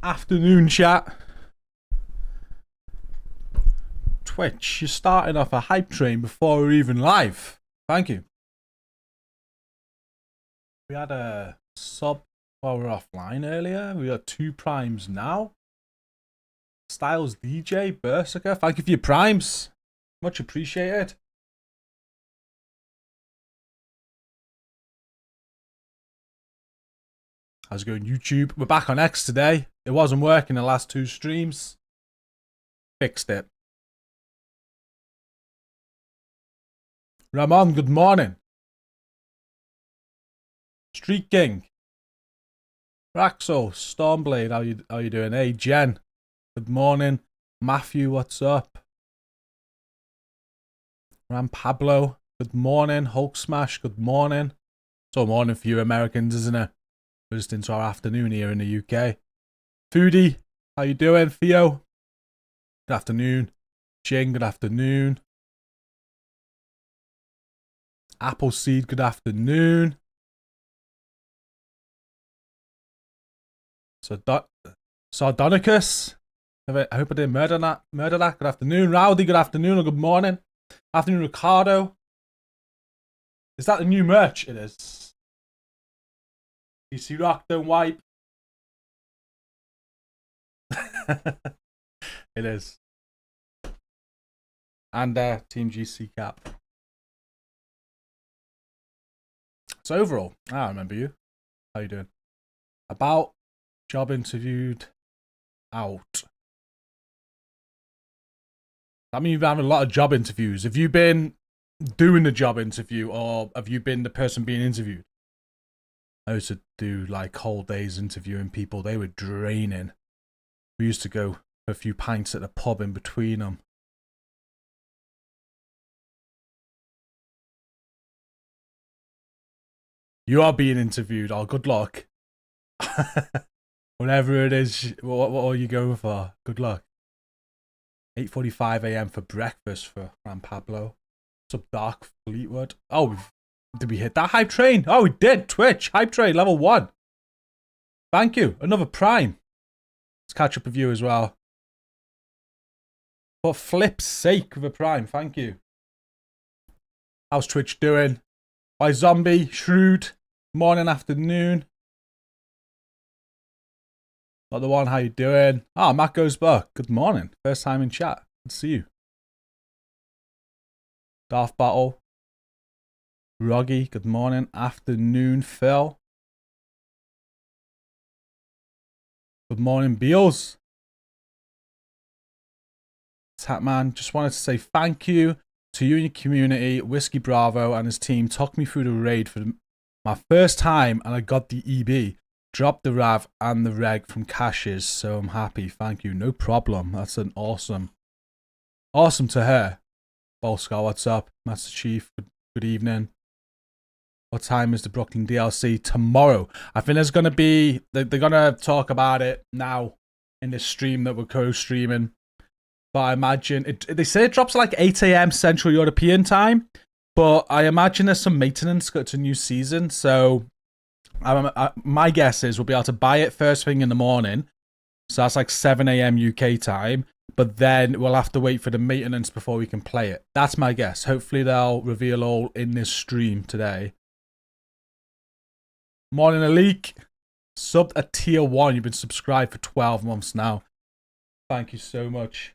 Afternoon chat. Twitch, you're starting off a hype train before we're even live. Thank you. We had a sub while we were offline earlier. We got 2 primes now. Styles DJ, Berserker, thank you for your primes. Much appreciated. How's it going, YouTube? We're back on X today. It wasn't working the last 2 streams. Fixed it. Ramon, good morning. Street King. Raxo, Stormblade, how you doing? Hey, Jen, good morning. Matthew, what's up? Ram Pablo, good morning. Hulk Smash, good morning. It's all morning for you Americans, isn't it? We're just into our afternoon here in the UK. Foodie, how you doing? Theo, good afternoon. Jing, good afternoon. Appleseed, good afternoon. Sardonicus, I hope I didn't murder that. Good afternoon. Rowdy, good afternoon or good morning. Afternoon, Ricardo. Is that the new merch? It is. GCROCK, don't wipe. It is. And Team GC cap. So overall, I remember you. How you doing? About job interviewed out. I mean, you've had a lot of job interviews. Have you been doing the job interview or have you been the person being interviewed? I used to do like whole days interviewing people. They were draining. We used to go for a few pints at the pub in between them. You are being interviewed. Oh, good luck. Whatever it is, what are you going for? Good luck. 8:45 a.m. for breakfast for Ram Pablo. What's up, Dark Fleetwood? Oh, did we hit that hype train? Oh, we did. Twitch hype train level 1. Thank you. Another prime. Let's catch up with you as well. For flip's sake of a prime, thank you. How's Twitch doing? By Zombie, Shrewd, morning, afternoon. Not the one, how you doing? Ah, Matt Goes Buck, good morning. First time in chat. Good to see you. Darth Battle. Roggy, good morning. Afternoon, Phil. Good morning, Beals. Tatman, just wanted to say thank you to you and your community. Whiskey Bravo and his team took me through the raid for my first time and I got the EB. Dropped the RAV and the reg from caches, so I'm happy. Thank you. No problem. That's an awesome to hear. Bolscar, what's up? Master Chief, good evening. What time is the Brooklyn DLC? Tomorrow. I think there's going to be, they're going to talk about it now in this stream that we're co-streaming. But I imagine, they say it drops at like 8 a.m. Central European time. But I imagine there's some maintenance got to a new season. So my guess is we'll be able to buy it first thing in the morning. So that's like 7 a.m. UK time. But then we'll have to wait for the maintenance before we can play it. That's my guess. Hopefully they'll reveal all in this stream today. Morning, Alik. Subbed a tier 1. You've been subscribed for 12 months now. Thank you so much.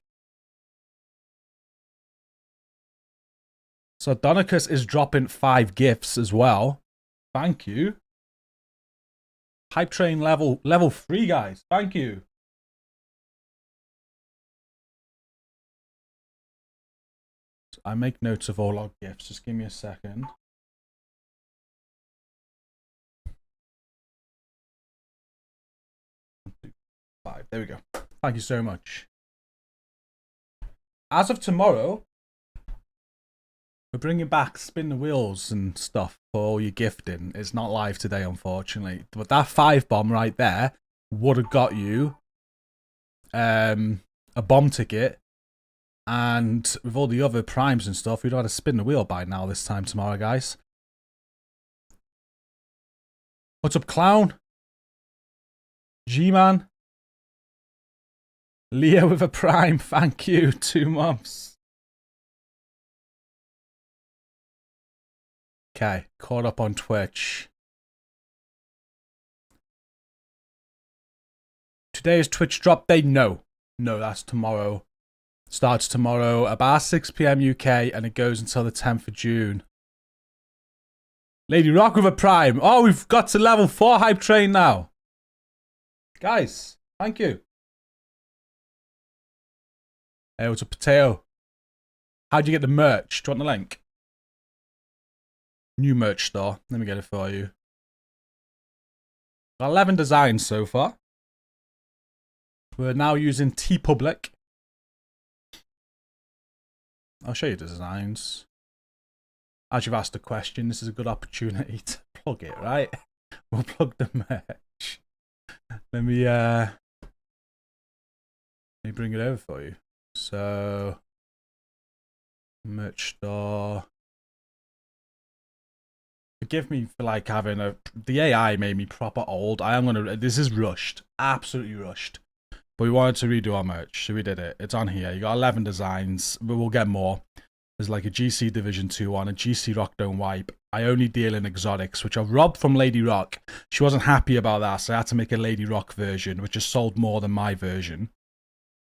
So Donicus is dropping 5 gifts as well. Thank you. Hype train level 3, guys. Thank you. I make notes of all our gifts. Just give me a second. Five. There we go. Thank you so much. As of tomorrow, we're bringing back spin the wheels and stuff for all your gifting. It's not live today, unfortunately. But that 5 bomb right there would have got you a bomb ticket. And with all the other primes and stuff, we'd have had to spin the wheel by now this time tomorrow, guys. What's up, Clown? G-Man? Leo with a prime, thank you. 2 months. Okay, caught up on Twitch. Today is Twitch drop day? No, that's tomorrow. Starts tomorrow about 6 PM UK and it goes until the 10th of June. Lady Rock with a prime. Oh, we've got to level 4 hype train now. Guys, thank you. Hey, what's a potato? How'd you get the merch? Do you want the link? New merch store. Let me get it for you. Got 11 designs so far. We're now using TeePublic. I'll show you the designs. As you've asked a question, this is a good opportunity to plug it, right? We'll plug the merch. Let me bring it over for you. So, merch store. Forgive me for like having the AI made me proper old. This is rushed. Absolutely rushed. But we wanted to redo our merch, so we did it. It's on here. You got 11 designs, but we'll get more. There's like a GC Division 2 one, a GCROCK Don't Wipe. I only deal in exotics, which I robbed from Lady Rock. She wasn't happy about that, so I had to make a Lady Rock version, which has sold more than my version.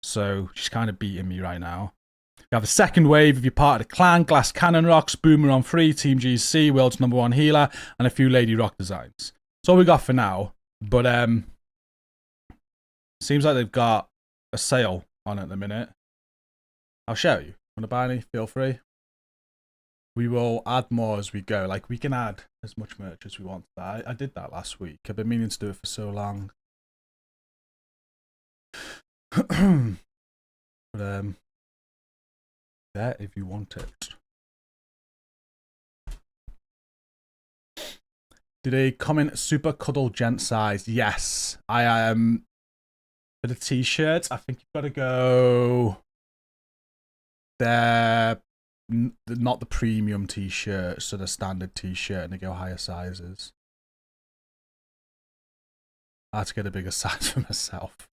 So she's kind of beating me right now. You have a second wave if you're part of the clan, Glass Cannon Rocks, Boomer on 3, Team GC, World's #1 healer, and a few Lady Rock designs. That's all we got for now. But seems like they've got a sale on at the minute. I'll show you. Want to buy any? Feel free. We will add more as we go. Like, we can add as much merch as we want. I did that last week. I've been meaning to do it for so long. But, there if you want it. Did they comment super cuddle gent size? Yes. I am. For the t-shirts, I think you've got to go. They're not the premium t-shirt, so the standard t-shirt, and they go higher sizes. I had to get a bigger size for myself.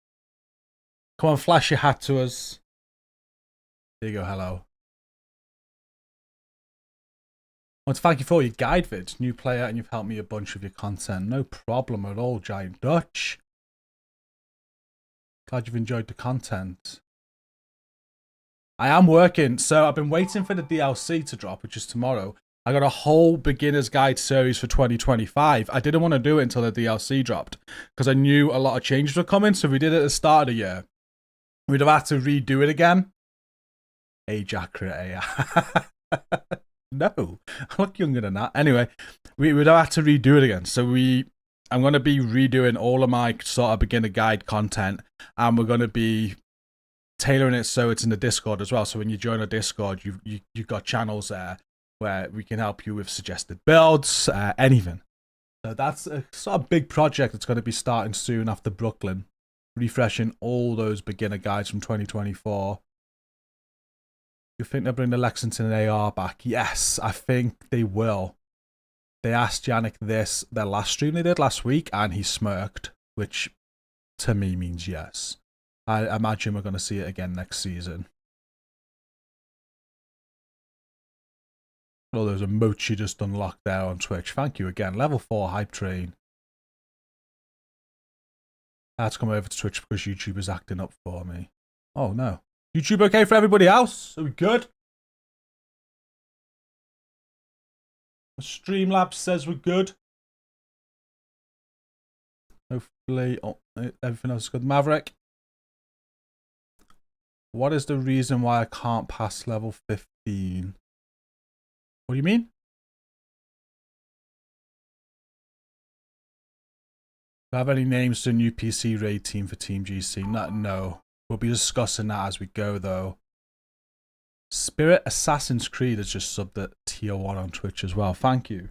Come on, flash your hat to us. There you go, hello. I want to thank you for all your guide vids, new player, and you've helped me a bunch with your content. No problem at all, Giant Dutch. Glad you've enjoyed the content. I am working, so I've been waiting for the DLC to drop, which is tomorrow. I got a whole beginner's guide series for 2025. I didn't want to do it until the DLC dropped, because I knew a lot of changes were coming, so if we did it at the start of the year, we'd have had to redo it again. Age accurate AI. No, I look younger than that. Anyway, we would have had to redo it again. So I'm going to be redoing all of my sort of beginner guide content, and we're going to be tailoring it so it's in the Discord as well. So when you join a Discord, you've got channels there where we can help you with suggested builds, anything. So that's a sort of big project that's going to be starting soon after Brooklyn, refreshing all those beginner guides from 2024. You think they'll bring the Lexington AR back? Yes, I think they will. They asked Yannick this, their last stream they did last week, and he smirked, which to me means yes. I imagine we're going to see it again next season. Oh, there's a emotes you just unlocked there on Twitch. Thank you again. Level 4 hype train. I had to come over to Twitch because YouTube is acting up for me. Oh no. YouTube okay for everybody else? Are we good? Streamlabs says we're good. Hopefully, everything else is good. Maverick, what is the reason why I can't pass level 15? What do you mean? Do I have any names to a new PC raid team for Team GC? No. We'll be discussing that as we go, though. Spirit Assassin's Creed has just subbed at tier 1 on Twitch as well. Thank you.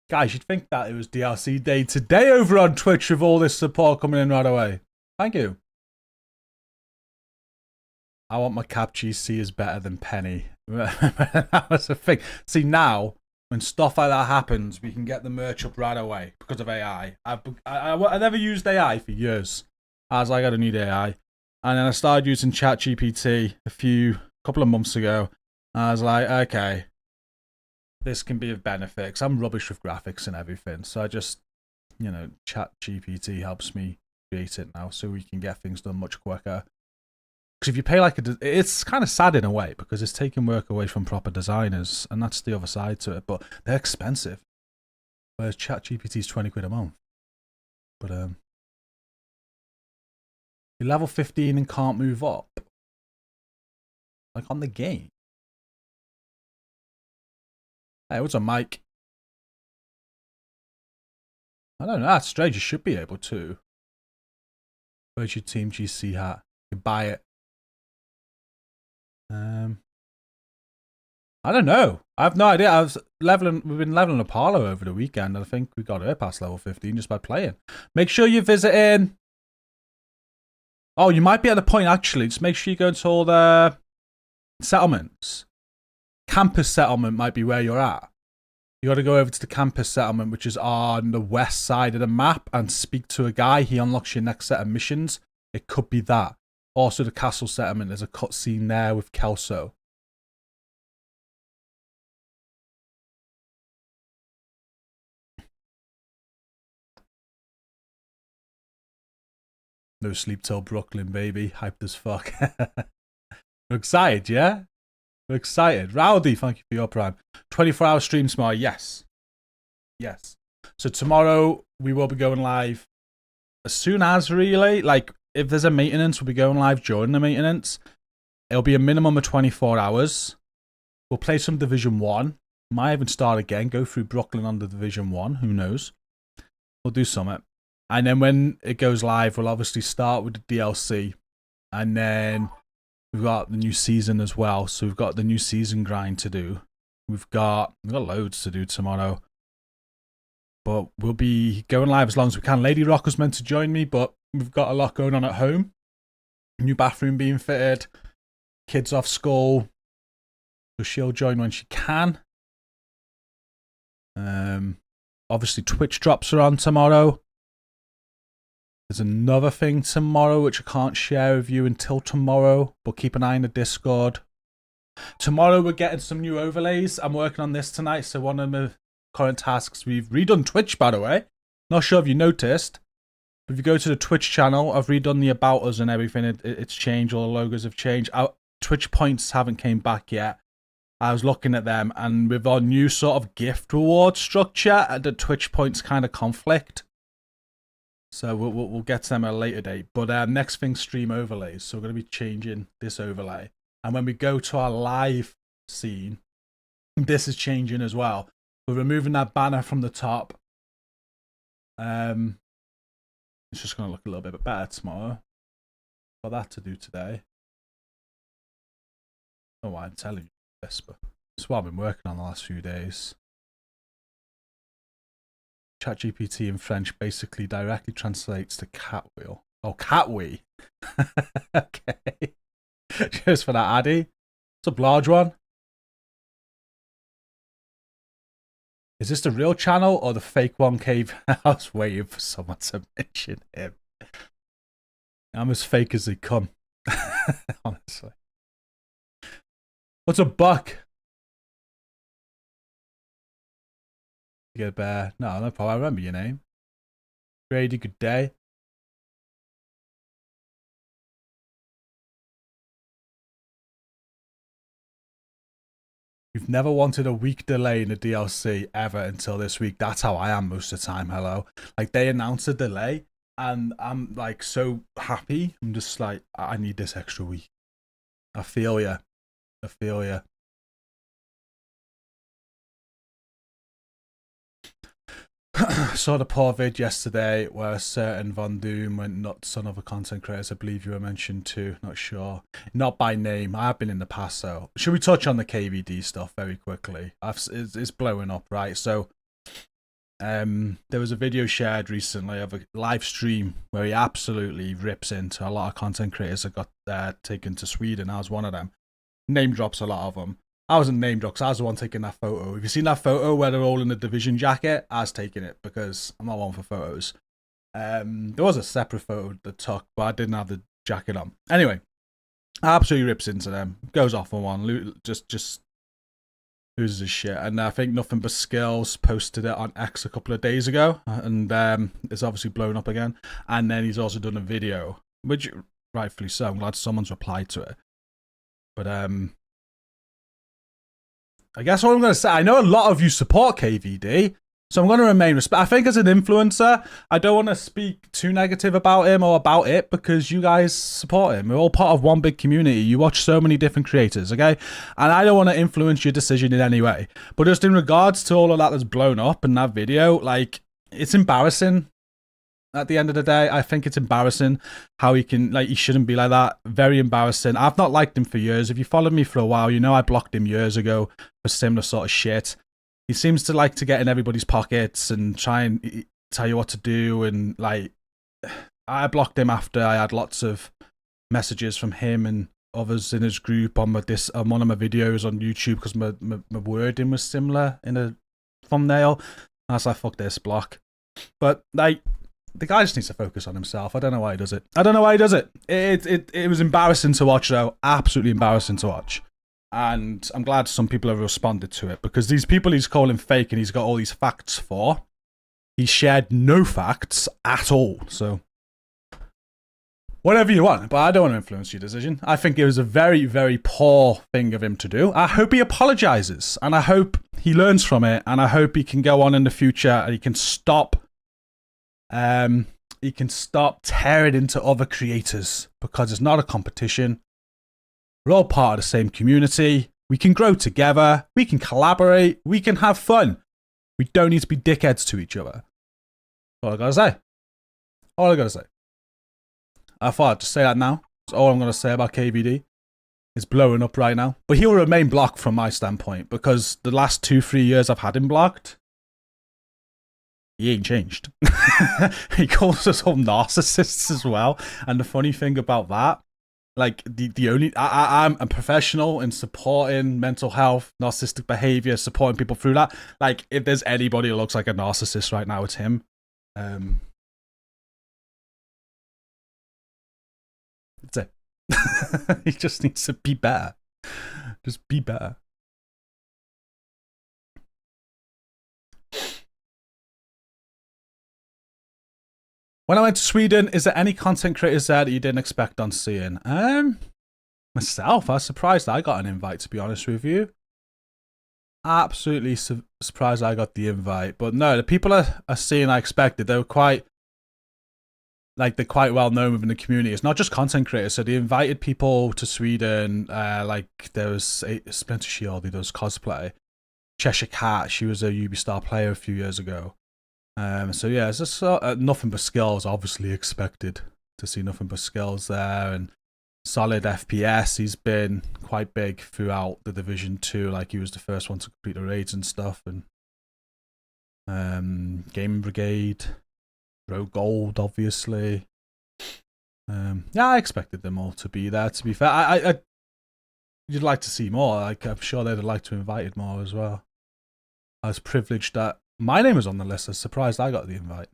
Guys, you'd think that it was DLC day today over on Twitch with all this support coming in right away. Thank you. I want my cap GC is better than Penny. That was a thing. See, now, when stuff like that happens, we can get the merch up right away because of AI. I never used AI for years. I was like, I don't need AI. And then I started using ChatGPT couple of months ago. And I was like, okay, this can be of benefit because I'm rubbish with graphics and everything. So I just, ChatGPT helps me create it now so we can get things done much quicker. Because if you pay it's kind of sad in a way because it's taking work away from proper designers, and that's the other side to it. But they're expensive. Whereas ChatGPT is £20 a month. But you're level 15 and can't move up, like on the game. Hey, what's a mic? I don't know. That's strange. You should be able to. Where's your Team GC hat? You can buy it. I don't know. I have no idea. We've been leveling Apollo over the weekend, and I think we got her past level 15 just by playing. Make sure you're visiting. Oh, you might be at the point, actually. Just make sure you go into all the settlements. Campus settlement might be where you're at. You got to go over to the campus settlement, which is on the west side of the map, and speak to a guy. He unlocks your next set of missions. It could be that. Also, the castle settlement. There's a cutscene there with Kelso. No sleep till Brooklyn, baby. Hyped as fuck. We're excited, yeah? We're excited. Rowdy, thank you for your prime. 24-hour stream tomorrow. Yes. Yes. So tomorrow we will be going live as soon as, really. Like, if there's a maintenance, we'll be going live during the maintenance. It'll be a minimum of 24 hours. We'll play some Division 1. Might even start again. Go through Brooklyn on the Division 1. Who knows? We'll do something. And then when it goes live, we'll obviously start with the DLC. And then we've got the new season as well. So we've got the new season grind to do. We've got loads to do tomorrow. But we'll be going live as long as we can. Lady Rock was meant to join me, but we've got a lot going on at home. New bathroom being fitted. Kids off school. So she'll join when she can. Obviously, Twitch drops are on tomorrow. There's another thing tomorrow which I can't share with you until tomorrow, but keep an eye on the Discord. Tomorrow we're getting some new overlays. I'm working on this tonight, so one of my current tasks, we've redone Twitch, by the way. Not sure if you noticed, but if you go to the Twitch channel, I've redone the About Us and everything. It's changed, all the logos have changed. Our Twitch points haven't came back yet. I was looking at them, and with our new sort of gift reward structure, the Twitch points kind of conflict. So we'll get to them at a later date. But next thing, stream overlays. So we're going to be changing this overlay. And when we go to our live scene, this is changing as well. We're removing that banner from the top. It's just going to look a little bit better tomorrow. Got that to do today. I don't know why I'm telling you this, but it's what I've been working on the last few days. ChatGPT in French basically directly translates to cat wheel. Oh, cat wee. Okay. Cheers for that, Addy. It's a large one. Is this the real channel or the fake one, Cave? I was waiting for someone to mention him. I'm as fake as they come. Honestly. What's a buck? You get a bear. No problem. I remember your name. Grady, good day. You've never wanted a week delay in the DLC ever until this week. That's how I am most of the time, hello. Like, they announced a delay, and I'm, like, so happy. I'm just like, I need this extra week. I feel ya. I feel ya. Saw the poor vid yesterday where a certain Von Doom went nuts on other content creators. I believe you were mentioned too. Not sure. Not by name. I have been in the past, so. Should we touch on the KVD stuff very quickly? It's blowing up, right? So, there was a video shared recently of a live stream where he absolutely rips into a lot of content creators that got taken to Sweden. I was one of them. Name drops a lot of them. I wasn't name dropped, I was the one taking that photo. Have you seen that photo where they're all in the Division jacket? I was taking it because I'm not one for photos. There was a separate photo that took, but I didn't have the jacket on. Anyway, absolutely rips into them, goes off on one, just loses his shit. And I think Nothing But Skills posted it on X a couple of days ago, and it's obviously blown up again. And then he's also done a video, which rightfully so. I'm glad someone's replied to it. But I guess what I'm going to say, I know a lot of you support KVD, so I'm going to remain respect. I think as an influencer, I don't want to speak too negative about him or about it because you guys support him. We're all part of one big community. You watch so many different creators, okay? And I don't want to influence your decision in any way. But just in regards to all of that that's blown up in that video, like, it's embarrassing. At the end of the day, I think it's embarrassing how he can, like, he shouldn't be like that. Very embarrassing. I've not liked him for years. If you followed me for a while, you know I blocked him years ago for similar sort of shit. He seems to like to get in everybody's pockets and try and tell you what to do. And, like, I blocked him after I had lots of messages from him and others in his group on one of my videos on YouTube because my wording was similar in a thumbnail. And I was like, fuck this, block. But, like, the guy just needs to focus on himself. I don't know why he does it. It was embarrassing to watch, though. Absolutely embarrassing to watch. And I'm glad some people have responded to it because these people he's calling fake and he's got all these facts for, he shared no facts at all. So, whatever you want, but I don't want to influence your decision. I think it was a very, very poor thing of him to do. I hope he apologizes and I hope he learns from it and I hope he can go on in the future and he can stop tearing into other creators because it's not a competition. We're all part of the same community. We can grow together. We can collaborate. We can have fun. We don't need to be dickheads to each other. All I gotta say. I thought I'd just say that now. That's all I'm gonna say about KVD. It's blowing up right now. But he'll remain blocked from my standpoint because the last 2-3 years I've had him blocked, he ain't changed. He calls us all narcissists as well. And the funny thing about that, like I'm a professional in supporting mental health, narcissistic behavior, supporting people through that. Like, if there's anybody who looks like a narcissist right now, it's him. That's it. He just needs to be better. Just be better. When I went to Sweden, is there any content creators there that you didn't expect on seeing? Myself, I was surprised I got an invite, to be honest with you. Absolutely surprised I got the invite. But no, the people are seeing I expected. They were quite, like, they're quite well known within the community. It's not just content creators. So they invited people to Sweden. Like, there was Splinter Shield, he does cosplay. Cheshire Cat, she was a Ubisoft player a few years ago. So yeah, it's just Nothing But Skills. Obviously expected to see Nothing But Skills there, and solid FPS. He's been quite big throughout the Division 2. Like, he was the first one to complete the raids and stuff. And Gaming Brigade, Rogue Gold, obviously. Yeah, I expected them all to be there. To be fair, you'd like to see more. Like, I'm sure they'd have liked to invite more as well. I was privileged that my name was on the list. I was surprised I got the invite.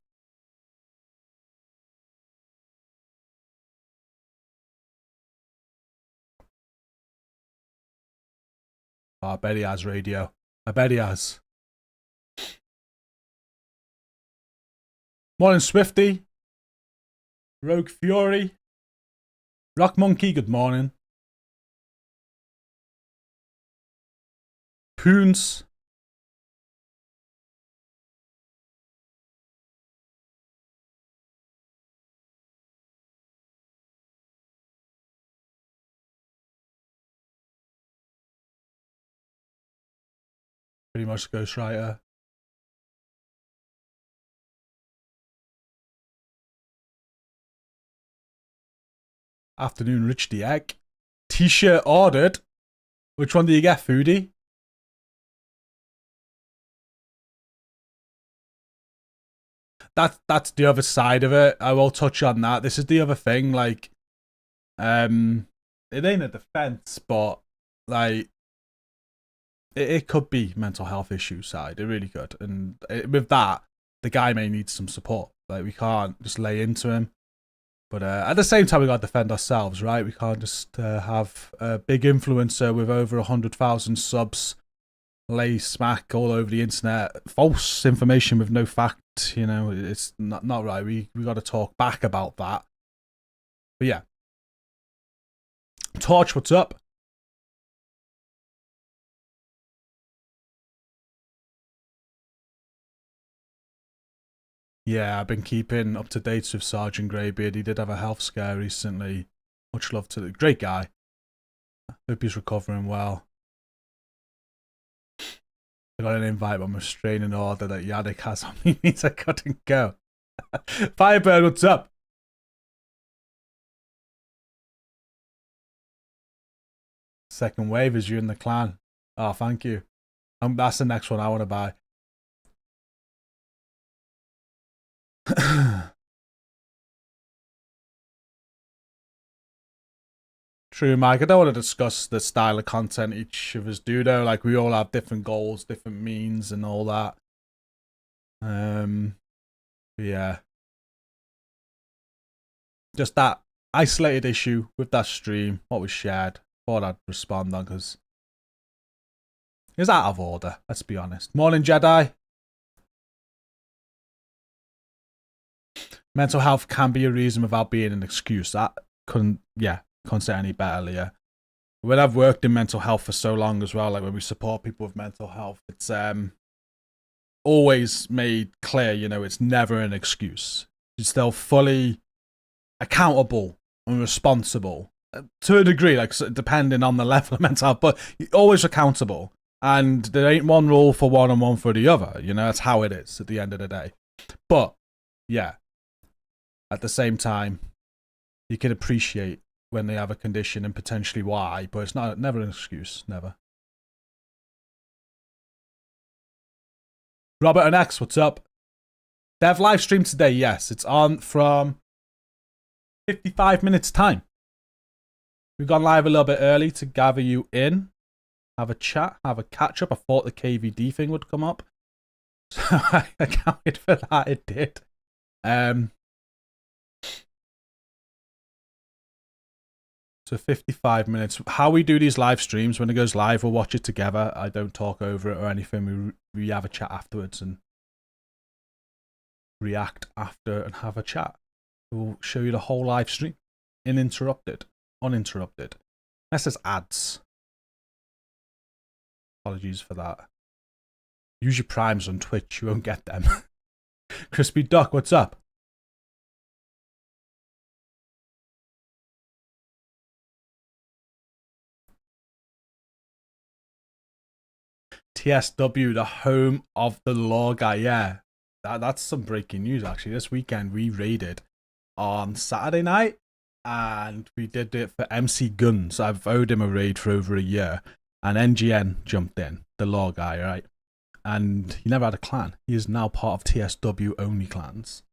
Oh, I bet he has radio. I bet he has. Morning, Swifty. Rogue Fury. Rock Monkey, good morning. Poons. Pretty much Ghostwriter. Afternoon, Rich the Egg. T-shirt ordered. Which one do you get, Foodie? That's the other side of it. I will touch on that. This is the other thing. Like, it ain't a defense, but, like, it could be mental health issue side. It really could. And with that, the guy may need some support. Like, we can't just lay into him. But at the same time, we got to defend ourselves, right? We can't just have a big influencer with over 100,000 subs lay smack all over the internet, false information with no fact. You know, it's not right. We got to talk back about that. But yeah, Torch, what's up? Yeah, I've been keeping up to date with Sergeant Greybeard. He did have a health scare recently. Much love to the great guy. Hope he's recovering well. I got an invite, but I'm a restraining order that Yannick has on me. Means I couldn't go. Firebird, what's up? Second wave is you in the clan. Oh, thank you. That's the next one I want to buy. True, Mike. I don't want to discuss the style of content each of us do, though. Like, we all have different goals, different means, and all that. Yeah. Just that isolated issue with that stream, what was shared. Thought I'd respond on because it was out of order, let's be honest. Morning, Jedi. Mental health can be a reason without being an excuse. That couldn't say any better, Leah. When I've worked in mental health for so long as well, like when we support people with mental health, it's always made clear, you know, it's never an excuse. You're still fully accountable and responsible to a degree, like depending on the level of mental health, but you're always accountable. And there ain't one rule for one and one for the other. You know, that's how it is at the end of the day. But yeah, at the same time, you can appreciate when they have a condition and potentially why, but it's never an excuse, never. Robert and X, what's up? Dev live stream today, yes. It's on from 55 minutes time. We've gone live a little bit early to gather you in, have a chat, have a catch up. I thought the KVD thing would come up, so I accounted for that. It did. So 55 minutes. How we do these live streams, when it goes live, we'll watch it together. I don't talk over it or anything. We have a chat afterwards and react after and have a chat. We'll show you the whole live stream, uninterrupted. Unless there's ads. Apologies for that. Use your primes on Twitch, you won't get them. Crispy Duck, what's up? TSW, the home of the law guy. Yeah, that's some breaking news, actually. This weekend, we raided on Saturday night, and we did it for MC Guns. I've owed him a raid for over a year, and NGN jumped in, the law guy, right? And he never had a clan. He is now part of TSW only clans.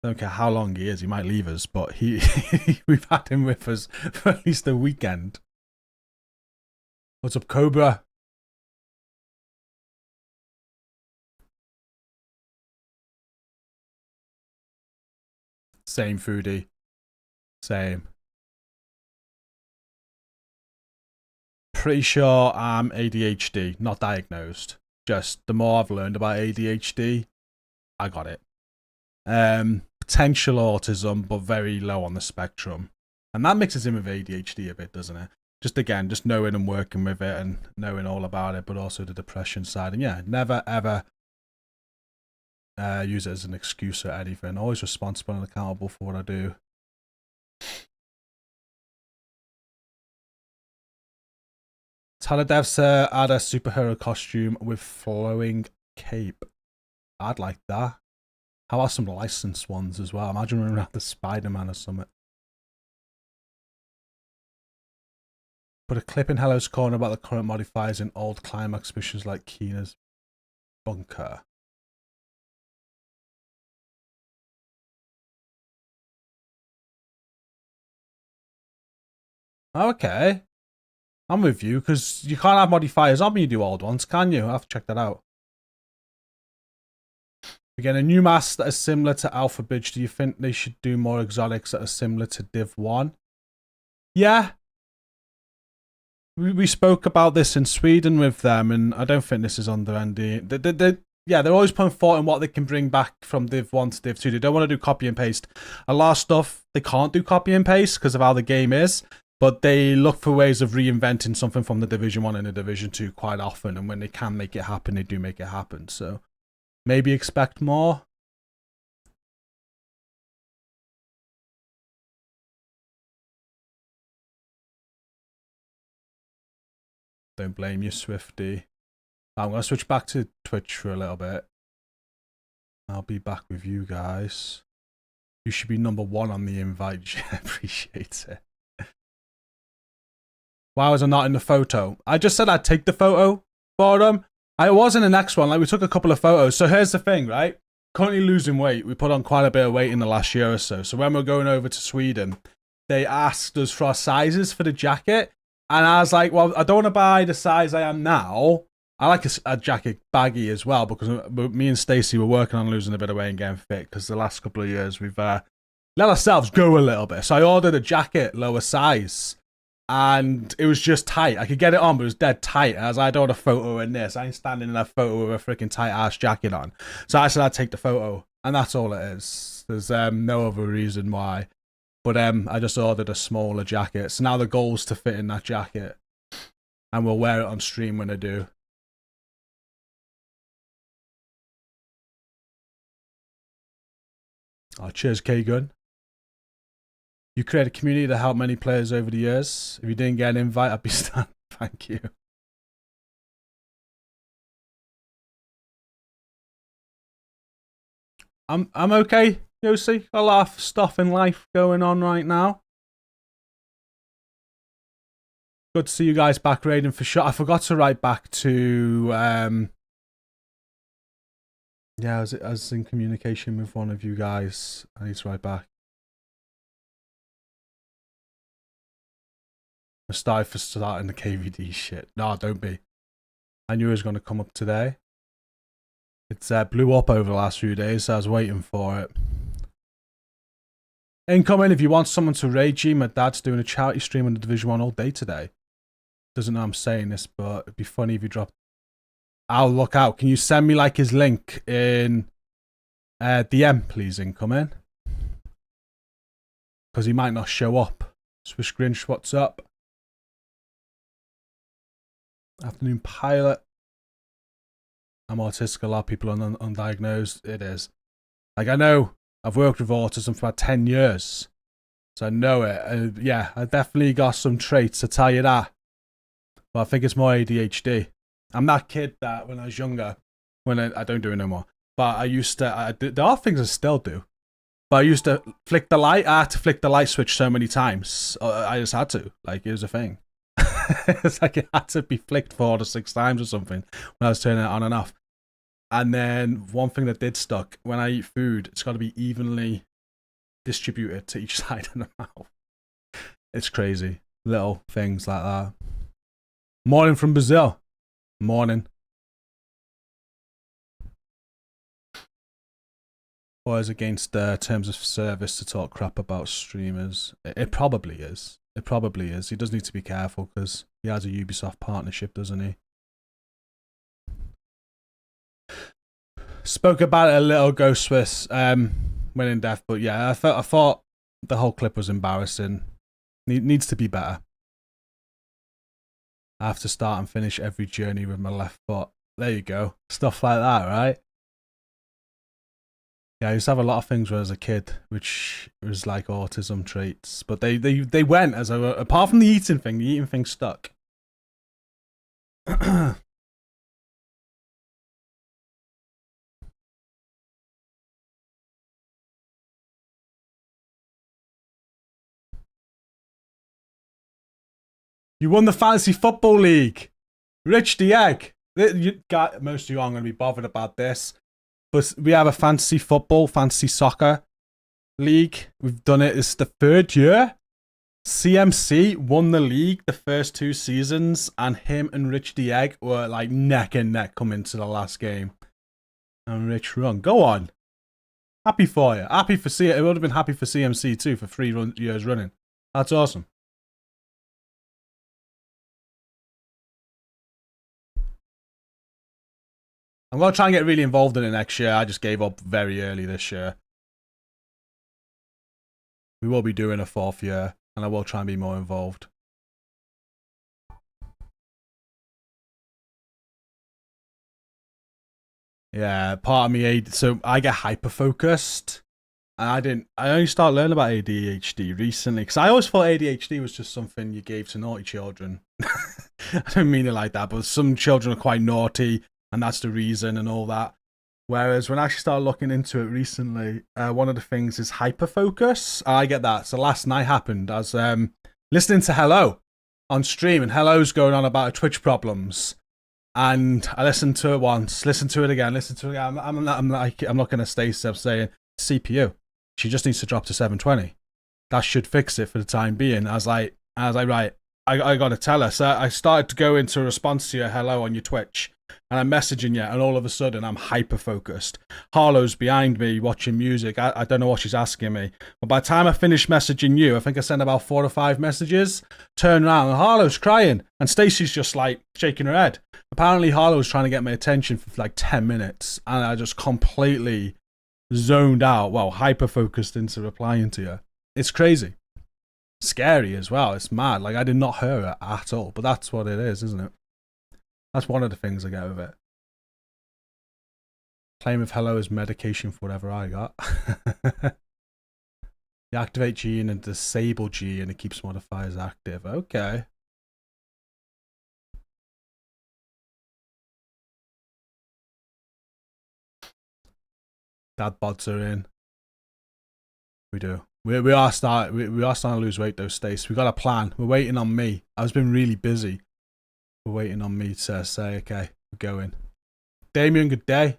I don't care how long he is, he might leave us, but we've had him with us for at least a weekend. What's up, Cobra? Same, Foodie. Same. Pretty sure I'm ADHD, not diagnosed. Just the more I've learned about ADHD, I got it. Potential autism, but very low on the spectrum. And that mixes in with ADHD a bit, doesn't it? Just again, just knowing and working with it and knowing all about it, but also the depression side. And yeah, never ever use it as an excuse or anything. Always responsible and accountable for what I do. Taladevs add a superhero costume with flowing cape. I'd like that. How about some licensed ones as well? Imagine running around the Spider-Man or something. Put a clip in Hello's Corner about the current modifiers in old climax missions like Keena's bunker. Okay. I'm with you, because you can't have modifiers on when you do old ones, can you? I'll have to check that out. Again, a new mask that is similar to Alpha Bridge. Do you think they should do more exotics that are similar to Div 1? Yeah. We spoke about this in Sweden with them, and I don't think this is on their end. Yeah, they're always putting thought in what they can bring back from Div 1 to Div 2. They don't want to do copy and paste. A lot of stuff they can't do copy and paste because of how the game is, but they look for ways of reinventing something from the Division 1 and the Division 2 quite often, and when they can make it happen, they do make it happen. So maybe expect more. Don't blame you, Swifty. I'm going to switch back to Twitch for a little bit. I'll be back with you guys. You should be number 1 on the invite. Appreciate it. Why was I not in the photo? I just said I'd take the photo for them. I was in the next one. Like, we took a couple of photos. So here's the thing, right? Currently losing weight. We put on quite a bit of weight in the last year or so. So when we're going over to Sweden, they asked us for our sizes for the jacket. And I was like, well, I don't want to buy the size I am now. I like a jacket baggy as well, because me and Stacey were working on losing a bit of weight and getting fit, because the last couple of years we've let ourselves go a little bit. So I ordered a jacket lower size, and it was just tight. I could get it on, but it was dead tight. I was like, I don't want a photo in this. I ain't standing in a photo with a freaking tight-ass jacket on. So I said I'd take the photo, and that's all it is. There's no other reason why. But I just ordered a smaller jacket. So now the goal is to fit in that jacket. And we'll wear it on stream when I do. Oh, cheers, K-Gun. You create a community to help many players over the years. If you didn't get an invite, I'd be stunned. Thank you. I'm okay, Yossi. A lot of stuff in life going on right now. Good to see you guys back raiding for sure. I forgot to write back to yeah, I was in communication with one of you guys. I need to write back. I started for starting the KVD shit. No, don't be. I knew it was going to come up today. It's blew up over the last few days, so I was waiting for it. Incoming, if you want someone to raid you, my dad's doing a charity stream on the Division 1 all day today. Doesn't know I'm saying this, but it'd be funny if you dropped. I'll look out. Can you send me like his link in DM, please, incoming? Because he might not show up. Swish Grinch, what's up? Afternoon Pilot. I'm autistic. A lot of people are undiagnosed. It is. Like, I know I've worked with autism for about 10 years. So I know it. Yeah, I definitely got some traits, to tell you that. But I think it's more ADHD. I'm that kid that when I was younger, when I don't do it no more, but I used to, there are things I still do, but I used to flick the light. I had to flick the light switch so many times. I just had to. Like, it was a thing. It's like it had to be flicked 4 to 6 times or something when I was turning it on and off. And then one thing that did stuck, when I eat food, it's got to be evenly distributed to each side of the mouth. It's crazy. Little things like that. Morning from Brazil. Morning. Or is against terms of service to talk crap about streamers? It probably is. It probably is. He does need to be careful because he has a Ubisoft partnership, doesn't he? Spoke about it a little, Ghost Swiss, when in depth, but yeah, I thought the whole clip was embarrassing. Needs to be better. I have to start and finish every journey with my left foot. There you go. Stuff like that, right? Yeah, I used to have a lot of things when I was a kid, which was like autism traits. But they went as I were, apart from the eating thing stuck. You won the Fantasy Football League. Rich the Egg. Most of you aren't going to be bothered about this. But we have a fantasy soccer league. We've done it. It's the 3rd year. CMC won the league the first 2 seasons, and him and Rich the Egg were like neck and neck coming to the last game. And Rich Run. Go on. Happy for you. Happy for it would have been happy for CMC too for 3 years running. That's awesome. I'm going to try and get really involved in it next year. I just gave up very early this year. We will be doing a 4th year, and I will try and be more involved. Yeah, part of me, so I get hyper focused, and I only started learning about ADHD recently because I always thought ADHD was just something you gave to naughty children. I don't mean it like that, but some children are quite naughty, and that's the reason and all that. Whereas when I actually started looking into it recently, one of the things is hyperfocus. I get that. So last night happened. I was listening to Hello on stream, and Hello's going on about her Twitch problems. And I listened to it once, listened to it again, listened to it again. I'm not going to stay saying CPU. She just needs to drop to 720. That should fix it for the time being. I was like, right, I got to tell her. So I started to go into a response to your hello on your Twitch. And I'm messaging you, and all of a sudden I'm hyper focused. Harlow's behind me watching music. I don't know what she's asking me. But by the time I finish messaging you, I think I sent about 4 or 5 messages. Turn around, and Harlow's crying. And Stacey's just like shaking her head. Apparently, Harlow's trying to get my attention for like 10 minutes. And I just completely zoned out, well, hyper focused into replying to you. It's crazy. Scary as well. It's mad. Like, I did not hear her at all. But that's what it is, isn't it? That's one of the things I get with it. Claim of hello is medication for whatever I got. You activate G and disable G and it keeps modifiers active. Okay. Dad bods are in. We do. We are starting to lose weight though, Stace. We got a plan. We're waiting on me. I've been really busy. We're waiting on me to say, okay, we're going. Damien, good day.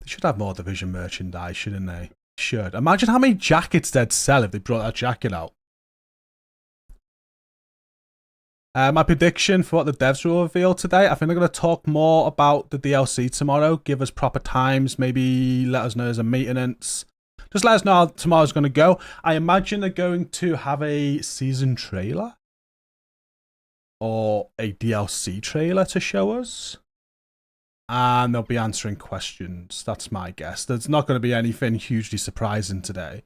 They should have more Division merchandise, shouldn't they? Should. Imagine how many jackets they'd sell if they brought that jacket out. My prediction for what the devs will reveal today, I think they're going to talk more about the DLC tomorrow, give us proper times, maybe let us know there's a maintenance. Just let us know how tomorrow's going to go. I imagine they're going to have a season trailer or a DLC trailer to show us. And they'll be answering questions. That's my guess. There's not going to be anything hugely surprising today.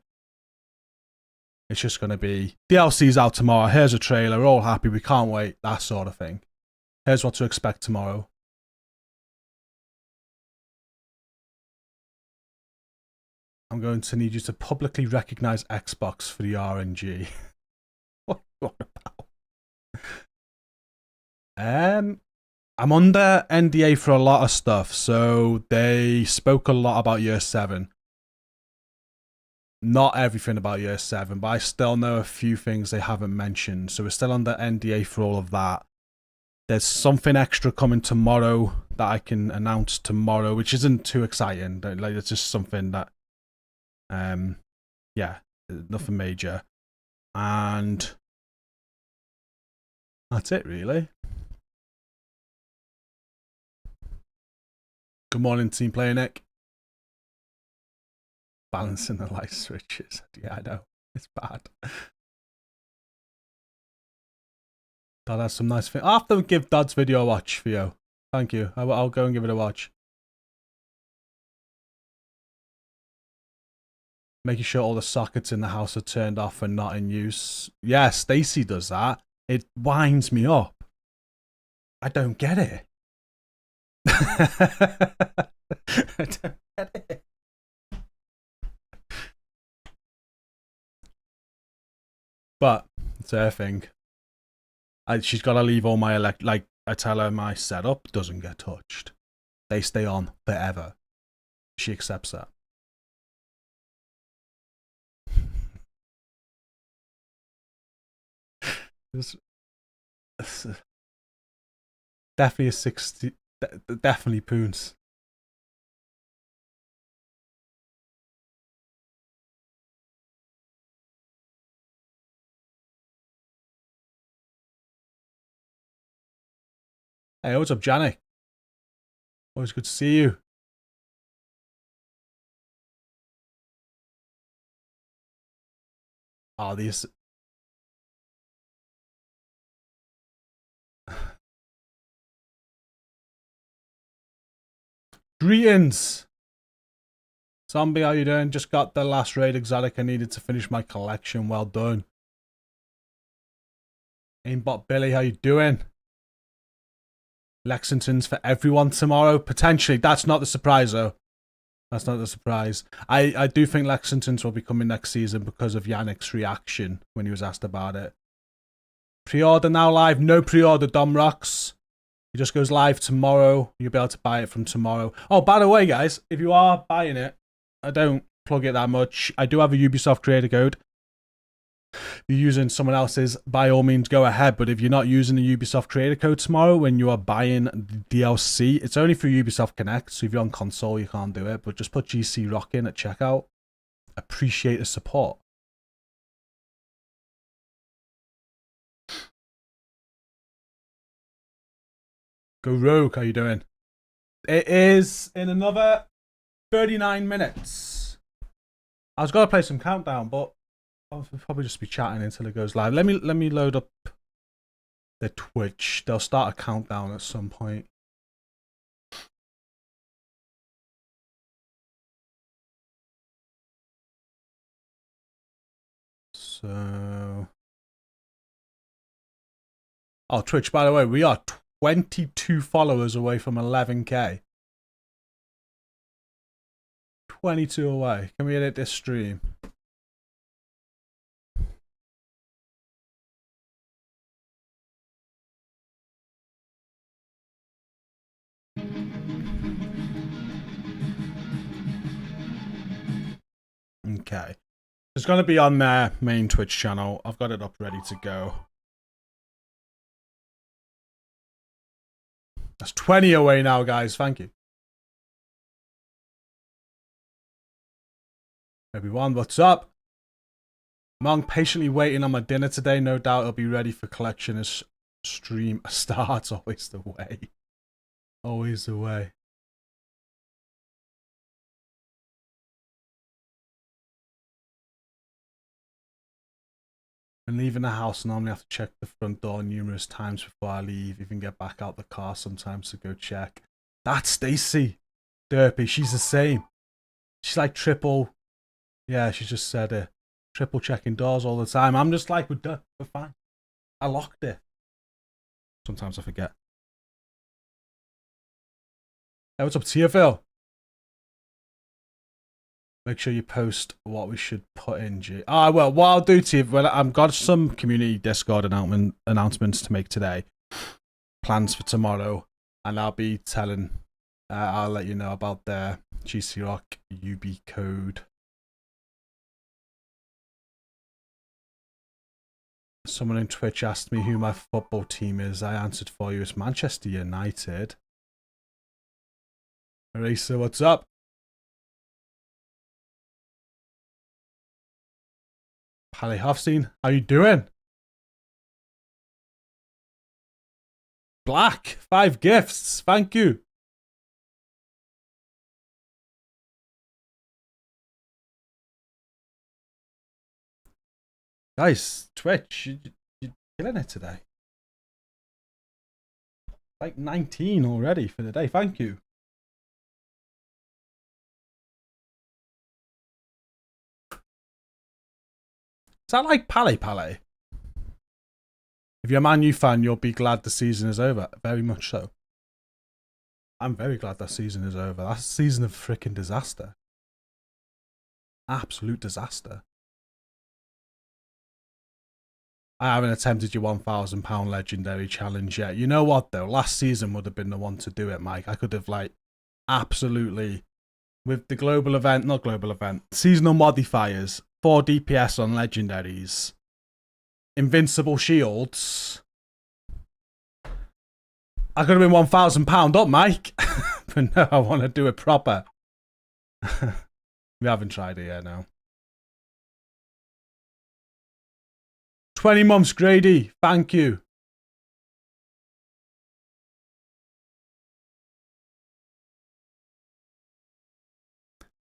It's just going to be DLC's out tomorrow. Here's a trailer. We're all happy. We can't wait. That sort of thing. Here's what to expect tomorrow. I'm going to need you to publicly recognize Xbox for the RNG. What about? I'm under NDA for a lot of stuff, so they spoke a lot about Year 7. Not everything about Year 7, but I still know a few things they haven't mentioned, so we're still under NDA for all of that. There's something extra coming tomorrow that I can announce tomorrow, which isn't too exciting. Like, it's just something that, yeah, nothing major. And that's it, really. Good morning, team player Nick. Balancing the light switches. Yeah, I know. It's bad. Dad has some nice things. I'll have to give Dad's video a watch for you. Thank you. I'll go and give it a watch. Making sure all the sockets in the house are turned off and not in use. Yeah, Stacy does that. It winds me up. I don't get it. I don't get it. But it's her thing. She's got to leave all my like I tell her my setup doesn't get touched. They stay on forever. She accepts that. This definitely a 60. Definitely Poons. Hey, what's up, Janik? Always good to see you. Oh, these. Greetings. Zombie, how you doing? Just got the last raid exotic I needed to finish my collection. Well done. Aimbot Billy, how you doing? Lexington's for everyone tomorrow. Potentially. That's not the surprise, though. That's not the surprise. I do think Lexington's will be coming next season because of Yannick's reaction when he was asked about it. Pre-order now live. No pre-order, Domrocks. It just goes live tomorrow. You'll be able to buy it from tomorrow. Oh, by the way, guys, if you are buying it, I don't plug it that much. I do have a Ubisoft creator code. If you're using someone else's, by all means, go ahead. But if you're not using the Ubisoft creator code tomorrow when you are buying the DLC, it's only through Ubisoft Connect. So if you're on console, you can't do it. But just put GCROCK in at checkout. Appreciate the support. Go Rogue, how you doing? It is in another 39 minutes. I was going to play some Countdown, but I'll probably just be chatting until it goes live. Let me load up the Twitch. They'll start a countdown at some point. So... Oh, Twitch, by the way, we are 22 followers away from 11k. 22 away. Can we edit this stream? Okay. It's going to be on their main Twitch channel. I've got it up ready to go. That's 20 away now, guys. Thank you. Everyone, what's up? I'm patiently waiting on my dinner today. No doubt it'll be ready for collection as stream starts. Always the way. Always the way. When leaving the house, I normally have to check the front door numerous times before I leave. Even get back out the car sometimes to go check. That's Stacy. Derpy. She's the same. She's like triple. Yeah, she just said it. Triple checking doors all the time. I'm just like, we're done. We're fine. I locked it. Sometimes I forget. Hey, what's up, TFL? Make sure you post what we should put in, G. Well, what I'll do to you, well, I've got some community Discord announcements to make today. Plans for tomorrow. And I'll be telling, I'll let you know about the GCROCK UB code. Someone in Twitch asked me who my football team is. I answered for you. It's Manchester United. Eraser, what's up? Pally Hofstein, how you doing? Black, 5 gifts. Thank you. Guys, Twitch, you're killing it today. Like 19 already for the day. Thank you. Is that like Pally Pally? If you're a Man U fan, you'll be glad the season is over. Very much so. I'm very glad that season is over. That's a season of freaking disaster. Absolute disaster. I haven't attempted your £1,000 legendary challenge yet. You know what, though? Last season would have been the one to do it, Mike. I could have, like, absolutely... With the global event, not global event, seasonal modifiers, 4 DPS on legendaries, invincible shields. I could have been £1,000 up, Mike. But no, I want to do it proper. We haven't tried it yet, no. 20 months, Grady. Thank you.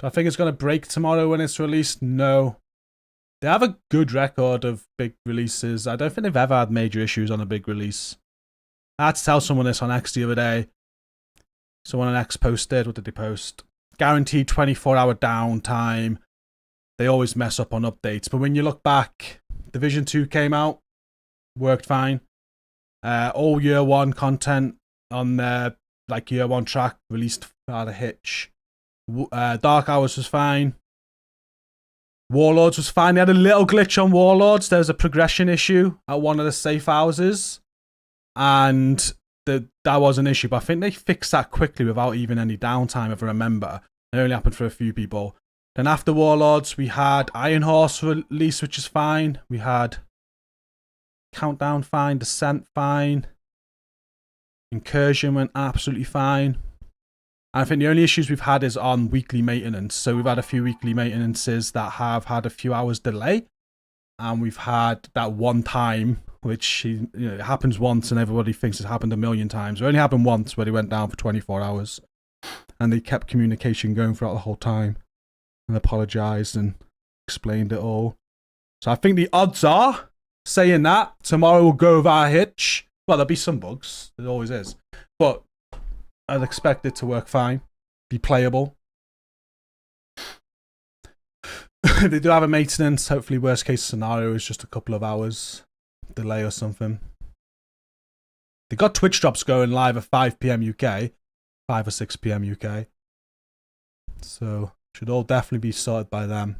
Do I think it's going to break tomorrow when it's released? No. They have a good record of big releases. I don't think they've ever had major issues on a big release. I had to tell someone this on X the other day. Someone on X posted, what did they post? Guaranteed 24-hour downtime. They always mess up on updates. But when you look back, Division 2 came out, worked fine. All year one content on their year one track released without a hitch. Dark Hours was fine. Warlords was fine. They had a little glitch on Warlords. There was a progression issue at one of the safe houses. And that was an issue. But I think they fixed that quickly without even any downtime, if I remember. It only happened for a few people. Then after Warlords, we had Iron Horse release, which is fine. We had Countdown fine. Descent fine. Incursion went absolutely fine. And I think the only issues we've had is on weekly maintenance. So we've had a few weekly maintenances that have had a few hours delay. And we've had that one time, which it happens once and everybody thinks it's happened a million times. It only happened once where they went down for 24 hours. And they kept communication going throughout the whole time. And apologised and explained it all. So I think the odds are, saying that, tomorrow will go without a hitch. Well, there'll be some bugs. There always is. But I'd expect it to work fine. Be playable. They do have a maintenance. Hopefully, worst case scenario is just a couple of hours delay or something. They got Twitch drops going live at 5 PM UK. 5 or 6 PM UK. So, should all definitely be sorted by them.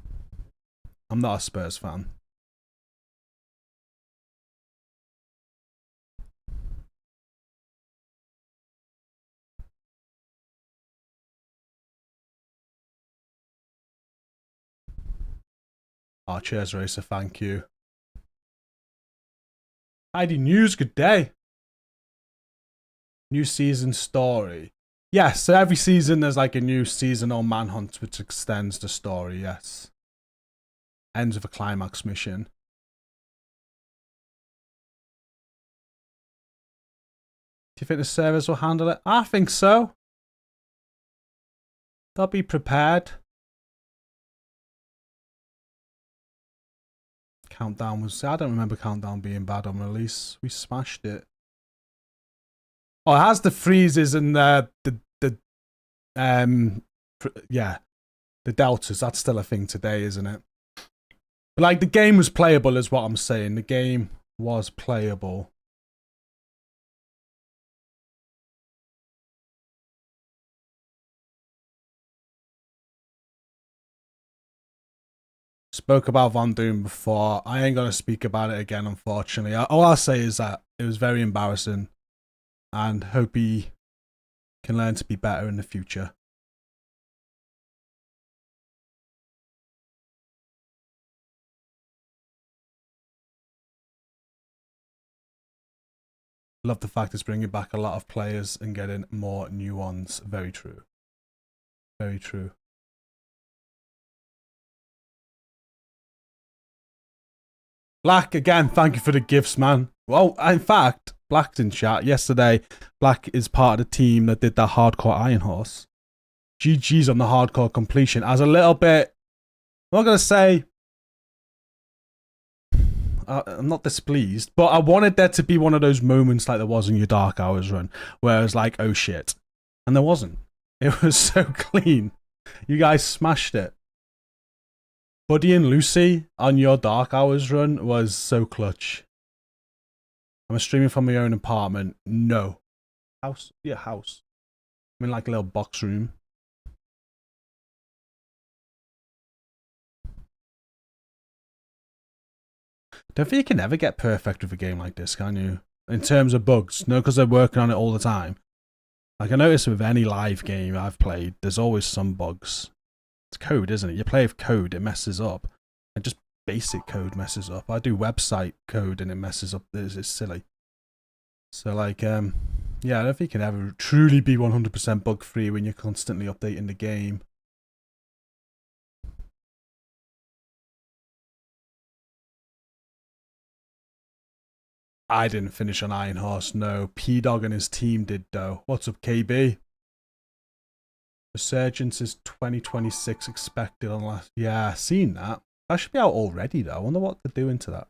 I'm not a Spurs fan. Oh, cheers, Racer. Thank you. ID News, good day. New season story. Yes, so every season there's like a new seasonal manhunt which extends the story, yes. Ends with a climax mission. Do you think the servers will handle it? I think so. They'll be prepared. Countdown was... I don't remember Countdown being bad on release. We smashed it. Oh, it has the freezes and the deltas. That's still a thing today, isn't it? But like the game was playable is what I'm saying. The game was playable. Spoke about Von Doom before. I ain't going to speak about it again, unfortunately. All I'll say is that it was very embarrassing and hope he can learn to be better in the future. Love the fact it's bringing back a lot of players and getting more new ones. Very true. Very true. Black, again, thank you for the gifts, man. Well, in fact, Black's in chat yesterday. Black is part of the team that did that hardcore Iron Horse. GG's on the hardcore completion. As a little bit, I'm not going to say I'm not displeased, but I wanted there to be one of those moments like there was in your Dark Hours run, where it was like, oh shit. And there wasn't. It was so clean. You guys smashed it. Buddy and Lucy on your Dark Hours run was so clutch. I'm streaming from my own apartment. No. House? Yeah, house. I'm in like a little box room. Don't think you can ever get perfect with a game like this, can you? In terms of bugs. No, because they're working on it all the time. Like I notice with any live game I've played, there's always some bugs. It's code, isn't it? You play with code, it messes up. And just basic code messes up. I do website code and it messes up. It's silly. So like, yeah, I don't think you can ever truly be 100% bug free when you're constantly updating the game. I didn't finish on Iron Horse, no. P-Dog and his team did though. What's up, KB? Resurgence is 2026 expected unless... Yeah, seen that. That should be out already, though. I wonder what they're doing to that.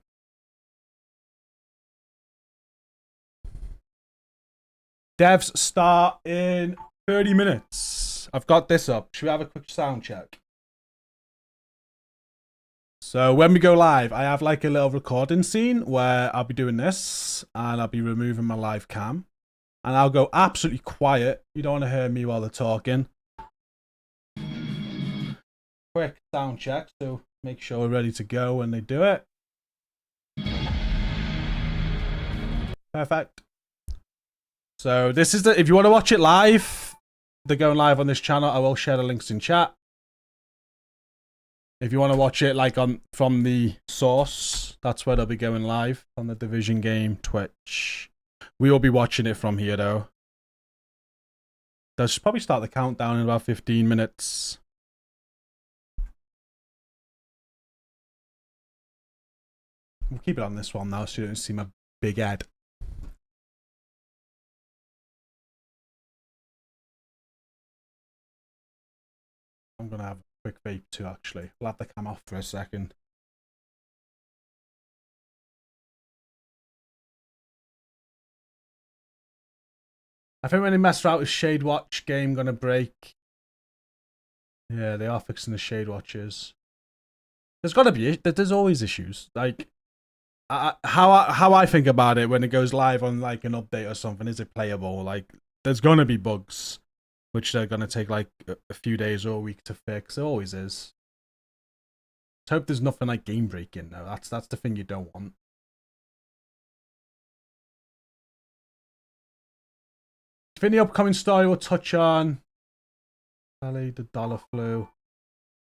Devs start in 30 minutes. I've got this up. Should we have a quick sound check? So when we go live, I have like a little recording scene where I'll be doing this and I'll be removing my live cam. And I'll go absolutely quiet. You don't want to hear me while they're talking. Quick sound check, so make sure we're ready to go when they do it. Perfect. So this is the, if you want to watch it live, they're going live on this channel. I will share the links in chat. If you want to watch it like on from the source, that's where they'll be going live on the Division game Twitch. We will be watching it from here though. They'll probably start the countdown in about 15 minutes. We'll keep it on this one now so you don't see my big head. I'm going to have a quick vape too, actually. I'll have the cam off for a second. I think when they mess around with Shade Watch game going to break. Yeah, they are fixing the Shade Watches. There's got to be, there's always issues. Like, how I think about it when it goes live on like an update or something, is it playable? Like, there's going to be bugs, which they're going to take like a few days or a week to fix. There always is. Let's hope there's nothing like game breaking though. That's the thing you don't want. I think the upcoming story will touch on Ellie, the dollar flu.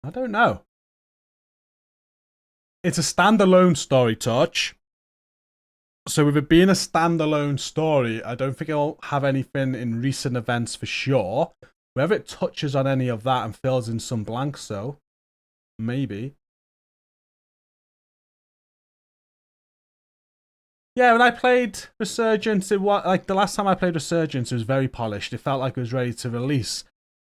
I don't know. It's a standalone story, Touch. So with it being a standalone story, I don't think it'll have anything in recent events for sure. Whether it touches on any of that and fills in some blanks, so maybe. Yeah, when I played Resurgence, it was like the last time I played Resurgence, it was very polished. It felt like it was ready to release.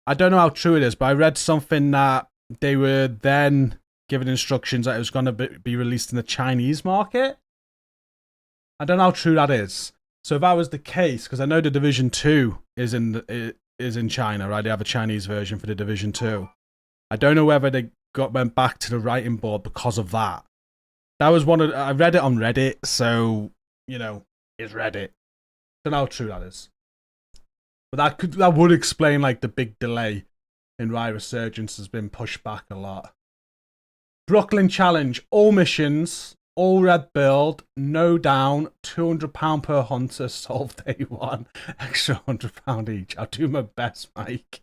I don't know how true it is, but I read something that they were then given instructions that it was going to be released in the Chinese market. I don't know how true that is. So if that was the case, because I know the Division 2 is in China, right? They have a Chinese version for the Division 2. I don't know whether they went back to the writing board because of that. That was one of I read it on Reddit, so you know it's Reddit. Don't know how true that is, but that would explain like the big delay in why Resurgence has been pushed back a lot. Brooklyn Challenge, all missions, all red build, no down, £200 per hunter, solve day one, extra £100 each. I'll do my best, Mike.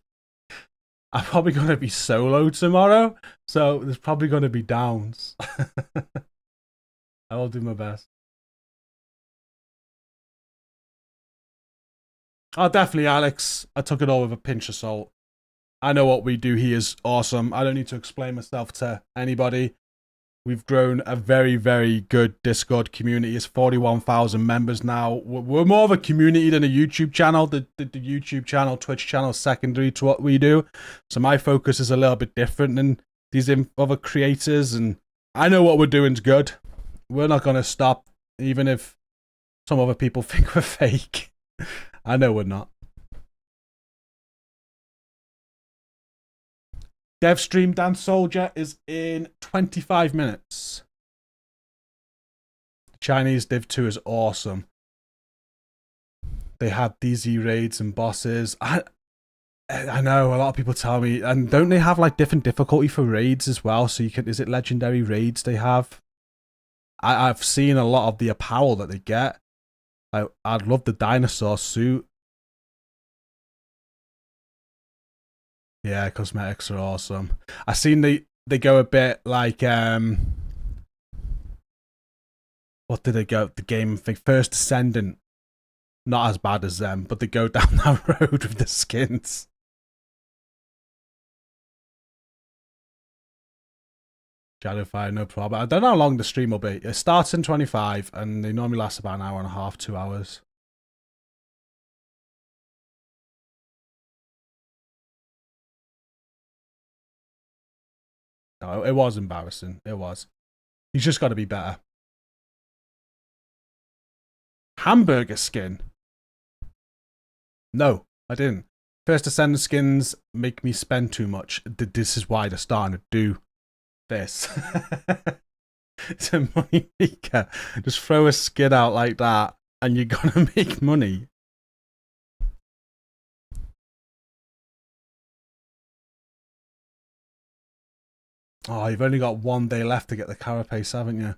I'm probably going to be solo tomorrow, so there's probably going to be downs. I will do my best. Oh, definitely, Alex. I took it all with a pinch of salt. I know what we do here is awesome. I don't need to explain myself to anybody. We've grown a very, very good Discord community. It's 41,000 members now. We're more of a community than a YouTube channel. The YouTube channel, Twitch channel is secondary to what we do. So my focus is a little bit different than these other creators. And I know what we're doing is good. We're not going to stop, even if some other people think we're fake. I know we're not. Dev Stream Dance Soldier is in 25 minutes. Chinese Div 2 is awesome. They have DZ raids and bosses. I know a lot of people tell me, and don't they have like different difficulty for raids as well? So you can, is it legendary raids they have? I've seen a lot of the apparel that they get. I'd love the dinosaur suit. Yeah, cosmetics are awesome. I seen they go a bit like what did they go? The game thing, First Descendant. Not as bad as them, but they go down that road with the skins. Shadowfire, no problem. I don't know how long the stream will be. It starts in 25 and they normally last about an hour and a half, 2 hours. No, it was embarrassing. It was. He's just got to be better. Hamburger skin. No, I didn't. First Ascendant skins make me spend too much. This is why they're starting to do this. It's a money maker. Just throw a skin out like that and you're gonna make money. Oh, you've only got 1 day left to get the carapace, haven't you?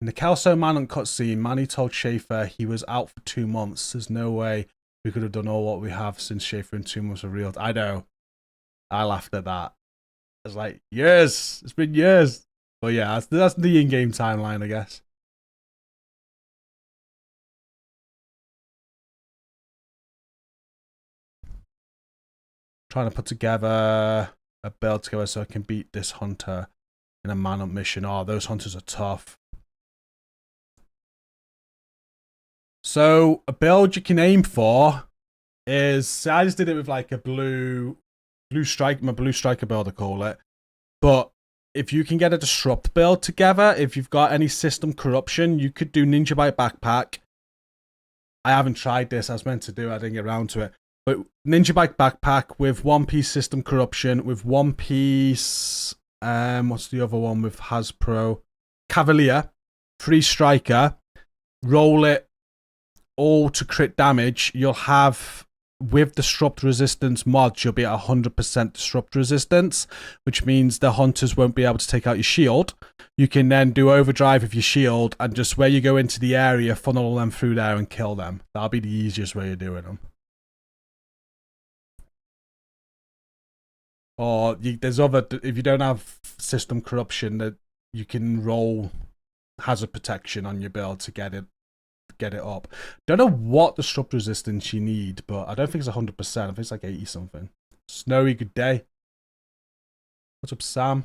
In the Kelso Manhunt cutscene, Manny told Schaefer he was out for 2 months. There's no way we could have done all what we have since Schaefer in 2 months were real. I know. I laughed at that. It's like, years. It's been years. But yeah, that's the in-game timeline, I guess. Trying to put together a build together so I can beat this hunter in a Manhunt mission. Oh, those hunters are tough. So a build you can aim for is, I just did it with like a blue strike, my blue striker build I call it. But if you can get a disrupt build together, if you've got any system corruption, you could do Ninja Bite Backpack. I haven't tried this, I was meant to do, I didn't get around to it. But Ninja Bike Backpack with 1-piece system corruption, with 1-piece, what's the other one with Hasbro? Cavalier, 3 striker, roll it all to crit damage. You'll have, with disrupt resistance mods, you'll be at 100% disrupt resistance, which means the hunters won't be able to take out your shield. You can then do overdrive with your shield and just where you go into the area, funnel them through there and kill them. That'll be the easiest way of doing them. Or there's other, if you don't have system corruption, that you can roll hazard protection on your build to get it up. Don't know what disrupt resistance you need, but I don't think it's 100%. I think it's like 80 something. Snowy, good day. What's up, Sam?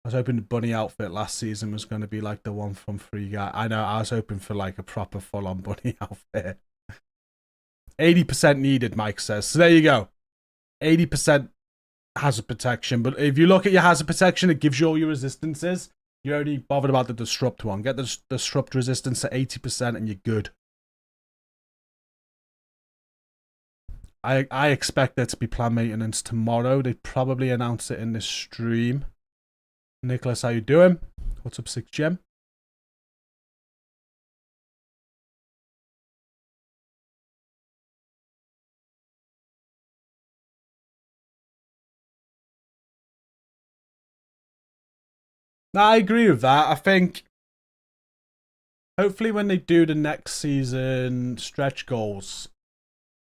I was hoping the bunny outfit last season was going to be like the one from Free Guy. I know, I was hoping for like a proper full-on bunny outfit. 80% needed, Mike says. So there you go. 80% hazard protection. But if you look at your hazard protection, it gives you all your resistances. You're only bothered about the disrupt one. Get the disrupt resistance to 80% and you're good. I expect there to be plan maintenance tomorrow. They probably announce it in this stream. Nicholas, how you doing? What's up, 6Gem? I agree with that. I think hopefully when they do the next season stretch goals,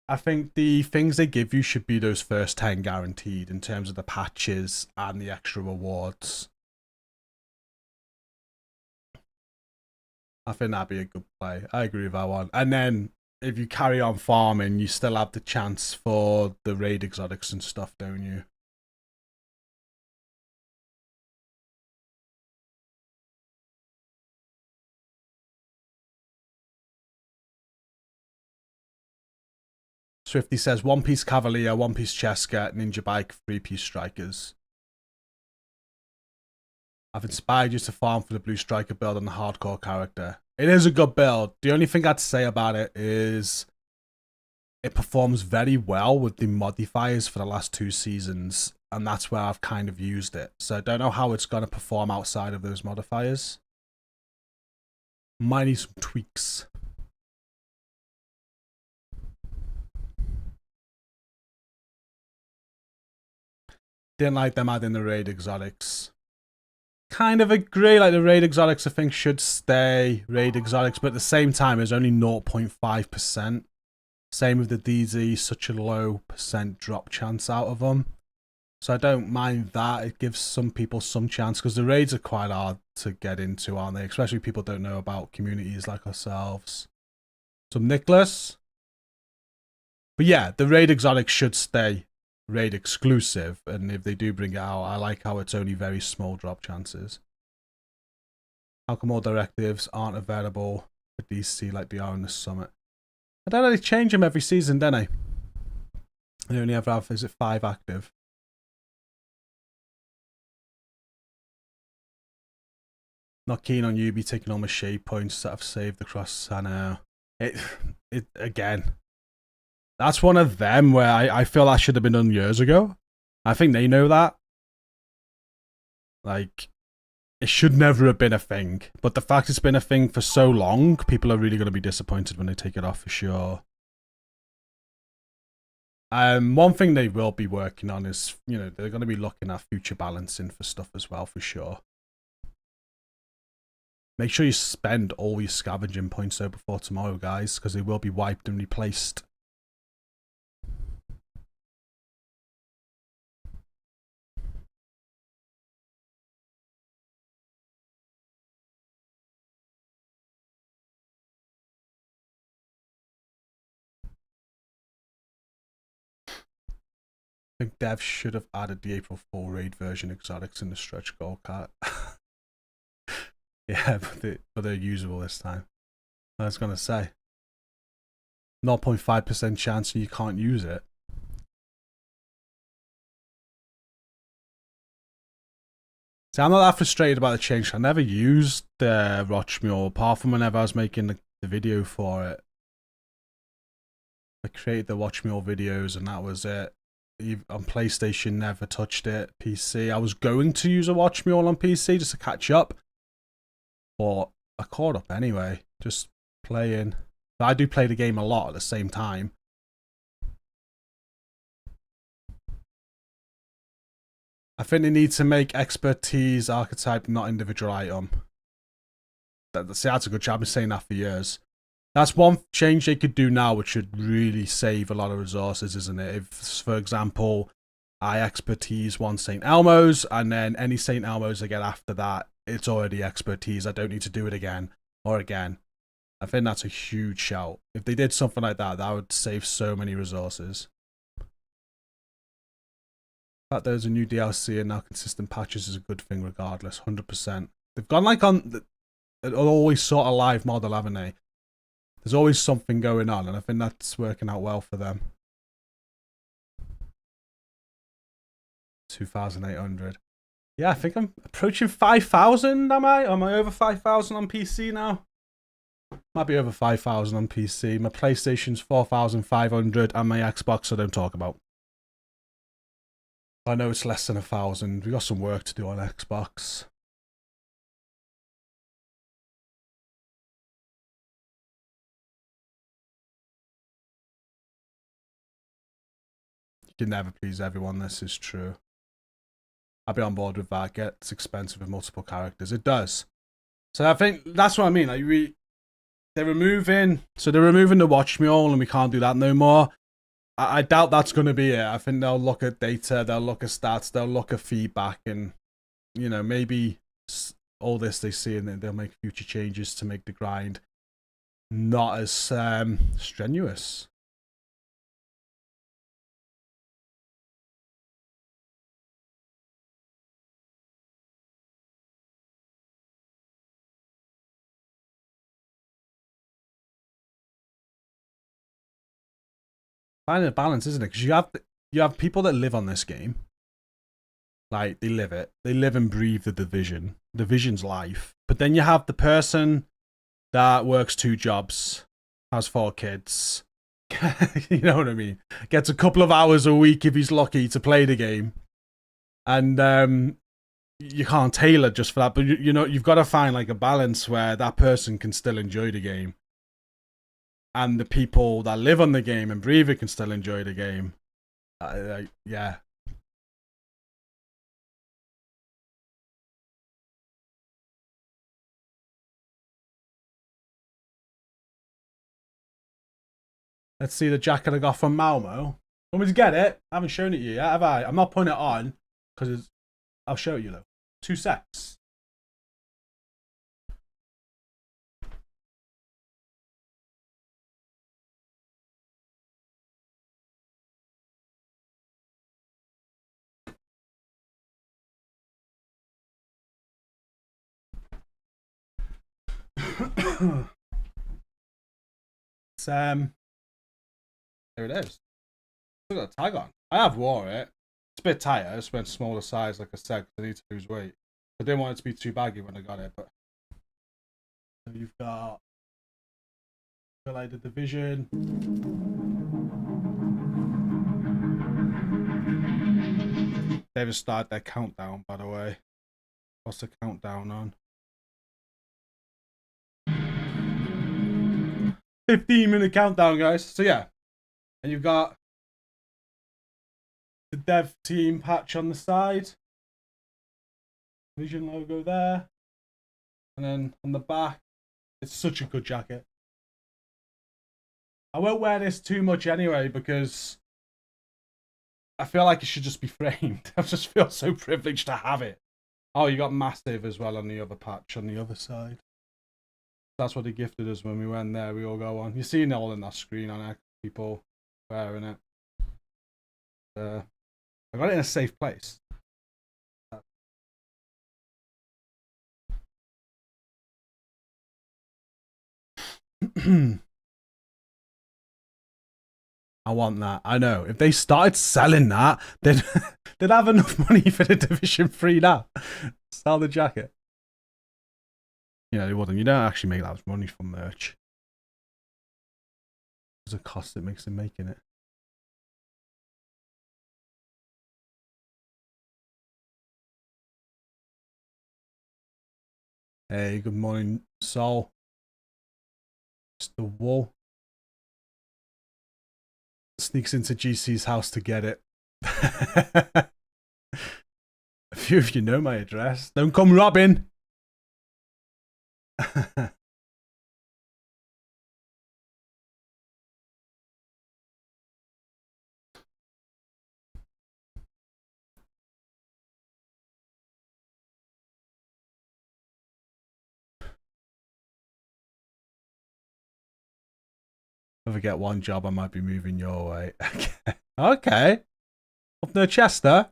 I think the things they give you should be those first 10 guaranteed in terms of the patches and the extra rewards. I think that'd be a good play. I agree with that one. And then if you carry on farming, you still have the chance for the raid exotics and stuff, don't you? Swifty says 1-piece Cavalier, 1-piece Cheska, Ninja Bike, 3-piece Strikers. I've inspired you to farm for the blue striker build on the hardcore character. It is a good build. The only thing I'd say about it is it performs very well with the modifiers for the last 2 seasons, and that's where I've kind of used it. So I don't know how it's going to perform outside of those modifiers. Might need some tweaks. Didn't like them adding the raid exotics. Kind of agree, like the raid exotics I think should stay raid exotics, but at the same time it's only 0.5%. Same with the DZ, such a low percent drop chance out of them. So I don't mind that. It gives some people some chance because the raids are quite hard to get into, aren't they? Especially if people don't know about communities like ourselves. So Nicholas. But yeah, the raid exotics should stay raid exclusive, and if they do bring it out, I like how it's only very small drop chances. How come all directives aren't available for DC like they are in the summit? I don't know, they change them every season, don't they? They only ever have, is it 5 active? Not keen on Ubi taking all my shade points that I've saved across. I know. It again. That's one of them where I feel that should have been done years ago. I think they know that. Like, it should never have been a thing. But the fact it's been a thing for so long, people are really going to be disappointed when they take it off for sure. One thing they will be working on is, you know, they're going to be looking at future balancing for stuff as well, for sure. Make sure you spend all your scavenging points though before tomorrow, guys, because they will be wiped and replaced. I think devs should have added the April 4 raid version exotics in the stretch goal cart. Yeah, but they're usable this time. I was going to say. 0.5% chance you can't use it. See, I'm not that frustrated about the change. I never used the Rochmule apart from whenever I was making the video for it. I created the Watchmule videos and that was it. On PlayStation, never touched it. PC, I was going to use a Watchmule on PC just to catch up, but I caught up anyway, just playing. But I do play the game a lot at the same time. I think they need to make expertise archetype, not individual item. See, that's a good job. I've been saying that for years. That's one change they could do now, which should really save a lot of resources, isn't it? If, for example, I expertise one St. Elmo's, and then any St. Elmo's I get after that, it's already expertise. I don't need to do it again or again. I think that's a huge shout. If they did something like that, that would save so many resources. The fact there's a new DLC and now consistent patches is a good thing regardless, 100%. They've gone like on an always sort of live model, haven't they? There's always something going on, and I think that's working out well for them. 2,800. Yeah, I think I'm approaching 5,000, am I? Am I over 5,000 on PC now? Might be over 5,000 on PC. My PlayStation's 4,500, and my Xbox I don't talk about. I know it's less than 1,000. We got some work to do on Xbox. You can never please everyone, this is true. I'll be on board with that. It gets expensive with multiple characters. It does. So I think that's what I mean. Like they're removing the watch mule, and we can't do that no more. I doubt that's going to be it. I think they'll look at data, they'll look at stats, they'll look at feedback, and you know, maybe all this they see, and then they'll make future changes to make the grind not as strenuous. Finding a balance, isn't it? Because you have people that live on this game, like they live it, they live and breathe the Division's life. But then you have the person that works 2 jobs, has 4 kids. You know what I mean? Gets a couple of hours a week if he's lucky to play the game, and you can't tailor just for that. But you know, you've got to find like a balance where that person can still enjoy the game, and the people that live on the game and breathe it can still enjoy the game. Yeah. Let's see the jacket I got from Malmo. Want me to get it? I haven't shown it you yet, have I? I'm not putting it on because I'll show it you though. 2 secs. It's There it is. Look at the tag on. I have wore it. It's a bit tighter. I just went smaller size, like I said, because I need to lose weight. I didn't want it to be too baggy when I got it, but so you've got like the division. They've started their countdown, by the way. What's the countdown on? 15-minute countdown, guys. So yeah, and you've got the dev team patch on the side, Vision logo there, and then on the back, it's such a good jacket. I won't wear this too much anyway because I feel like it should just be framed. I just feel so privileged to have it. Oh, you got massive as well on the other patch on the other side. That's what they gifted us when we went there. We all go on. You're seeing it all in that screen on it. People wearing it. I got it in a safe place. I want that. I know. If they started selling that, they'd have enough money for the Division 3 now. Sell the jacket. You know, they wouldn't. You don't actually make that much money from merch. There's a cost it makes in making it. Hey, good morning, Sol. It's the Wool. Sneaks into GC's house to get it. A few of you know my address. Don't come robbing. If I get one job, I might be moving your way. Okay. Okay. Up near Chester.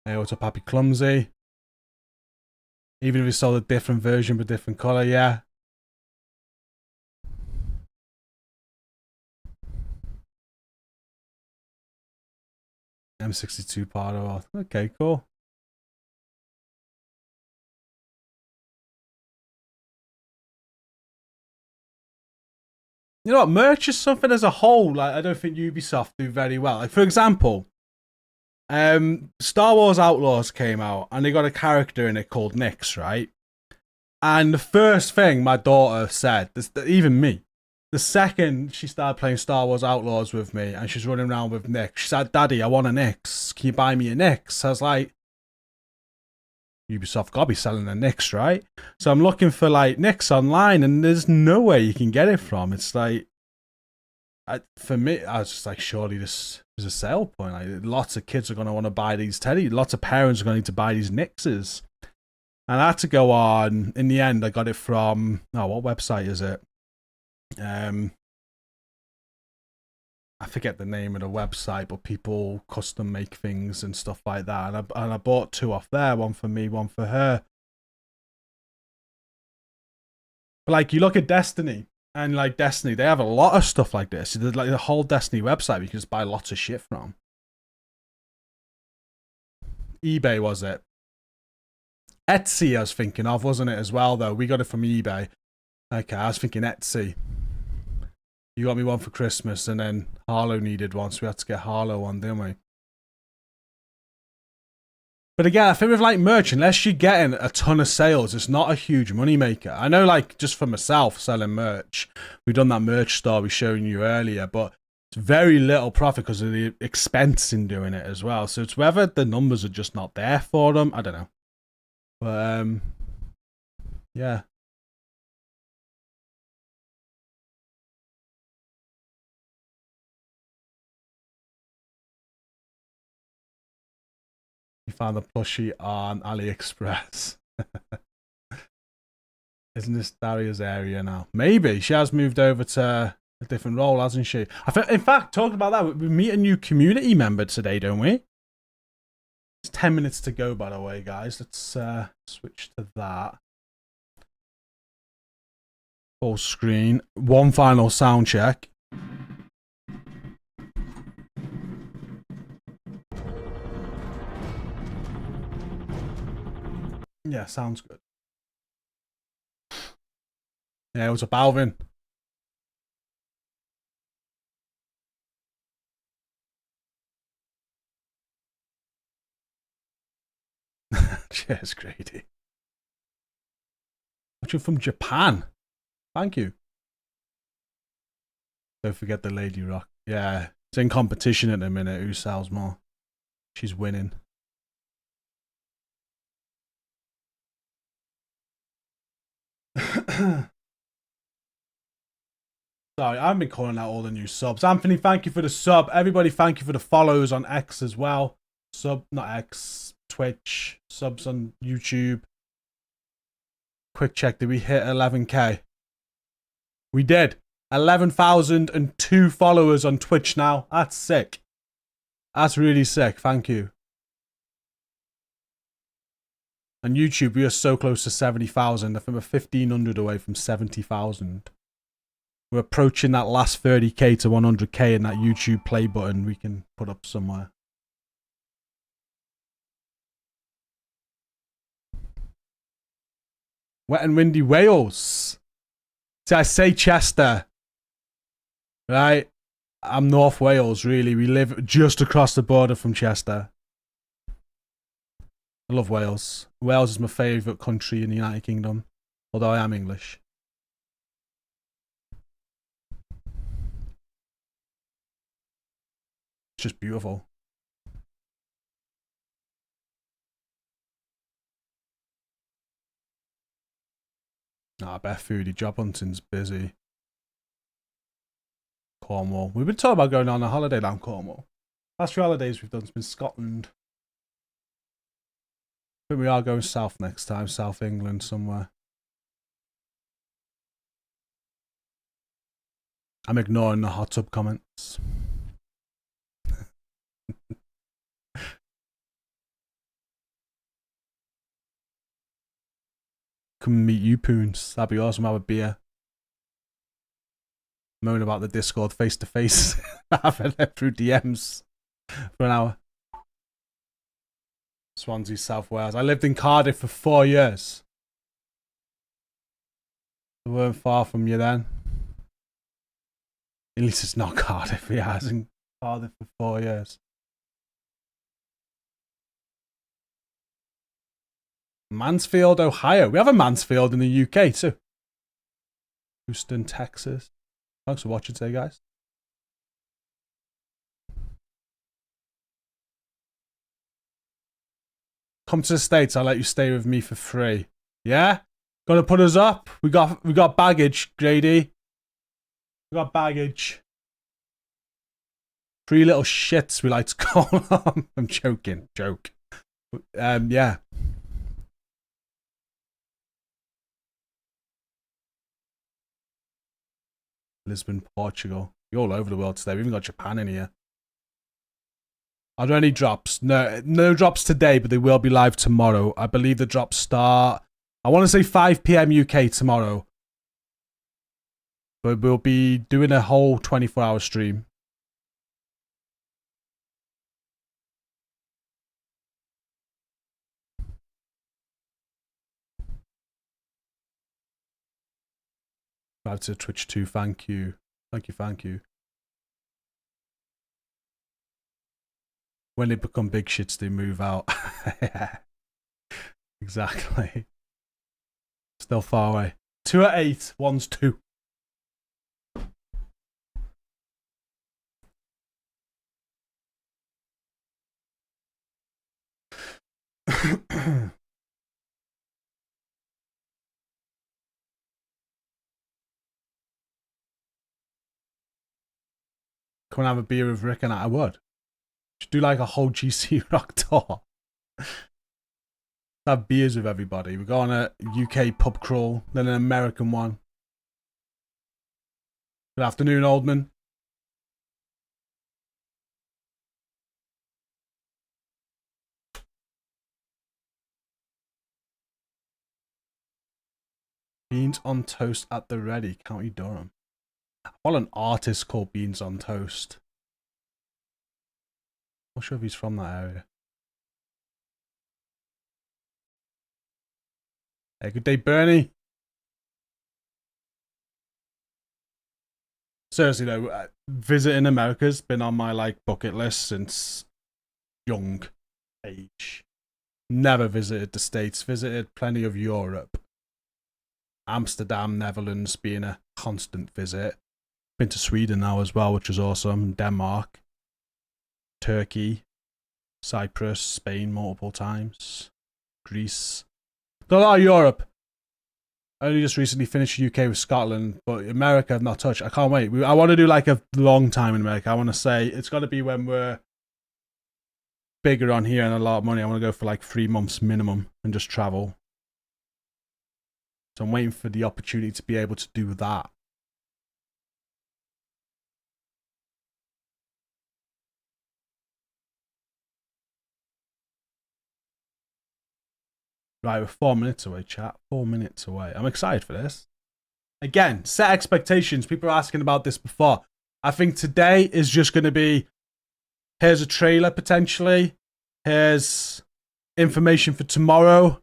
Hey, what's up, Happy Clumsy? Even if we sold a different version but different colour, yeah. M62 Pardo. Okay, cool. You know what? Merch is something as a whole, like I don't think Ubisoft do very well. Like, for example, Star Wars Outlaws came out and they got a character in it called Nyx, right? And the first thing my daughter said, even me, the second she started playing Star Wars Outlaws with me and she's running around with Nyx, she said, Daddy, I want a Nyx. Can you buy me a Nyx? I was like, Ubisoft gotta be selling a Nyx, right? So I'm looking for like Nyx online and there's no way you can get it from. It's like, for me, I was just like, surely this is a sale point. Like, lots of kids are going to want to buy these teddy. Lots of parents are going to need to buy these Nyxes. And I had to go on. In the end, I got it from, what website is it? I forget the name of the website, but people custom make things and stuff like that. And I bought two off there, one for me, one for her. But like, you look at Destiny, and like Destiny, they have a lot of stuff like this. There's like the whole Destiny website you can just buy lots of shit from. eBay, was it? Etsy I was thinking of, wasn't it, as well, though? We got it from eBay. Okay, I was thinking Etsy. You got me one for Christmas, and then Harlow needed one, so we had to get Harlow one, didn't we? But again, I think with like merch, unless you're getting a ton of sales, it's not a huge money maker. I know, like, just for myself selling merch, we've done that merch store we showed you earlier, but it's very little profit because of the expense in doing it as well. So it's whether the numbers are just not there for them. I don't know. But yeah. You found the plushie on AliExpress. Isn't this Daria's area now? Maybe. She has moved over to a different role, hasn't she? In fact, talking about that, we meet a new community member today, don't we? It's 10 minutes to go, by the way, guys. Let's switch to that. Full screen. One final sound check. Yeah, sounds good. Yeah, it was a Balvin. Cheers, Grady. Watching from Japan. Thank you. Don't forget the Lady Rock. Yeah, it's in competition at the minute. Who sells more? She's winning. Sorry, I've been calling out all the new subs. Anthony, thank you for the sub. Everybody, thank you for the follows on X as well. Not X, Twitch. Subs on YouTube. Quick check, did we hit 11k? We did. 11,002 followers on Twitch now. That's sick. That's really sick. Thank you. On YouTube, we are so close to 70,000. I think we're 1,500 away from 70,000. We're approaching that last 30k to 100k in that YouTube play button we can put up somewhere. Wet and windy Wales. See, I say Chester. Right? I'm North Wales, really. We live just across the border from Chester. I love Wales. Wales is my favourite country in the United Kingdom. Although I am English. It's just beautiful. Nah, I bet foodie job hunting's busy. Cornwall. We've been talking about going on a holiday down Cornwall. Last few holidays we've done has been Scotland. I think we are going south next time, South England somewhere. I'm ignoring the hot tub comments. Come meet you, Poons. That'd be awesome. Have a beer. Moan about the Discord face to face. Having it through DMs for an hour. Swansea, South Wales. I lived in Cardiff for 4 years. We weren't far from you then. At least it's not Cardiff. Yeah, I was in Cardiff for 4 years. Mansfield, Ohio. We have a Mansfield in the UK too. Houston, Texas. Thanks for watching today, guys. Come to the States, I'll let you stay with me for free. Yeah? Gonna put us up? We got baggage, Grady. We got baggage. 3 little shits we like to call them. I'm joking. Joke. Yeah. Lisbon, Portugal. You're all over the world today. We even got Japan in here. Are there any drops? No drops today, but they will be live tomorrow. I believe the drops start, I want to say 5 p.m. UK tomorrow. But we'll be doing a whole 24-hour stream. Add to Twitch too. Thank you. Thank you. When they become big shits, they move out. Yeah. Exactly. Still far away. 2 at 8, 1's 2. Come and have a beer with Rick and I would. Should do like a whole GCROCK tour. Have beers with everybody. We go on a UK pub crawl, then an American one. Good afternoon, Oldman. Beans on toast at the ready, County Durham. I follow an artist called Beans on Toast. Not sure if he's from that area. Hey, good day, Bernie. Seriously though, visiting America's been on my like bucket list since young age. Never visited the States, visited plenty of Europe. Amsterdam, Netherlands being a constant visit. Been to Sweden now as well, which is awesome. Denmark, Turkey, Cyprus, Spain multiple times. Greece. Done a lot of Europe. Only just recently finished UK with Scotland, but America I've not touched. I can't wait. I want to do like a long time in America. I want to say it's got to be when we're bigger on here and a lot of money. I want to go for like 3 months minimum and just travel. So I'm waiting for the opportunity to be able to do that. Right, we're 4 minutes away, chat. 4 minutes away. I'm excited for this. Again, set expectations. People are asking about this before. I think today is just going to be, here's a trailer potentially. Here's information for tomorrow.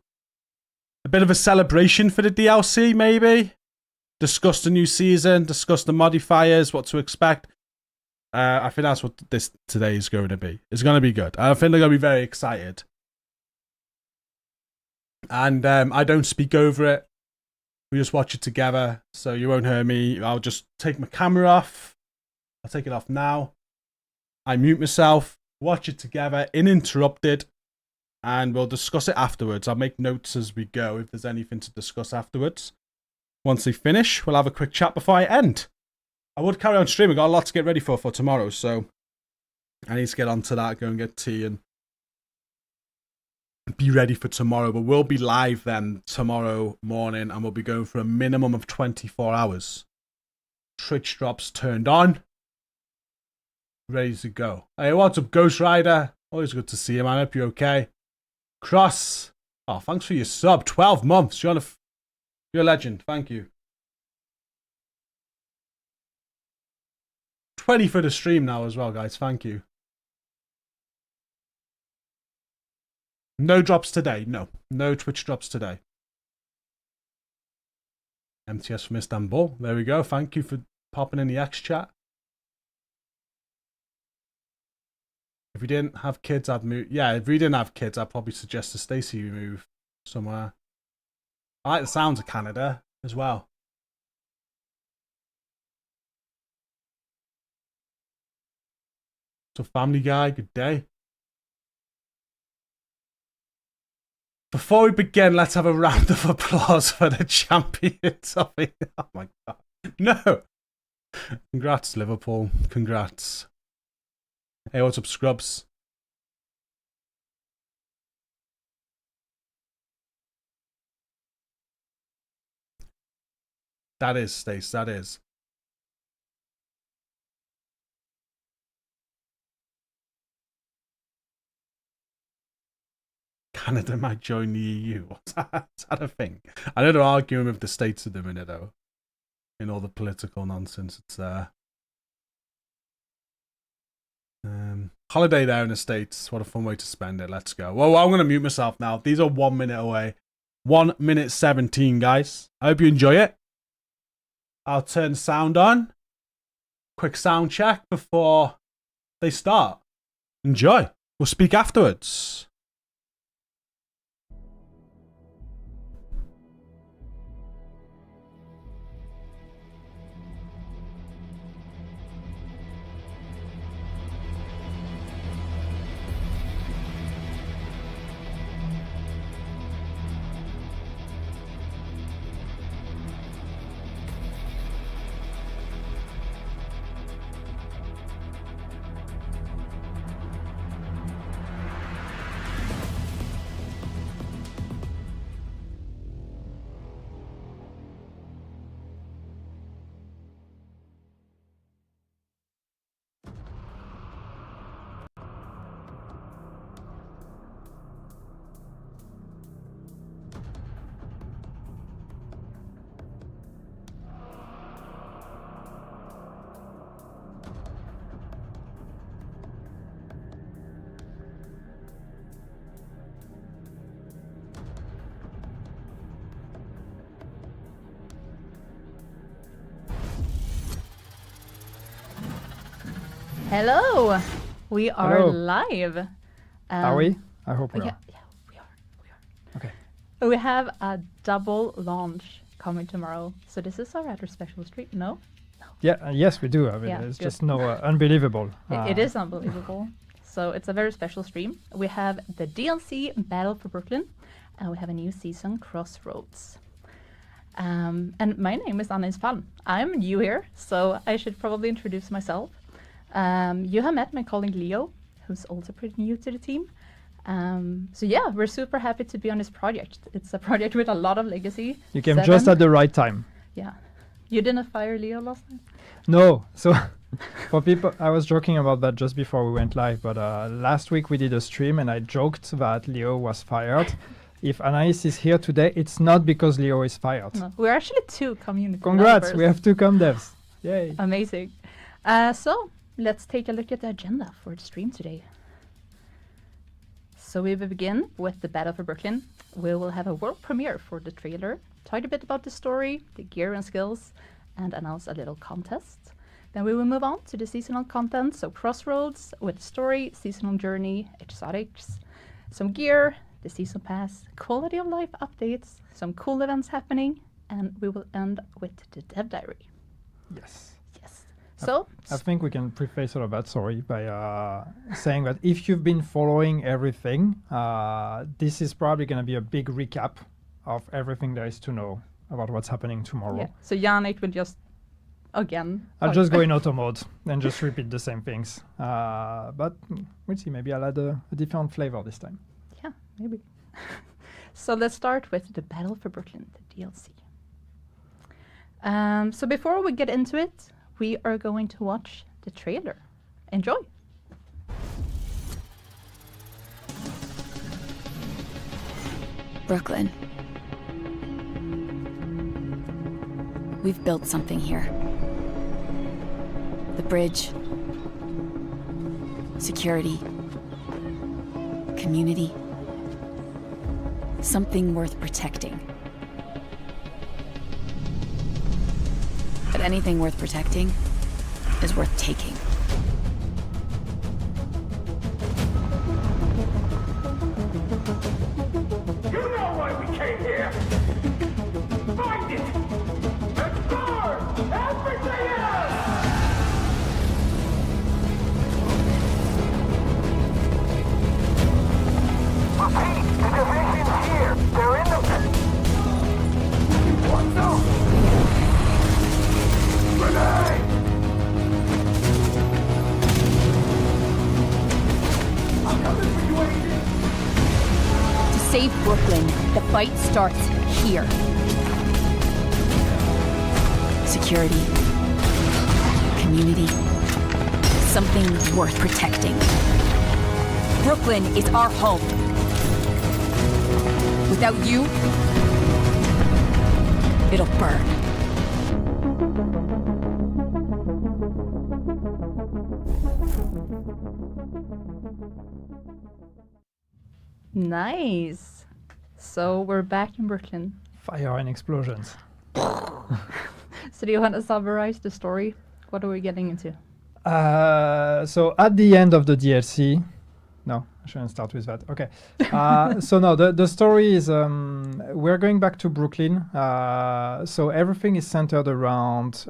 A bit of a celebration for the DLC, maybe. Discuss the new season. Discuss the modifiers, what to expect. I think that's what this today is going to be. It's going to be good. I think they're going to be very excited. And I don't speak over it. We just watch it together, so you won't hear me. I'll just take my camera off. I'll take it off now. I mute myself, watch it together, uninterrupted, and we'll discuss it afterwards. I'll make notes as we go if there's anything to discuss afterwards. Once they finish, we'll have a quick chat before I end. I would carry on streaming. I've got a lot to get ready for tomorrow, so I need to get onto that, go and get tea and be ready for tomorrow. But we'll be live then tomorrow morning, and we'll be going for a minimum of 24 hours. Twitch drops turned on, ready to go. Hey, what's up, Ghost Rider? Always good to see you, man. I hope you're okay. Cross, oh, thanks for your sub. 12 months. You're a legend. Thank you. 20 for the stream now as well, guys. Thank you. No drops today. No Twitch drops today. MTS from Istanbul. There we go. Thank you for popping in the X chat. If we didn't have kids, I'd move. Yeah, if we didn't have kids, I'd probably suggest to Stacey we move somewhere. I like the sounds of Canada as well. So, Family Guy, good day. Before we begin, let's have a round of applause for the champions. Oh my god. No. Congrats, Liverpool. Congrats. Hey, what's up, Scrubs? That is, Stace. That is. Canada might join the EU. Is that a thing? I know they're arguing with the States at the minute, though. In all the political nonsense it's there. Holiday there in the States. What a fun way to spend it. Let's go. Well, I'm going to mute myself now. These are 1 minute away. 1 minute 17, guys. I hope you enjoy it. I'll turn sound on. Quick sound check before they start. Enjoy. We'll speak afterwards. Hello, we are Hello. live. Are we? I hope we are. Yeah, we are. Okay. We have a double launch coming tomorrow, so this is a rather special stream. No, Yeah, yes, we do. I mean, Yeah, it's good. just unbelievable. It is unbelievable. So it's a very special stream. We have the DLC Battle for Brooklyn, and we have a new season, Crossroads. And my name is Anna Isfalm. I'm new here, so I should probably introduce myself. You have met my colleague Leo, who's also pretty new to the team. So yeah, we're super happy to be on this project. It's a project with a lot of legacy. You came just at the right time. Yeah. You didn't fire Leo last time? No, so for people, I was joking about that just before we went live, but last week we did a stream and I joked that Leo was fired. If Anais is here today, it's not because Leo is fired. No, we're actually 2 community Congrats, members. we have 2 com devs. Yay. Amazing. So let's take a look at the agenda for the stream today. So we will begin with the Battle for Brooklyn. We will have a world premiere for the trailer, talk a bit about the story, the gear and skills, and announce a little contest. Then we will move on to the seasonal content, so Crossroads with story, seasonal journey, exotics, some gear, the season pass, quality of life updates, some cool events happening, and we will end with the dev diary. Yes. Yes. So I think we can preface all of that story by saying that if you've been following everything, this is probably going to be a big recap of everything there is to know about what's happening tomorrow. yeah. So Yannick will just again. I'll just go in auto mode and just repeat the same things. But we'll see. Maybe I'll add a different flavor this time. Yeah, maybe. So let's start with the Battle for Brooklyn, the DLC. So before we get into it, we are going to watch the trailer. Enjoy. Brooklyn. We've built something here. The bridge. Security. Community. Something worth protecting. But anything worth protecting is worth taking. You know why we came here! Find it! And burn everything else! Repeat, the division's here! They're in the... What the? Grenade! I'm coming for you, Agent! To save Brooklyn, the fight starts here. Security. Community. Something worth protecting. Brooklyn is our home. Without you, it'll burn. Nice. So we're back in Brooklyn. Fire and explosions. So do you want to summarize the story? What are we getting into? So at the end of the DLC, no, I shouldn't start with that. Okay. So no, the story is we're going back to Brooklyn. So everything is centered around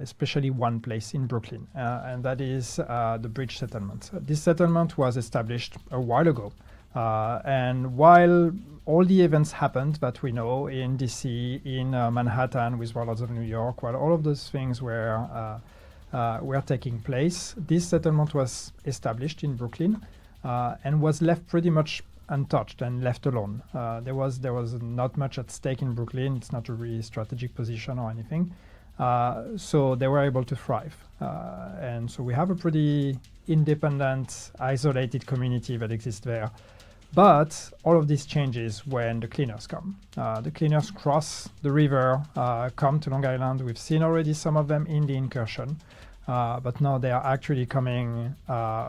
especially one place in Brooklyn, and that is the bridge settlement. This settlement was established a while ago. And while all the events happened that we know in DC, in Manhattan with Warlords of New York, while all of those things were taking place, this settlement was established in Brooklyn and was left pretty much untouched and left alone. There was not much at stake in Brooklyn. It's not a really strategic position or anything. So they were able to thrive. And so we have a pretty independent, isolated community that exists there. But all of this changes when the cleaners come. The cleaners cross the river, come to Long Island. We've seen already some of them in the incursion, but now they are actually coming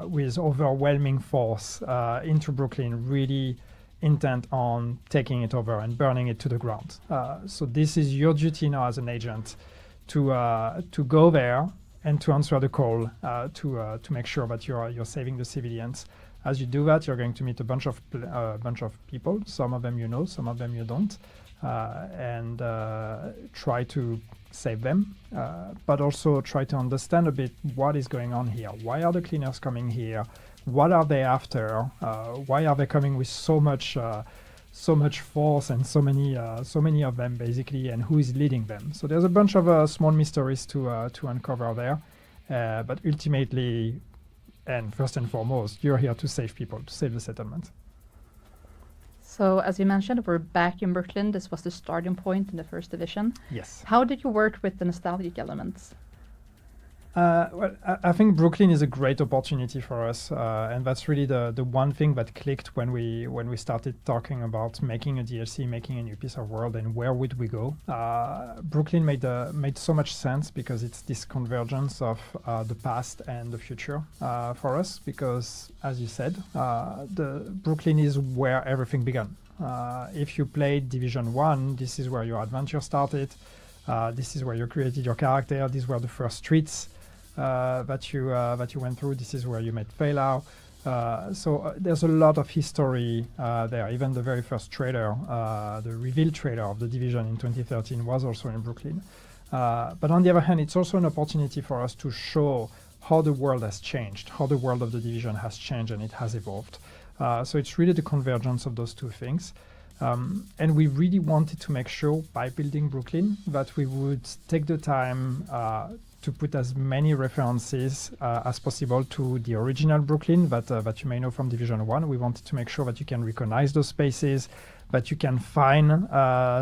with overwhelming force into Brooklyn, really intent on taking it over and burning it to the ground. So this is your duty now as an agent to go there and to answer the call to make sure that you're saving the civilians. As you do that, you're going to meet a bunch of people. Some of them you know, some of them you don't, and try to save them, but also try to understand a bit what is going on here. Why are the cleaners coming here? What are they after? Why are they coming with so much force and so many of them basically, and who is leading them? So there's a bunch of small mysteries to uncover there, but ultimately, and first and foremost, you're here to save people, to save the settlement. So as you mentioned, we're back in Brooklyn. This was the starting point in the first division. Yes. How did you work with the nostalgic elements? Well, I think Brooklyn is a great opportunity for us, and that's really the one thing that clicked when we started talking about making a DLC, making a new piece of world, and where would we go. Brooklyn made so much sense because it's this convergence of the past and the future for us. Because, as you said, the Brooklyn is where everything began. If you played Division 1, this is where your adventure started. This is where you created your character. These were the first streets that you went through. This is where you met Feilau. So there's a lot of history there. Even the very first trailer, the reveal trailer of the Division in 2013 was also in Brooklyn. But on the other hand, it's also an opportunity for us to show how the world has changed, how the world of the Division has changed and it has evolved. So it's really the convergence of those two things. And we really wanted to make sure by building Brooklyn that we would take the time to put as many references as possible to the original Brooklyn that you may know from Division 1. We wanted to make sure that you can recognize those spaces, that you can find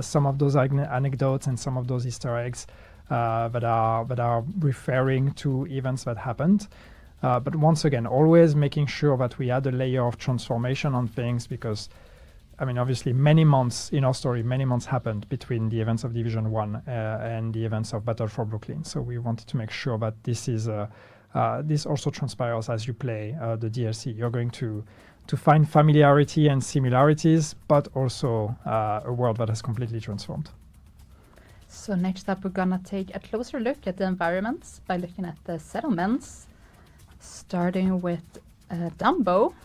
some of those anecdotes and some of those Easter eggs that are referring to events that happened. But once again, always making sure that we add a layer of transformation on things, because I mean, obviously, many months in our story, many months happened between the events of Division 1 and the events of Battle for Brooklyn. So we wanted to make sure that this also transpires as you play the DLC. You're going to find familiarity and similarities, but also a world that has completely transformed. So next up, we're gonna take a closer look at the environments by looking at the settlements, starting with Dumbo.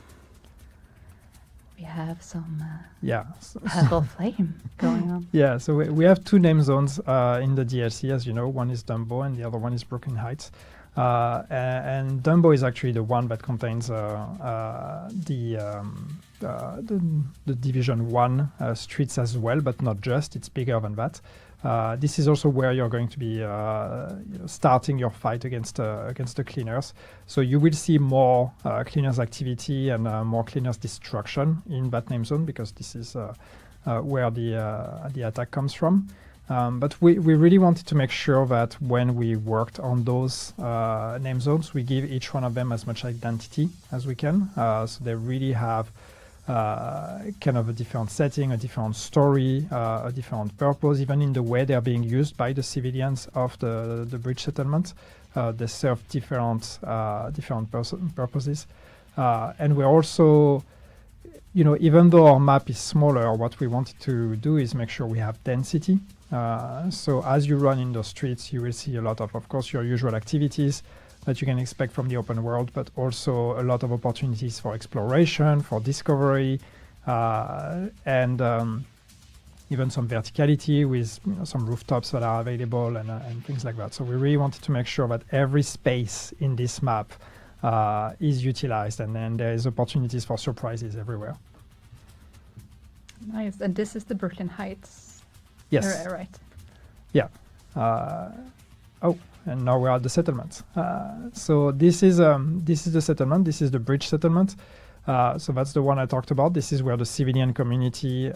We have some purple flame going on. Yeah, so we have two name zones in the DLC, as you know. One is Dumbo and the other one is Brooklyn Heights. And Dumbo is actually the one that contains the Division 1 streets as well, but not just. It's bigger than that. This is also where you're going to be starting your fight against the cleaners. So you will see more cleaners activity and more cleaners destruction in that name zone, because this is where the attack comes from. But we really wanted to make sure that when we worked on those name zones, we give each one of them as much identity as we can. So they really have kind of a different setting, a different story, a different purpose, even in the way they're being used by the civilians of the bridge settlement. They serve different purposes. And we're also, even though our map is smaller, what we wanted to do is make sure we have density. So as you run in the streets, you will see a lot of course, your usual activities that you can expect from the open world, but also a lot of opportunities for exploration, for discovery, and even some verticality with some rooftops that are available and things like that. So we really wanted to make sure that every space in this map is utilized, and then there is opportunities for surprises everywhere. Nice. And this is the Brooklyn Heights. Yes. Right. Yeah. And now we are at the settlement. So this is the settlement. This is the bridge settlement. So that's the one I talked about. This is where the civilian community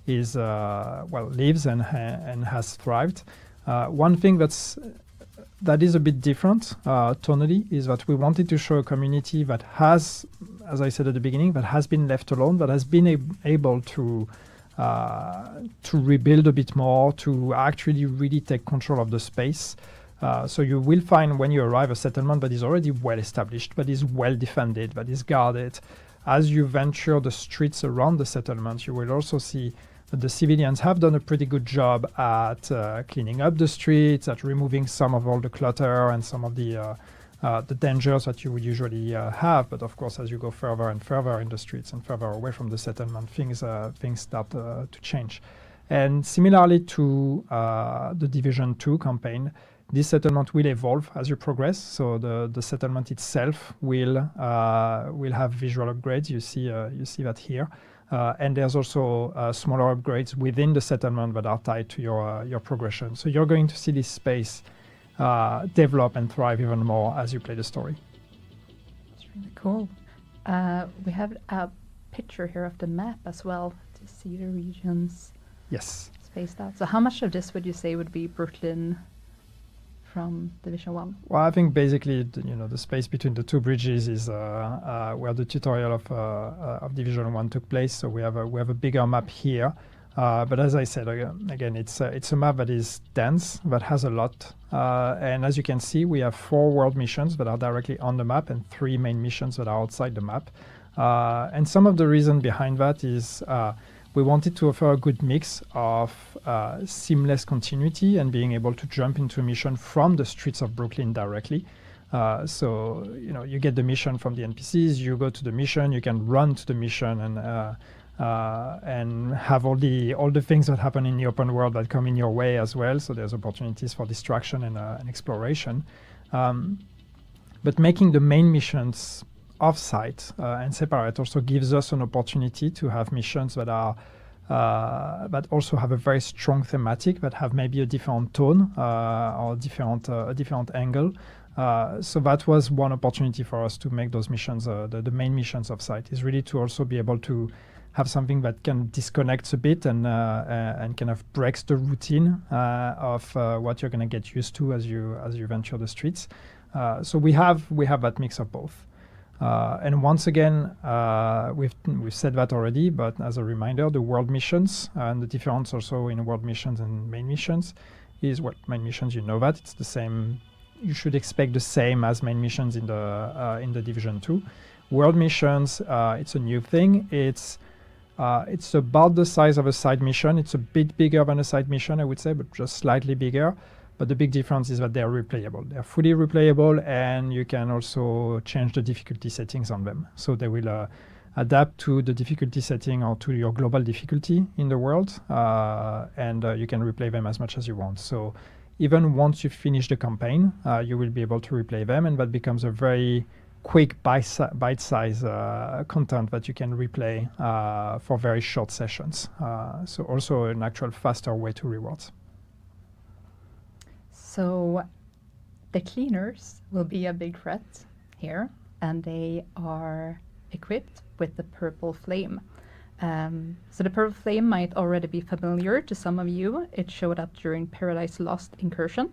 lives and has thrived. One thing that is a bit different tonally is that we wanted to show a community that has, as I said at the beginning, that has been left alone, that has been able to rebuild a bit more, to actually really take control of the space. So you will find when you arrive a settlement that is already well established, that is well defended, that is guarded. As you venture the streets around the settlement, you will also see the civilians have done a pretty good job at cleaning up the streets, at removing some of all the clutter and some of the dangers that you would usually have. But of course, as you go further and further in the streets and further away from the settlement, things start to change. And similarly to the Division 2 campaign, this settlement will evolve as you progress. So the settlement itself will have visual upgrades. You see that here. And there's also smaller upgrades within the settlement that are tied to your progression. So you're going to see this space develop and thrive even more as you play the story. It's really cool. We have a picture here of the map as well to see the regions Yes. spaced out. So how much of this would you say would be Brooklyn from Division 1? Well, I think basically, the space between the two bridges is where the tutorial of Division 1 took place. So we have a bigger map here. But as I said, again, it's a map that is dense, that has a lot. And as you can see, we have 4 world missions that are directly on the map and 3 main missions that are outside the map. And some of the reason behind that is we wanted to offer a good mix of seamless continuity and being able to jump into a mission from the streets of Brooklyn directly. So you get the mission from the NPCs, you go to the mission, you can run to the mission and have all the things that happen in the open world that come in your way as well. So there's opportunities for distraction and exploration. But making the main missions off-site and separate also gives us an opportunity to have missions that are that also have a very strong thematic, that have maybe a different tone or a different angle. So that was one opportunity for us to make those missions, the main missions off-site, is really to also be able to have something that can disconnect a bit and kind of breaks the routine of what you're going to get used to as you venture the streets. So we have that mix of both. And once again, we've said that already, but as a reminder, the world missions and the difference also in world missions and main missions is, well, main missions, that it's the same. You should expect the same as main missions in the Division 2. World missions, it's a new thing. It's about the size of a side mission. It's a bit bigger than a side mission, I would say, but just slightly bigger. But the big difference is that they're replayable. They're fully replayable, and you can also change the difficulty settings on them. So they will adapt to the difficulty setting or to your global difficulty in the world, and you can replay them as much as you want. So even once you finish the campaign, you will be able to replay them, and that becomes a very quick bite-size content that you can replay for very short sessions. So also an actual faster way to rewards. So the cleaners will be a big threat here, and they are equipped with the purple flame. So the purple flame might already be familiar to some of you. It showed up during Paradise Lost incursion,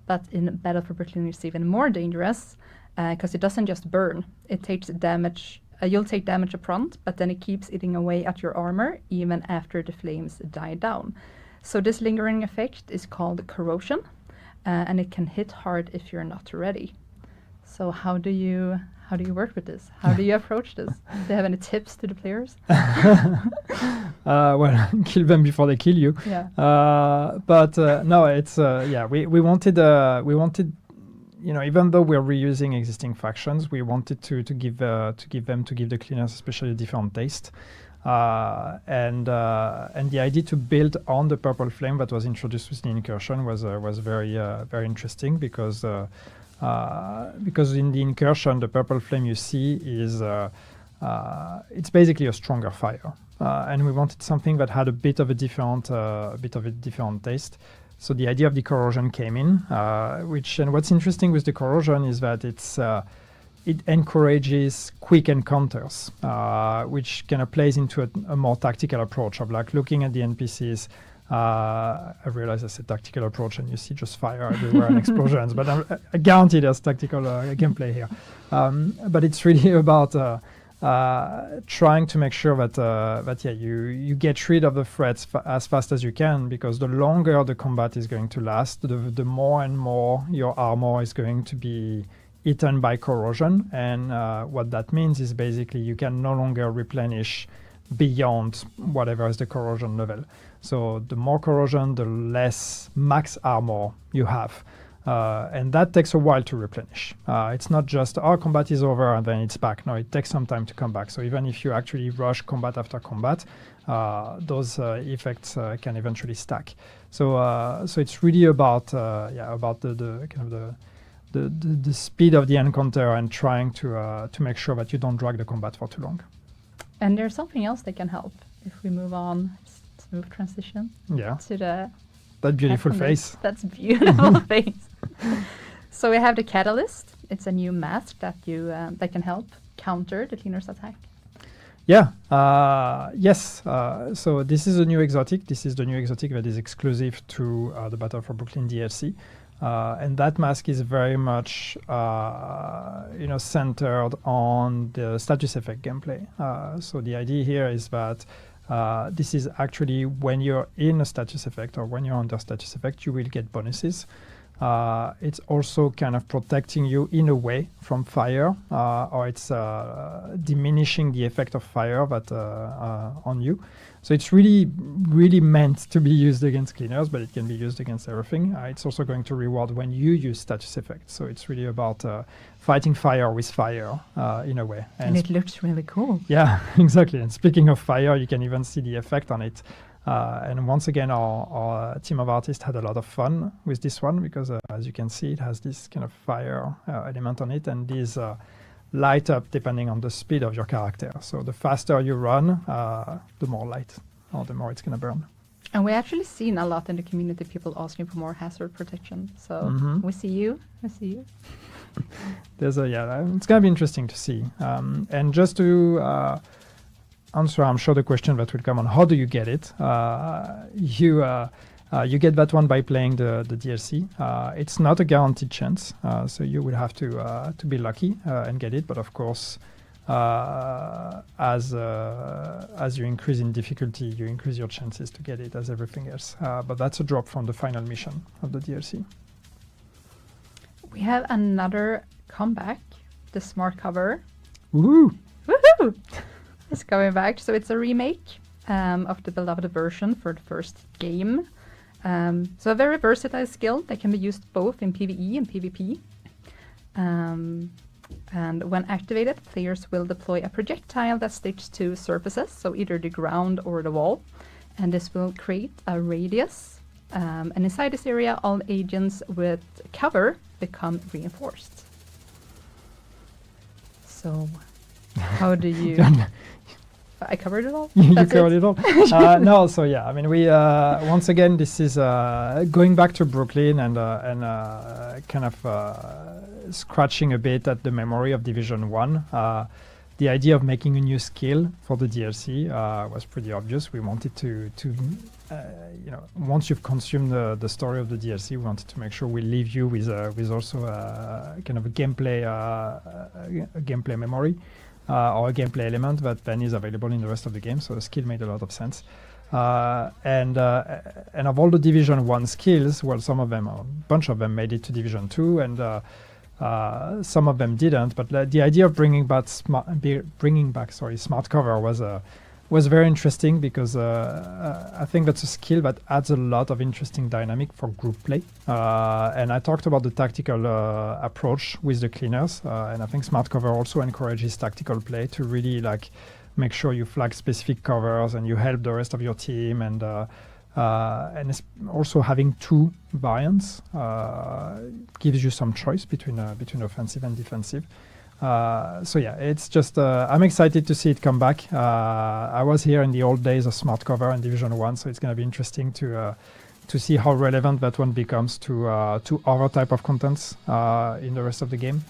but in Battle for Brooklyn it's even more dangerous because it doesn't just burn. It takes damage. You'll take damage up front, but then it keeps eating away at your armor even after the flames die down. So this lingering effect is called corrosion. And it can hit hard if you're not ready. So how do you work with this? How do you approach this? Do you have any tips to the players? Well, kill them before they kill you. Yeah. But no, it's we wanted even though we're reusing existing factions, we wanted to give the cleaners especially a different taste. And the idea to build on the purple flame that was introduced with the incursion was very interesting because in the incursion the purple flame you see is it's basically a stronger fire, and we wanted something that had a bit of a different taste. So the idea of the corrosion came in, and what's interesting with the corrosion is that it encourages quick encounters, which kind of plays into a more tactical approach of like looking at the NPCs. I realize I said tactical approach and you see just fire everywhere and explosions, but I guarantee there's tactical gameplay here. But it's really about trying to make sure that you get rid of the threats as fast as you can, because the longer the combat is going to last, the more and more your armor is going to be eaten by corrosion. And what that means is basically you can no longer replenish beyond whatever is the corrosion level. So the more corrosion, the less max armor you have. And that takes a while to replenish. It's not just, combat is over and then it's back. No, it takes some time to come back. So even if you actually rush combat after combat, those effects can eventually stack. So it's really about the kind of the speed of the encounter and trying to make sure that you don't drag the combat for too long. And there's something else that can help if we move on. Smooth transition. Yeah. To the That beautiful face. That's beautiful face. So we have the Catalyst. It's a new mask that that can help counter the cleaner's attack. Yeah. Yes. So this is a new exotic. This is the new exotic that is exclusive to the Battle for Brooklyn DLC. And that mask is very much, centered on the status effect gameplay. So the idea here is that this is actually when you're in a status effect or when you're under status effect, you will get bonuses. It's also kind of protecting you in a way from fire, or it's diminishing the effect of fire that on you. So it's really, really meant to be used against cleaners, but it can be used against everything. It's also going to reward when you use status effects. So it's really about fighting fire with fire in a way. And it looks really cool. Yeah, exactly. And speaking of fire, you can even see the effect on it. And once again, our team of artists had a lot of fun with this one because, as you can see, it has this kind of fire element on it, and these light up depending on the speed of your character. So the faster you run, the more light, or the more it's going to burn. And we actually seen a lot in the community people asking for more hazard protection. So we see you. I see you. It's going to be interesting to see. And just to answer, I'm sure, the question that will come on how do you get it? You get that one by playing the DLC. It's not a guaranteed chance, so you will have to be lucky and get it. But of course, as you increase in difficulty, you increase your chances to get it as everything else. But that's a drop from the final mission of the DLC. We have another comeback, the smart cover. Woohoo! Woohoo! It's coming back. So it's a remake of the beloved version for the first game. So a very versatile skill that can be used both in PvE and PvP. And when activated, players will deploy a projectile that sticks to surfaces, so either the ground or the wall. And this will create a radius. And inside this area, all agents with cover become reinforced. So how do you... I covered it all? You covered it all. No, so yeah, I mean, we once again, this is going back to Brooklyn and kind of scratching a bit at the memory of Division 1. The idea of making a new skill for the DLC was pretty obvious. We wanted to once you've consumed the story of the DLC, we wanted to make sure we leave you with also kind of a gameplay memory. Or a gameplay element that then is available in the rest of the game. So the skill made a lot of sense. And of all the Division 1 skills, well, some of them, a bunch of them made it to Division 2, and some of them didn't. But the idea of bringing back smart cover was very interesting because I think that's a skill that adds a lot of interesting dynamic for group play. And I talked about the tactical approach with the cleaners, and I think smart cover also encourages tactical play to really make sure you flag specific covers and you help the rest of your team. And it's also having two variants gives you some choice between offensive and defensive. So yeah, it's just I'm excited to see it come back. I was here in the old days of smart cover in Division 1, so it's going to be interesting to see how relevant that one becomes to other type of contents in the rest of the game.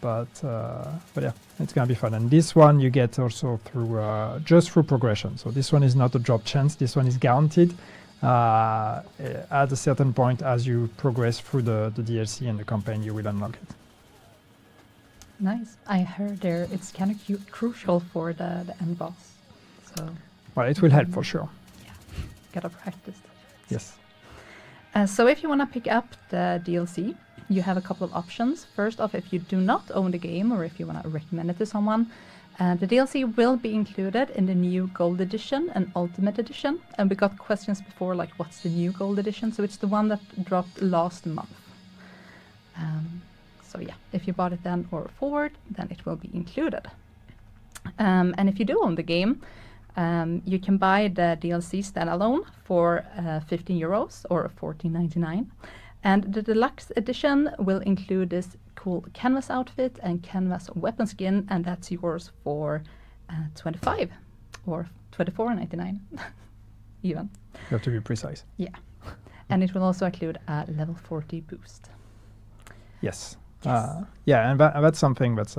But yeah, it's going to be fun. And this one you get also through just through progression. So this one is not a drop chance. This one is guaranteed. At a certain point, as you progress through the DLC and the campaign, you will unlock it. Nice. I heard it's kind of crucial for the end boss. So. Well, it will help for sure. Yeah, gotta practice. Yes. So if you want to pick up the DLC, you have a couple of options. First off, if you do not own the game or if you want to recommend it to someone, The DLC will be included in the new Gold Edition and Ultimate Edition. And we got questions before, like, what's the new Gold Edition? So it's the one that dropped last month. So yeah, if you bought it then or forward, then it will be included. And if you do own the game, you can buy the DLC standalone for 15 euros or 14.99. And the deluxe edition will include this cool canvas outfit and canvas weapon skin, and that's yours for 25 or 24.99 even. You have to be precise. Yeah. And it will also include a level 40 boost. Yes. Yes. Yeah, and that's something that's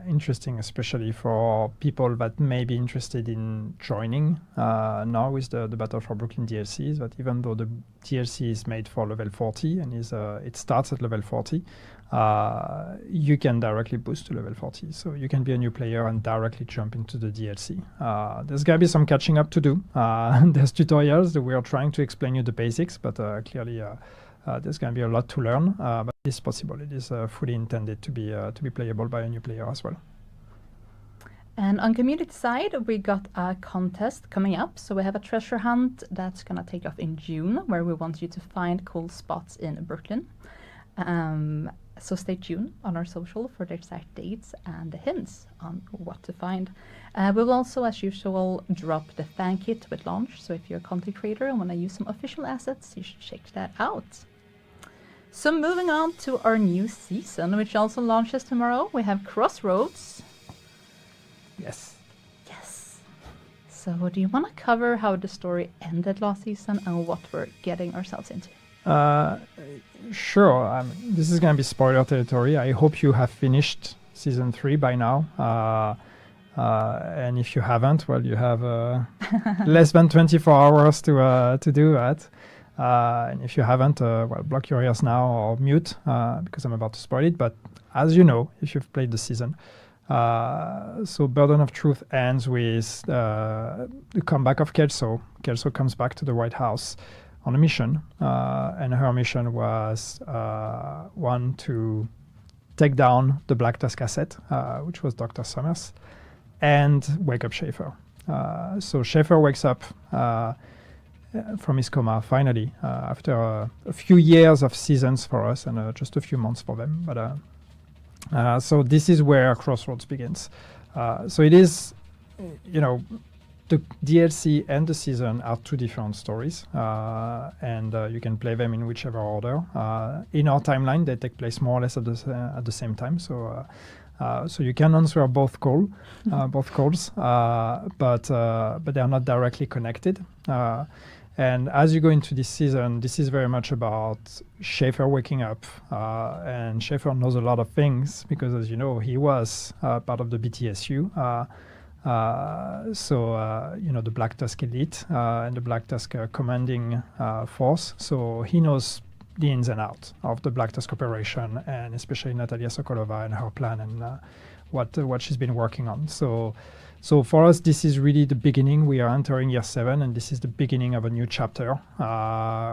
interesting, especially for people that may be interested in joining now with the Battle for Brooklyn DLCs, that even though the DLC is made for level 40 and it starts at level 40, you can directly boost to level 40. So you can be a new player and directly jump into the DLC. There's going to be some catching up to do. There's tutorials that we are trying to explain you the basics, but clearly there's going to be a lot to learn, but it is possible. It is fully intended to be playable by a new player as well. And on community side, we got a contest coming up. So we have a treasure hunt that's going to take off in June, where we want you to find cool spots in Brooklyn. So stay tuned on our social for the exact dates and the hints on what to find. We will also, as usual, drop the fan kit with launch. So if you're a content creator and want to use some official assets, you should check that out. So moving on to our new season, which also launches tomorrow, we have Crossroads. Yes. Yes. So do you want to cover how the story ended last season and what we're getting ourselves into? Sure. This is going to be spoiler territory. I hope you have finished season 3 by now. And if you haven't, well, you have less than 24 hours to do that. And if you haven't, well, block your ears now or mute because I'm about to spoil it. But as you know, if you've played the season, so Burden of Truth ends with the comeback of Kelso. Kelso comes back to the White House on a mission, and her mission was one to take down the Black Tusk asset, which was Dr. Summers, and wake up Schaefer. So Schaefer wakes up from his coma finally after a few years of seasons for us and just a few months for them. But so this is where Crossroads begins. So it is, the DLC and the season are two different stories, and you can play them in whichever order. In our timeline, they take place more or less at the same time. So you can answer both calls, but they are not directly connected. And as you go into this season, this is very much about Schaefer waking up, and Schaefer knows a lot of things because, as you know, he was part of the BTSU. The Black Tusk elite and the Black Tusk commanding force. So he knows the ins and outs of the Black Tusk operation, and especially Natalia Sokolova and her plan and what she's been working on. So for us, this is really the beginning. We are entering year 7, and this is the beginning of a new chapter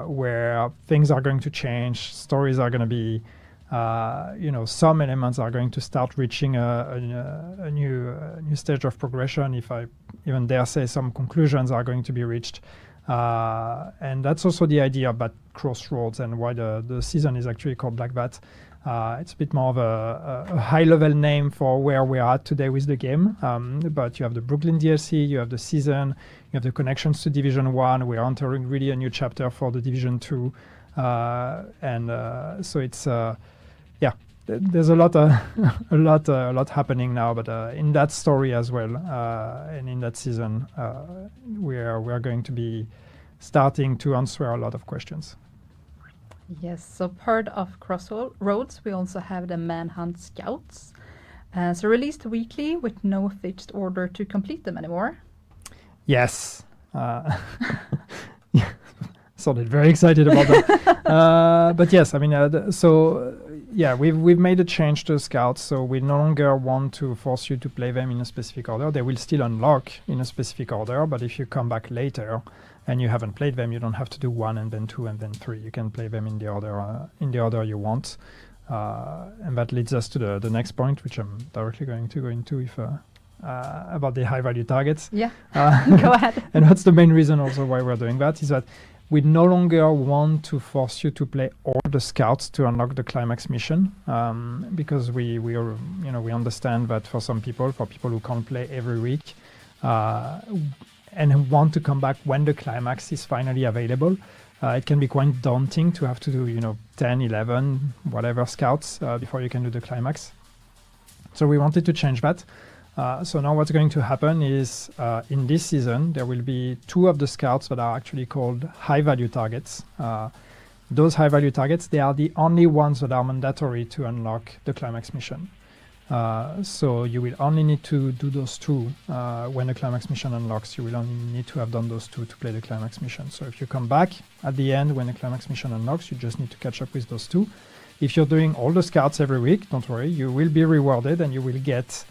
where things are going to change. Stories are going to be, some elements are going to start reaching a new stage of progression. If I even dare say, some conclusions are going to be reached. And that's also the idea about Crossroads and why the season is actually called like that. It's a bit more of a high-level name for where we are at today with the game. But you have the Brooklyn DLC, you have the season, you have the connections to Division 1. We are entering really a new chapter for the Division 2. So it's, there's a lot happening now. But in that story as well, and in that season, we're going to be starting to answer a lot of questions. Yes, so part of Crossroads, we also have the Manhunt Scouts. So released weekly with no fixed order to complete them anymore. Yes. Sounded very excited about that. But yes, I mean, we've made a change to Scouts, so we no longer want to force you to play them in a specific order. They will still unlock in a specific order, but if you come back later and you haven't played them, you don't have to do 1 and then 2 and then 3. You can play them in the order you want. And that leads us to the next point, which I'm directly going to go into the high value targets. Yeah. Uh, Go ahead. And that's the main reason also why we're doing that, is that we no longer want to force you to play all the scouts to unlock the climax mission, because we understand that for people who can't play every week and who want to come back when the climax is finally available, it can be quite daunting to have to do 10, 11, whatever scouts before you can do the climax. So we wanted to change that. So now what's going to happen is in this season, there will be 2 of the scouts that are actually called high value targets. Those high value targets, they are the only ones that are mandatory to unlock the climax mission. So you will only need to do those 2 when the climax mission unlocks. You will only need to have done those 2 to play the climax mission. So if you come back at the end when the climax mission unlocks, you just need to catch up with those 2. If you're doing all the scouts every week, don't worry, you will be rewarded and you will get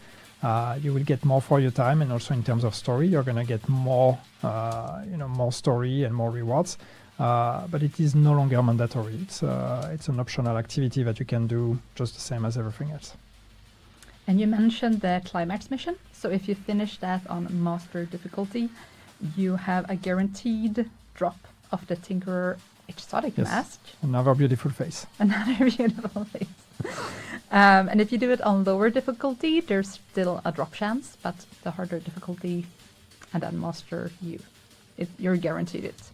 more for your time, and also in terms of story, you're gonna get more, more story and more rewards. But it is no longer mandatory. It's an optional activity that you can do just the same as everything else. And you mentioned the climax mission. So if you finish that on master difficulty, you have a guaranteed drop of the Tinkerer exotic Yes. mask. Another beautiful face. Another beautiful face. And if you do it on lower difficulty, there's still a drop chance, but the harder difficulty and then master, you're guaranteed it.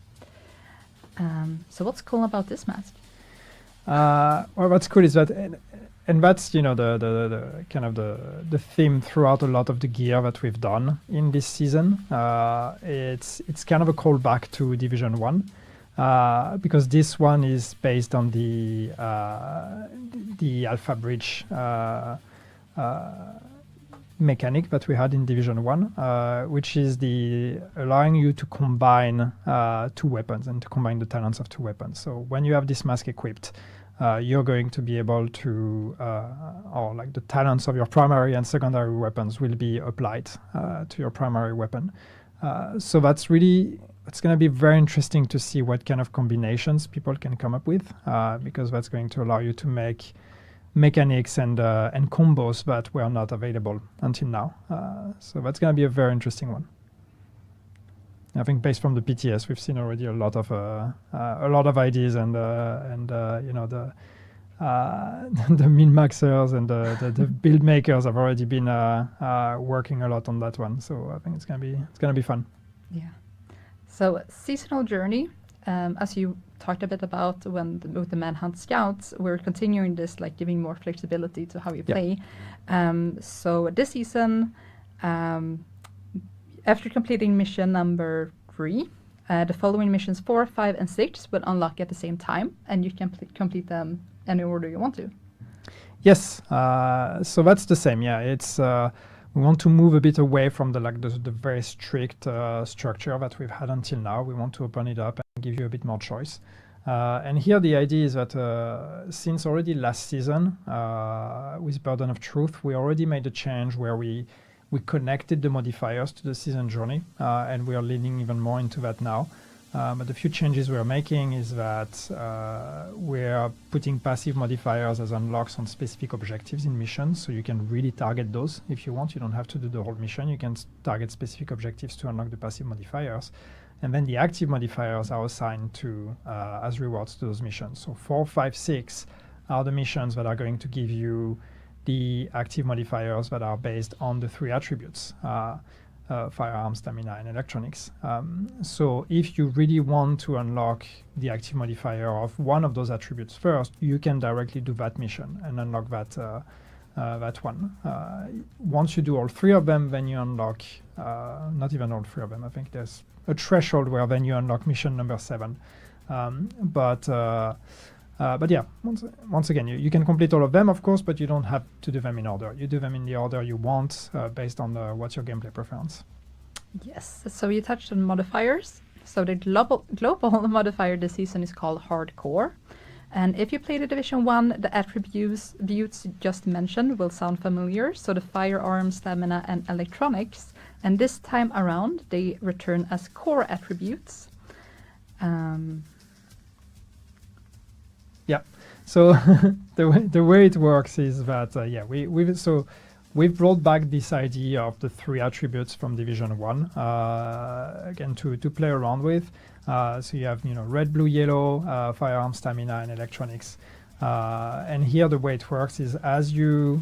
So what's cool about this mask? Well, what's cool is that, and that's the kind of the theme throughout a lot of the gear that we've done in this season. It's kind of a callback to Division 1. Because this one is based on the Alpha Bridge mechanic that we had in Division 1, which is allowing you to combine 2 weapons and to combine the talents of 2 weapons. So when you have this mask equipped, you're going to be able to, or like the talents of your primary and secondary weapons will be applied to your primary weapon. So that's really, it's going to be very interesting to see what kind of combinations people can come up with, because that's going to allow you to make mechanics and combos that were not available until now. So that's going to be a very interesting one. I think based from the PTS, we've seen already a lot of ideas and the min-maxers and the build makers have already been working a lot on that one. So I think it's gonna be fun. Yeah. So seasonal journey, as you talked a bit about with the Manhunt Scouts, we're continuing this, like giving more flexibility to how you play. So this season, after completing mission number 3, the following missions 4, 5, and 6 will unlock at the same time, and you can complete them any order you want to. Yes, so that's the same. Yeah, it's we want to move a bit away from the very strict structure that we've had until now. We want to open it up and give you a bit more choice. And here the idea is that since already last season with Burden of Truth, we already made a change where we connected the modifiers to the season journey, and we are leaning even more into that now. But the few changes we're making is that we're putting passive modifiers as unlocks on specific objectives in missions, so you can really target those if you want. You don't have to do the whole mission. You can target specific objectives to unlock the passive modifiers. And then the active modifiers are assigned to as rewards to those missions. So 4, 5, 6 are the missions that are going to give you the active modifiers that are based on the 3 attributes. Firearms, stamina, and electronics. So if you really want to unlock the active modifier of one of those attributes first, you can directly do that mission and unlock that one. Once you do all 3 of them, then you unlock, not even all 3 of them, I think there's a threshold where then you unlock mission number 7. But yeah, once again, you can complete all of them, of course, but you don't have to do them in order. You do them in the order you want, based on what's your gameplay preference. Yes, so you touched on modifiers. So the global modifier this season is called Hardcore. And if you play the Division 1, the attributes just mentioned will sound familiar. So the firearms, stamina, and electronics. And this time around, they return as core attributes. Yeah. So the way it works is that we we've brought back this idea of the 3 attributes from Division 1 again to play around with. So you have red, blue, yellow, firearms, stamina, and electronics. And here the way it works is as you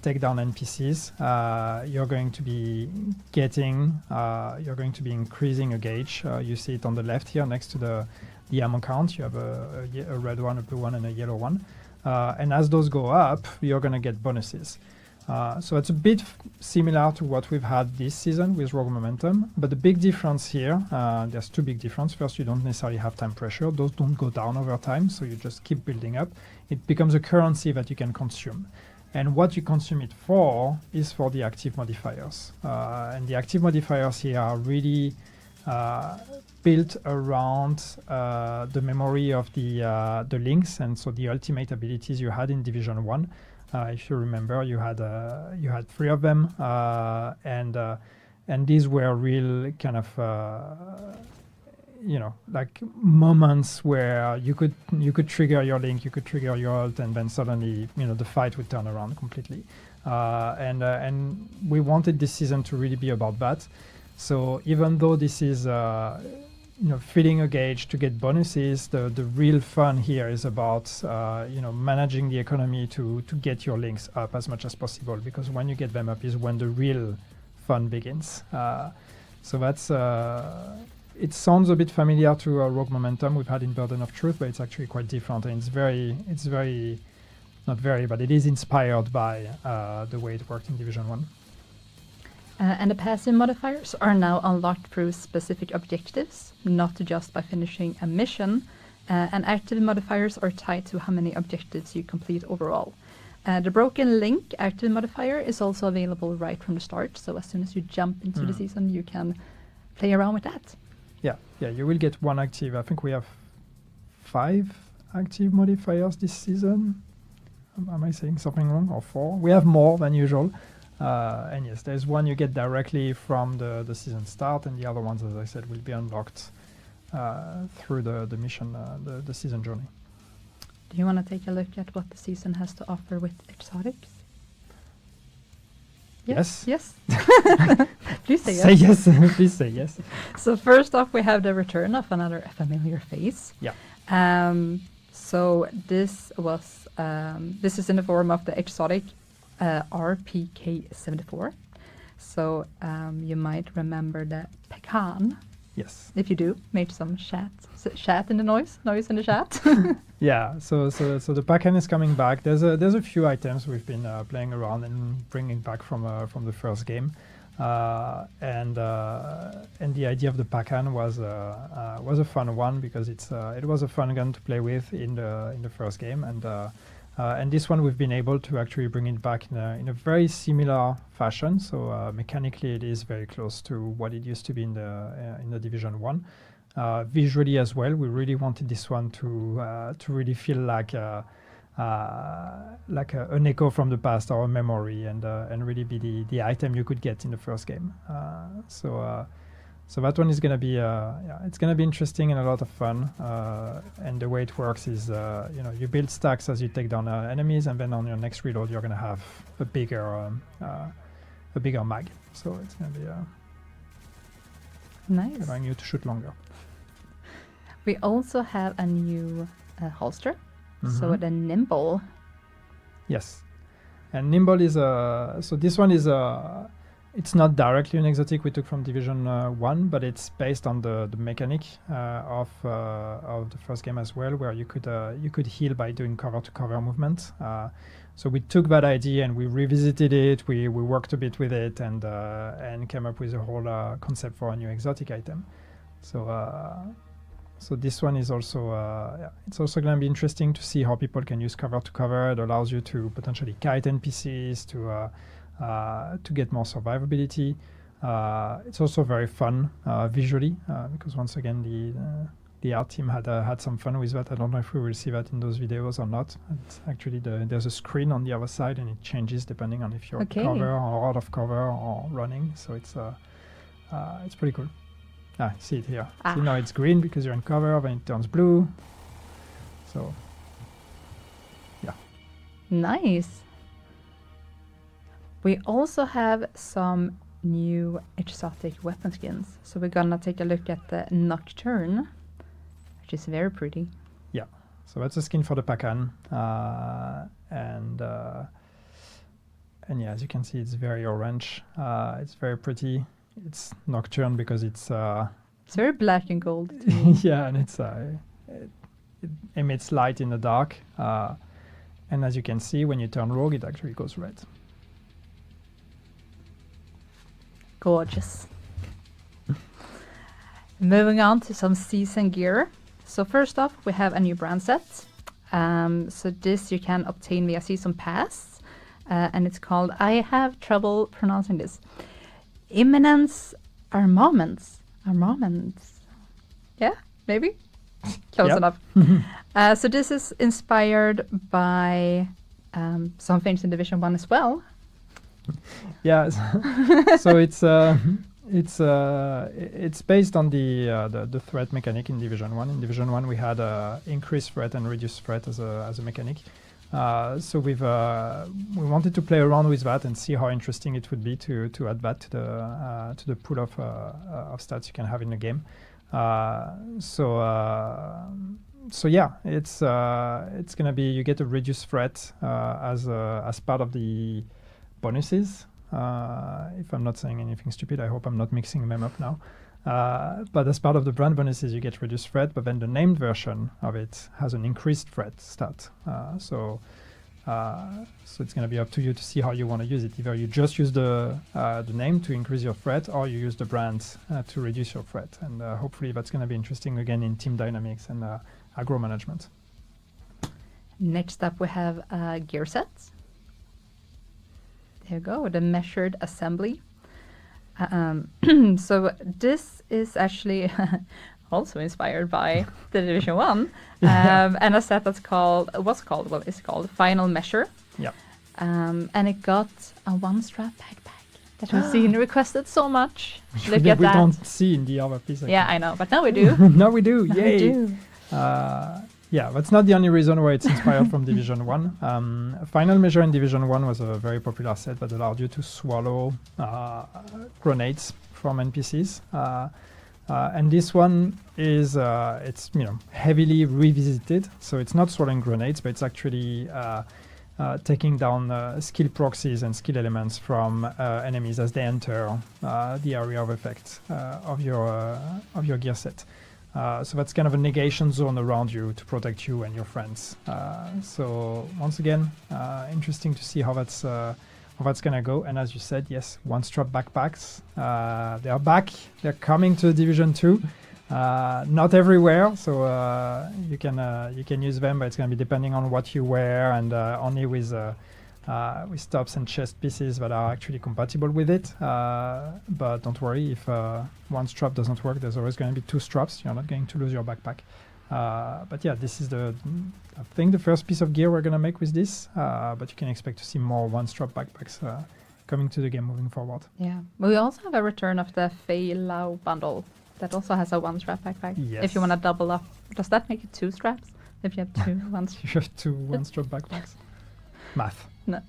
take down NPCs, you're going to be increasing a gauge. You see it on the left here next to the ammo count. You have a red one, a blue one, and a yellow one. And as those go up, you're going to get bonuses. So it's a bit similar to what we've had this season with Rogue Momentum, but the big difference here, there's 2 big differences. First, you don't necessarily have time pressure. Those don't go down over time, so you just keep building up. It becomes a currency that you can consume. And what you consume it for is for the active modifiers. And the active modifiers here are really built around the memory of the links, and so the ultimate abilities you had in Division 1. If you remember, you had 3 of them, and these were real kind of like moments where you could trigger your link, you could trigger your ult, and then suddenly the fight would turn around completely. And we wanted this season to really be about that. So even though this is filling a gauge to get bonuses, the real fun here is about managing the economy to get your links up as much as possible, because when you get them up is when the real fun begins. So that's it sounds a bit familiar to Rogue Momentum we've had in Burden of Truth, but it's actually quite different, and it's very not very, but it is inspired by the way it worked in Division 1. And the passive modifiers are now unlocked through specific objectives, not just by finishing a mission. And active modifiers are tied to how many objectives you complete overall. The Broken Link active modifier is also available right from the start, so as soon as you jump into the season, you can play around with that. Yeah, you will get 1 active. I think we have 5 active modifiers this season. Am I saying something wrong? Or 4? We have more than usual. And yes, there's one you get directly from the season start, and the other ones, as I said, will be unlocked through the mission, the season journey. Do you want to take a look at what the season has to offer with exotics? Yes. Yes. Please say yes. Say yes. Please say yes. So first off, we have the return of another familiar face. Yeah. So this was this is in the form of the exotic RPK-74. So you might remember the pecan. Yes. If you do, make some chat in the noise in the chat. Yeah. So the Pacan is coming back. There's a few items we've been playing around and bringing back from the first game, and the idea of the Pacan was a fun one because it was a fun gun to play with in the first game, and this one we've been able to actually bring it back in a very similar fashion. So mechanically, it is very close to what it used to be in the Division 1. Visually as well, we really wanted this one to really feel like an echo from the past or a memory, and really be the item you could get in the first game. So that one is gonna be it's gonna be interesting and a lot of fun. And the way it works is you build stacks as you take down enemies, and then on your next reload you're gonna have a bigger mag. So it's gonna be Nice. allowing you to shoot longer. We also have a new holster. So the Nimble. Yes, and Nimble is so this one is it's not directly an exotic we took from Division 1, but it's based on the mechanic of the first game as well, where you could heal by doing cover-to-cover movement. So we took that idea and we revisited it. We worked a bit with it and came up with a whole concept for a new exotic item. So this one is also it's also going to be interesting to see how people can use cover-to-cover. It allows you to potentially kite NPCs to get more survivability. It's also very fun visually because once again the art team had some fun with that. I don't know if we will see that in those videos or not. It's actually there's a screen on the other side and it changes depending on if you're cover or out of cover or running. So it's pretty cool. See it here. See, now it's green because you're in cover, then it turns blue. So yeah. Nice. We also have some new exotic weapon skins. So we're gonna take a look at the Nocturne, which is very pretty. So that's a skin for the Pacan, and yeah, as you can see, it's very orange. It's very pretty. It's Nocturne because it's It's very black and gold. to me. yeah, and it emits light in the dark. And as you can see, when you turn rogue, it actually goes red. Gorgeous. Moving on to some season gear. So first off, we have a new brand set. So this you can obtain via season pass, and it's called, I have trouble pronouncing this, Imminence Armaments. Yeah, maybe? Close Yep. enough. So this is inspired by some things in Division 1 as well. Yeah, so it's based on the threat mechanic in Division 1. In Division 1, we had increased threat and reduced threat as a mechanic. So we wanted to play around with that and see how interesting it would be to add that to the pool of stats you can have in the game. So yeah, it's gonna be, you get a reduced threat as part of the bonuses. If I'm not saying anything stupid, I hope I'm not mixing them up now. But as part of the brand bonuses, you get reduced threat, but then the named version of it has an increased threat stat. So it's going to be up to you to see how you want to use it. Either you just use the name to increase your threat, or you use the brand to reduce your threat. And hopefully that's going to be interesting again in team dynamics and aggro management. Next up, we have gear sets. There you go, the measured assembly. So this is actually also inspired by the Division 1, and a set that's it's called Final Measure. Yeah. And it got a one-strap backpack that we've seen requested so much. Look we at that. don't see in the other piece. Yeah, I know, but now we do. Now we do. Now Yay. we do. Yeah, that's not the only reason why it's inspired from Division 1. Final Measure in Division 1 was a very popular set that allowed you to swallow grenades from NPCs. And this one is it's heavily revisited, so it's not swallowing grenades, but it's actually taking down skill proxies and skill elements from enemies as they enter the area of effect of your gear set. So that's kind of a negation zone around you to protect you and your friends. So once again, interesting to see how that's gonna go. And as you said, yes, one-strap backpacks. They are back. They're coming to Division 2. Not everywhere, so you can use them, but it's gonna be depending on what you wear and only with tops and chest pieces that are actually compatible with it. But don't worry, if one strap doesn't work, there's always going to be two straps. You're not going to lose your backpack. But yeah, this is I think the first piece of gear we're going to make with this. But you can expect to see more one-strap backpacks coming to the game moving forward. Yeah. We also have a return of the Fei Lao bundle that also has a one-strap backpack. Yes. If you want to double up. Does that make it two straps? If you have two one You have two one-strap backpacks. Math. No.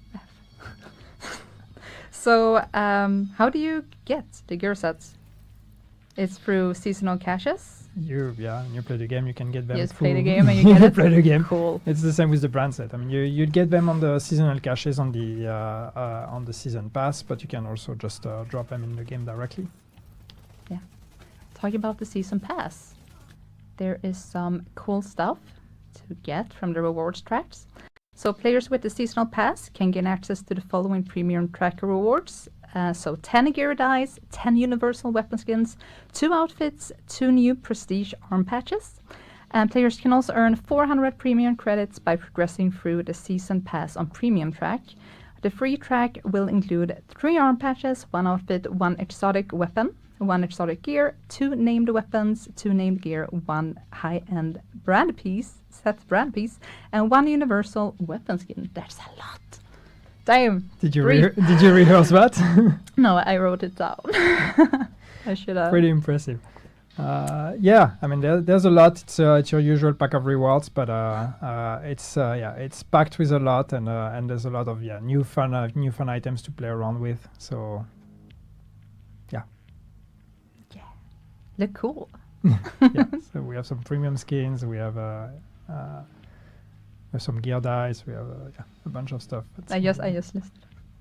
So, how do you get the gear sets? It's through seasonal caches. You play the game, you can get them. You just through play the game and you get it. play the game. Cool. It's the same with the brand set. I mean, you'd get them on the seasonal caches on the season pass, but you can also just drop them in the game directly. Yeah. Talking about the season pass, there is some cool stuff to get from the rewards tracks. So players with the seasonal pass can gain access to the following premium tracker rewards. So 10 gear dice, 10 universal weapon skins, 2 outfits, 2 new prestige arm patches. And players can also earn 400 premium credits by progressing through the season pass on premium track. The free track will include 3 arm patches, 1 outfit, 1 exotic weapon, 1 exotic gear, 2 named weapons, 2 named gear, 1 high-end brand piece, and 1 universal weapon skin. That's a lot. Damn. Did you rehearse that? No, I wrote it down. I should have. Pretty impressive. Yeah, I mean, there's a lot. It's your usual pack of rewards, but it's packed with a lot, and there's a lot of new fun items to play around with. So, yeah, Look cool. yeah. So we have some premium skins. We have some gear dice. We have a bunch of stuff. I just listed.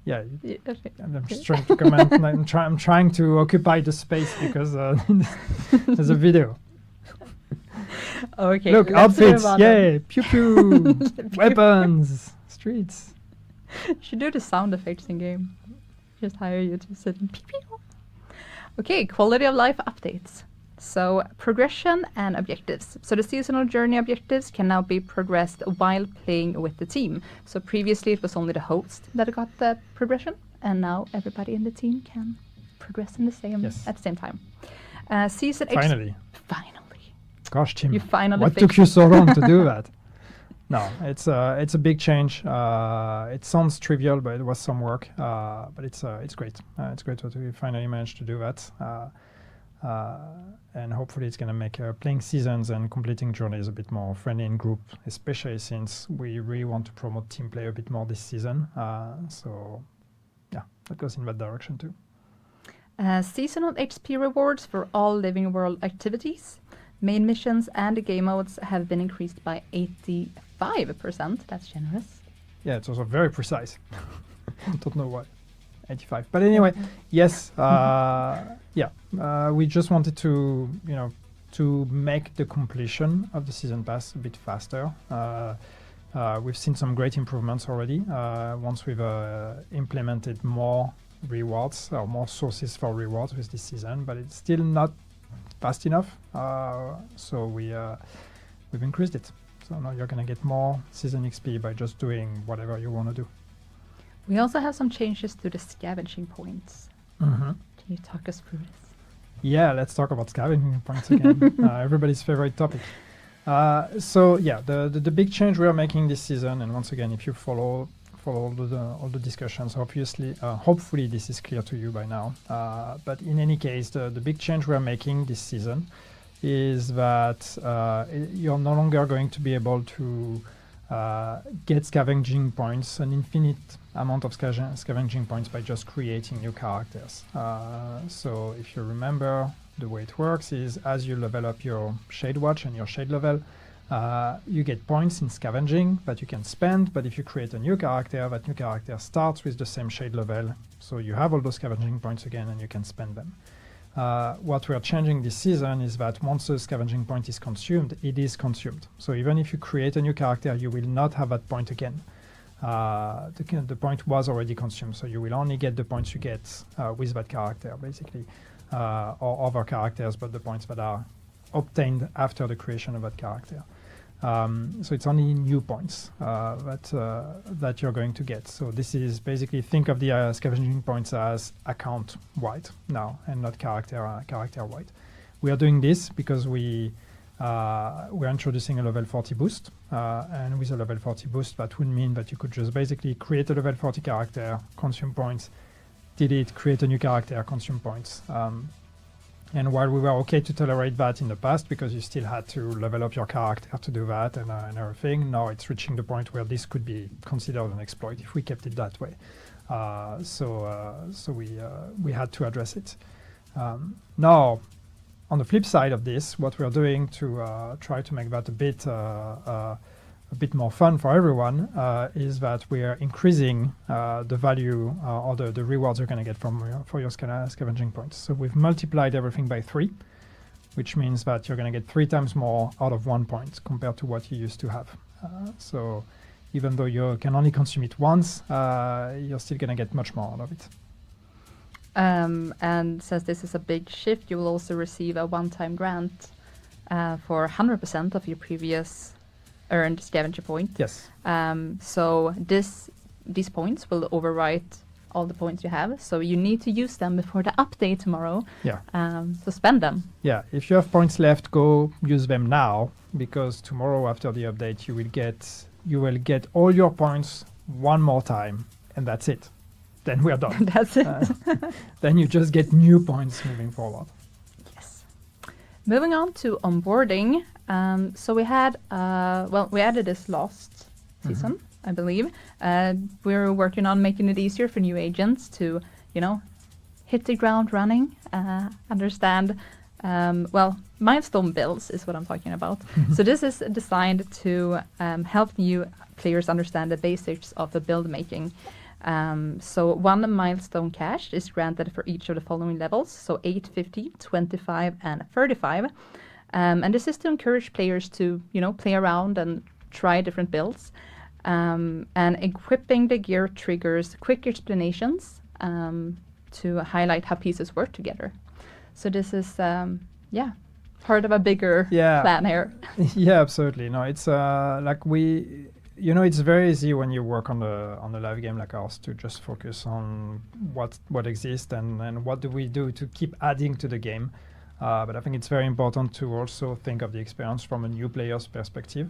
Yeah. Yeah, okay. I'm just trying to comment. I'm trying to occupy the space because there's a video. Okay. Look, let's move outfits, on yay, pew pew, weapons, streets. then. Should do the sound effects in game. Just hire you to sit and pew pew. Okay, quality of life updates. So progression and objectives. So the seasonal journey objectives can now be progressed while playing with the team. So previously it was only the host that got the progression, and now everybody in the team can progress in the same at the same time. Finally. Finally. Gosh, Tim, You finally what fixed took you so long to do that? No, it's a big change. It sounds trivial, but it was some work. But it's great. It's great that we finally managed to do that. And hopefully it's going to make playing seasons and completing journeys a bit more friendly in group, especially since we really want to promote team play a bit more this season. So, yeah, that goes in that direction too. Seasonal HP rewards for all Living World activities. Main missions and the game modes have been increased by 85%. That's generous. Yeah, it's also very precise. Don't know why. 85. But anyway, yes, we just wanted to, to make the completion of the season pass a bit faster. We've seen some great improvements already once we've implemented more rewards or more sources for rewards with this season, but it's still not fast enough. So we've increased it. So now you're going to get more season XP by just doing whatever you want to do. We also have some changes to the scavenging points. Mm-hmm. Can you talk us through this? Yeah, let's talk about scavenging points again. Everybody's favorite topic. The big change we are making this season, and once again, if you follow all the discussions, hopefully this is clear to you by now. But in any case, the big change we are making this season is that you're no longer going to be able to get scavenging points, an infinite amount of scavenging points by just creating new characters. So if you remember, the way it works is as you level up your Shade Watch and your Shade level, you get points in scavenging that you can spend, but if you create a new character, that new character starts with the same Shade level, so you have all those scavenging points again and you can spend them. What we're changing this season is that once a scavenging point is consumed, it is consumed. So even if you create a new character, you will not have that point again. The point was already consumed, so you will only get the points you get with that character, basically, or other characters, but the points that are obtained after the creation of that character. So it's only new points that you're going to get. So this is basically, think of the scavenging points as account-wide now and not character-wide. We are doing this because we're introducing a level 40 boost, and with a level 40 boost, that would mean that you could just basically create a level 40 character, consume points, delete, create a new character, consume points. And while we were okay to tolerate that in the past because you still had to level up your character to do that and everything, now it's reaching the point where this could be considered an exploit if we kept it that way. So we had to address it. Now, on the flip side of this, what we're doing to try to make that a bit more fun for everyone is that we are increasing the value or the rewards you're going to get for your scavenging points. So we've multiplied everything by 3, which means that you're going to get 3 times more out of 1 point compared to what you used to have. So even though you can only consume it once, you're still going to get much more out of it. And since this is a big shift, you will also receive a one-time grant for 100% of your previous earned scavenger point. Yes. So these points will overwrite all the points you have. So you need to use them before the update tomorrow. Yeah. So spend them. Yeah. If you have points left, go use them now, because tomorrow after the update you will get all your points one more time, and that's it. Then we are done. That's it. Then you just get new points moving forward. Yes. Moving on to onboarding. So we had, we added this last season, I believe. We're working on making it easier for new agents to, hit the ground running, understand, milestone builds is what I'm talking about. So this is designed to help new players understand the basics of the build making. So 1 milestone cash is granted for each of the following levels, so 8, 50, 25, and 35. And this is to encourage players to, play around and try different builds. And equipping the gear triggers quick explanations to highlight how pieces work together. So this is, part of a bigger plan here. Yeah, absolutely. No, it's it's very easy when you work on a live game like ours to just focus on what exists and what do we do to keep adding to the game. But I think it's very important to also think of the experience from a new player's perspective.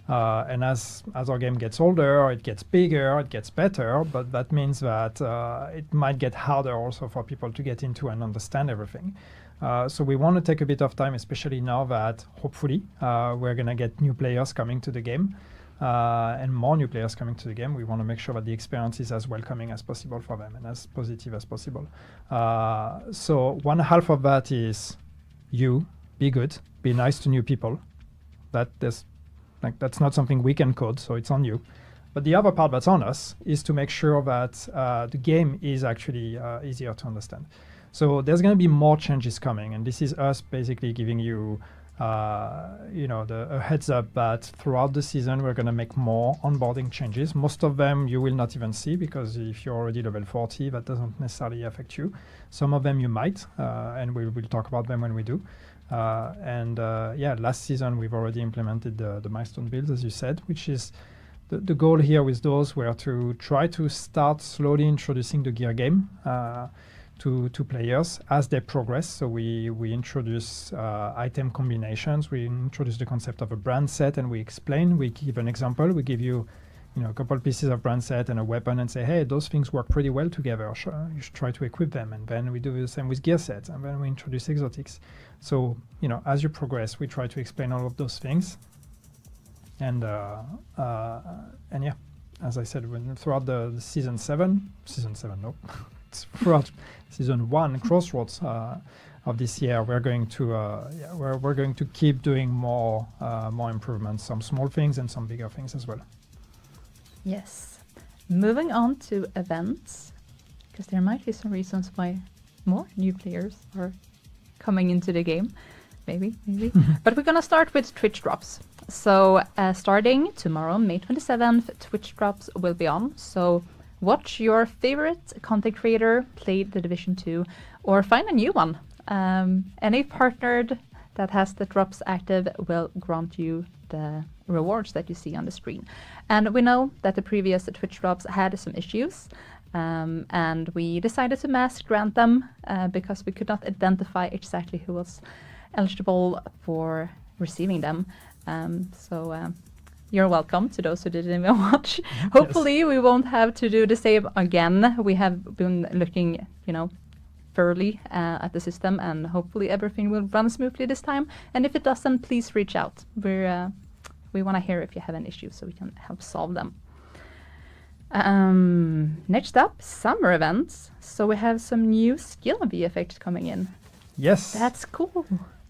And as our game gets older, it gets bigger, it gets better, but that means that it might get harder also for people to get into and understand everything. So we want to take a bit of time, especially now that hopefully we're going to get new players coming to the game and more new players coming to the game. We want to make sure that the experience is as welcoming as possible for them and as positive as possible. So one half of that is you, be good, be nice to new people. That's not something we can code, so it's on you. But the other part that's on us is to make sure that the game is actually easier to understand. So there's going to be more changes coming, and this is us basically giving you, a heads up that throughout the season we're going to make more onboarding changes. Most of them you will not even see because if you're already level 40, that doesn't necessarily affect you. Some of them you might, and we'll talk about them when we do. Last season we've already implemented the milestone builds, as you said, which is the goal here with those were to try to start slowly introducing the gear game to players as they progress. So we introduce item combinations, we introduce the concept of a brand set, and we give an example, we give you a couple pieces of brand set and a weapon and say, hey, those things work pretty well together. You should try to equip them. And then we do the same with gear sets, and then we introduce exotics. So, as you progress, we try to explain all of those things. And as I said, throughout the season 7, it's throughout season 1, Crossroads of this year, we're going to keep doing more improvements, some small things and some bigger things as well. Yes. Moving on to events, because there might be some reasons why more new players are coming into the game. Maybe. But we're going to start with Twitch drops. So starting tomorrow, May 27th, Twitch drops will be on. So watch your favorite content creator play The Division 2 or find a new one. Any partnered that has the drops active will grant you the rewards that you see on the screen. And we know that the previous Twitch drops had some issues, and we decided to mass grant them because we could not identify exactly who was eligible for receiving them. So you're welcome to those who didn't even watch. Hopefully we won't have to do the same again. We have been looking, thoroughly at the system, and hopefully everything will run smoothly this time. And if it doesn't, please reach out. We want to hear if you have an issue so we can help solve them. Next up, summer events. So we have some new skill VFX coming in. Yes. That's cool.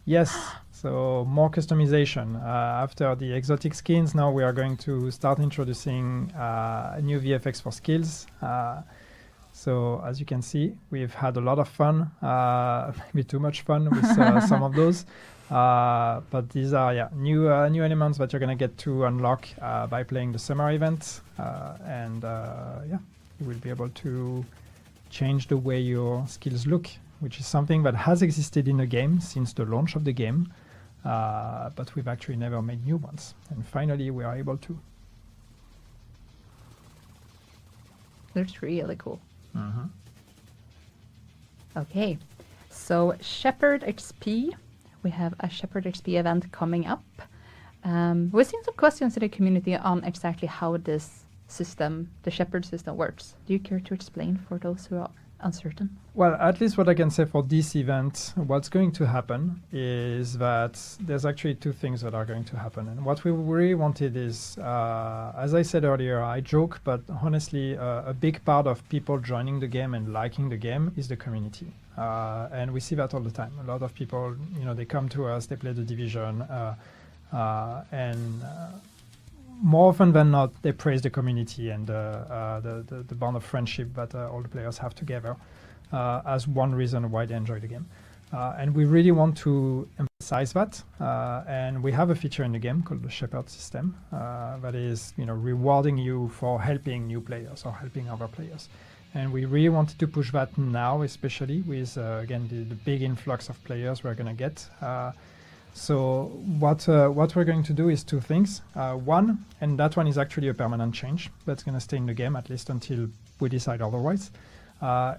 Yes. So more customization. After the exotic skins, now we are going to start introducing new VFX for skills. So as you can see, we've had a lot of fun, maybe too much fun with some of those. But these are new elements that you're going to get to unlock by playing the summer event. You will be able to change the way your skills look, which is something that has existed in the game since the launch of the game. But we've actually never made new ones. And finally, we are able to. That's really cool. Mm-hmm. Okay, so Shepherd XP. We have a Shepherd XP event coming up. We've seen some questions in the community on exactly how this system, the Shepherd system, works. Do you care to explain for those who are uncertain? Well, at least what I can say for this event, what's going to happen is that there's actually two things that are going to happen. And what we really wanted is, as I said earlier, I joke, but honestly, a big part of people joining the game and liking the game is the community. And we see that all the time. A lot of people, they come to us, they play the Division, and more often than not, they praise the community and the bond of friendship that all the players have together as one reason why they enjoy the game. And we really want to emphasize that. And we have a feature in the game called the Shepherd system that is, rewarding you for helping new players or helping other players. And we really wanted to push that now, especially with, again, the big influx of players we're going to get. So what we're going to do is two things. One, and that one is actually a permanent change that's going to stay in the game at least until we decide otherwise.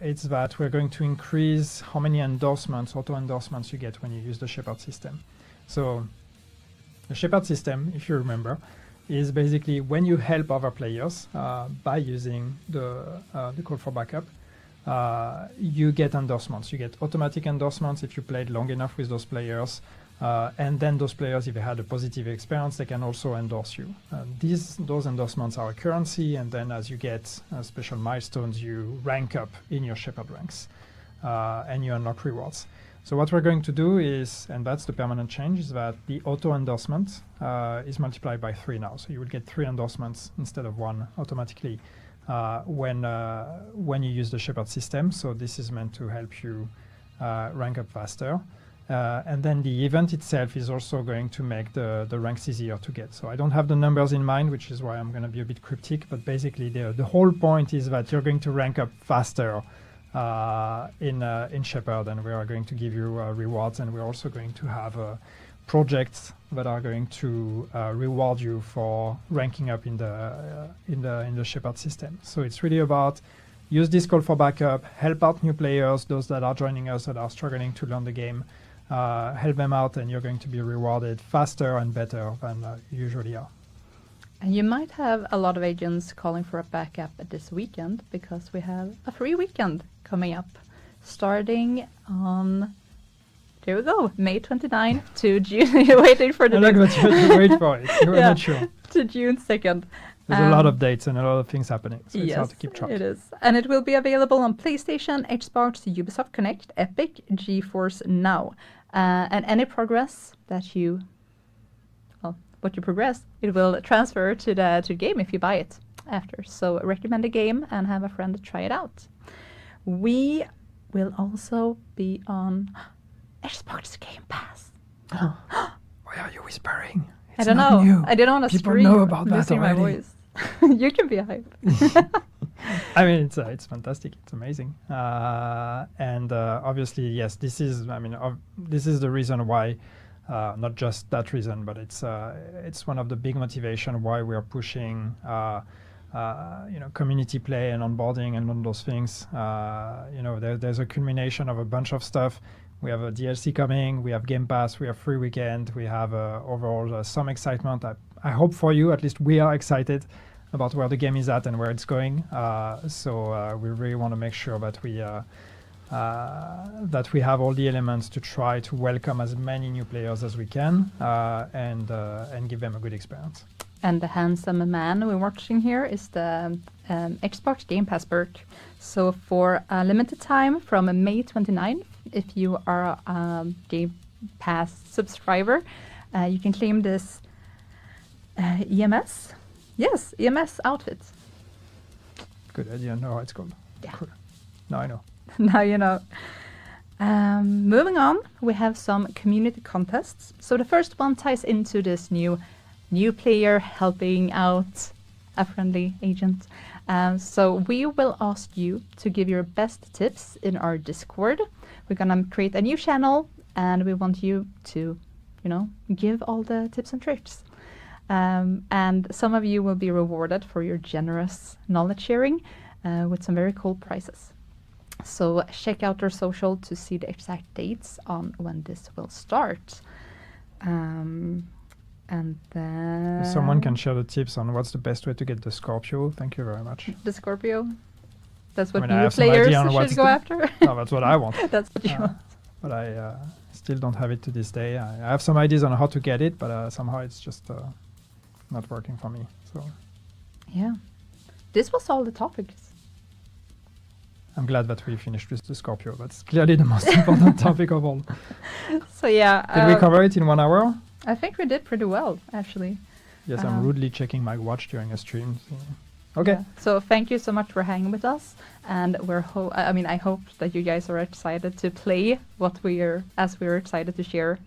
It's that we're going to increase how many endorsements, auto-endorsements you get when you use the Shepherd system. So the Shepherd system, if you remember, is basically when you help other players by using the call for backup, you get endorsements. You get automatic endorsements if you played long enough with those players. And then those players, if they had a positive experience, they can also endorse you. Those endorsements are a currency, and then as you get special milestones, you rank up in your Shepherd ranks, and you unlock rewards. So what we're going to do is, and that's the permanent change, is that the auto endorsement is multiplied by 3 now. So you will get 3 endorsements instead of 1 automatically when you use the Shepherd system. So this is meant to help you rank up faster. And then the event itself is also going to make the ranks easier to get. So I don't have the numbers in mind, which is why I'm going to be a bit cryptic. But basically, the whole point is that you're going to rank up faster in Shepherd, and we are going to give you rewards, and we're also going to have projects that are going to reward you for ranking up in the Shepherd system. So it's really about use this call for backup, help out new players, those that are joining us that are struggling to learn the game. Help them out, and you're going to be rewarded faster and better than you usually are. And you might have a lot of agents calling for a backup this weekend, because we have a free weekend coming up, starting on, there we go, May 29 to June. You're waiting for the I like that you had to wait for it. You were not sure. To June 2nd. There's a lot of dates and a lot of things happening, so it's hard to keep track. It is. And it will be available on PlayStation, Xbox, Ubisoft Connect, Epic, GeForce Now. And any progress that you progress, it will transfer to the game if you buy it after. So recommend the game and have a friend try it out. We will also be on Xbox Game Pass. Why are you whispering? I don't know. New. I didn't want to People scream. know about that losing my already. voice. You can be hype. I mean, it's fantastic. It's amazing. And obviously, yes, this is the reason why, not just that reason, but it's one of the big motivation why we are pushing, community play and onboarding and all those things. There's a culmination of a bunch of stuff. We have a DLC coming, we have Game Pass, we have free weekend, we have overall some excitement. I hope for you, at least we are excited about where the game is at and where it's going. So we really want to make sure that we have all the elements to try to welcome as many new players as we can and give them a good experience. And the handsome man we're watching here is the Xbox Game Pass perk. So for a limited time from May 29th, if you are a Game Pass subscriber, you can claim this EMS. Yes, EMS outfit. Good idea. Know how it's called. Yeah. Cool. Now I know. Now you know. Moving on, we have some community contests. So the first one ties into this new player helping out a friendly agent. So we will ask you to give your best tips in our Discord. We're gonna create a new channel, and we want you to, give all the tips and tricks. And some of you will be rewarded for your generous knowledge sharing with some very cool prizes. So check out our social to see the exact dates on when this will start. And then... If someone can share the tips on what's the best way to get the Scorpio, thank you very much. The Scorpio? That's what I new have some players idea on what's should go after. No, that's what I want. That's what you want. But I still don't have it to this day. I have some ideas on how to get it, but somehow it's just not working for me. So Yeah. This was all the topics. I'm glad that we finished with the Scorpio. That's clearly the most important topic of all. So yeah. Did we cover it in 1 hour? I think we did pretty well, actually. Yes, I'm rudely checking my watch during a stream. So. Okay. Yeah. So thank you so much for hanging with us, and I hope that you guys are excited to play as we're excited to share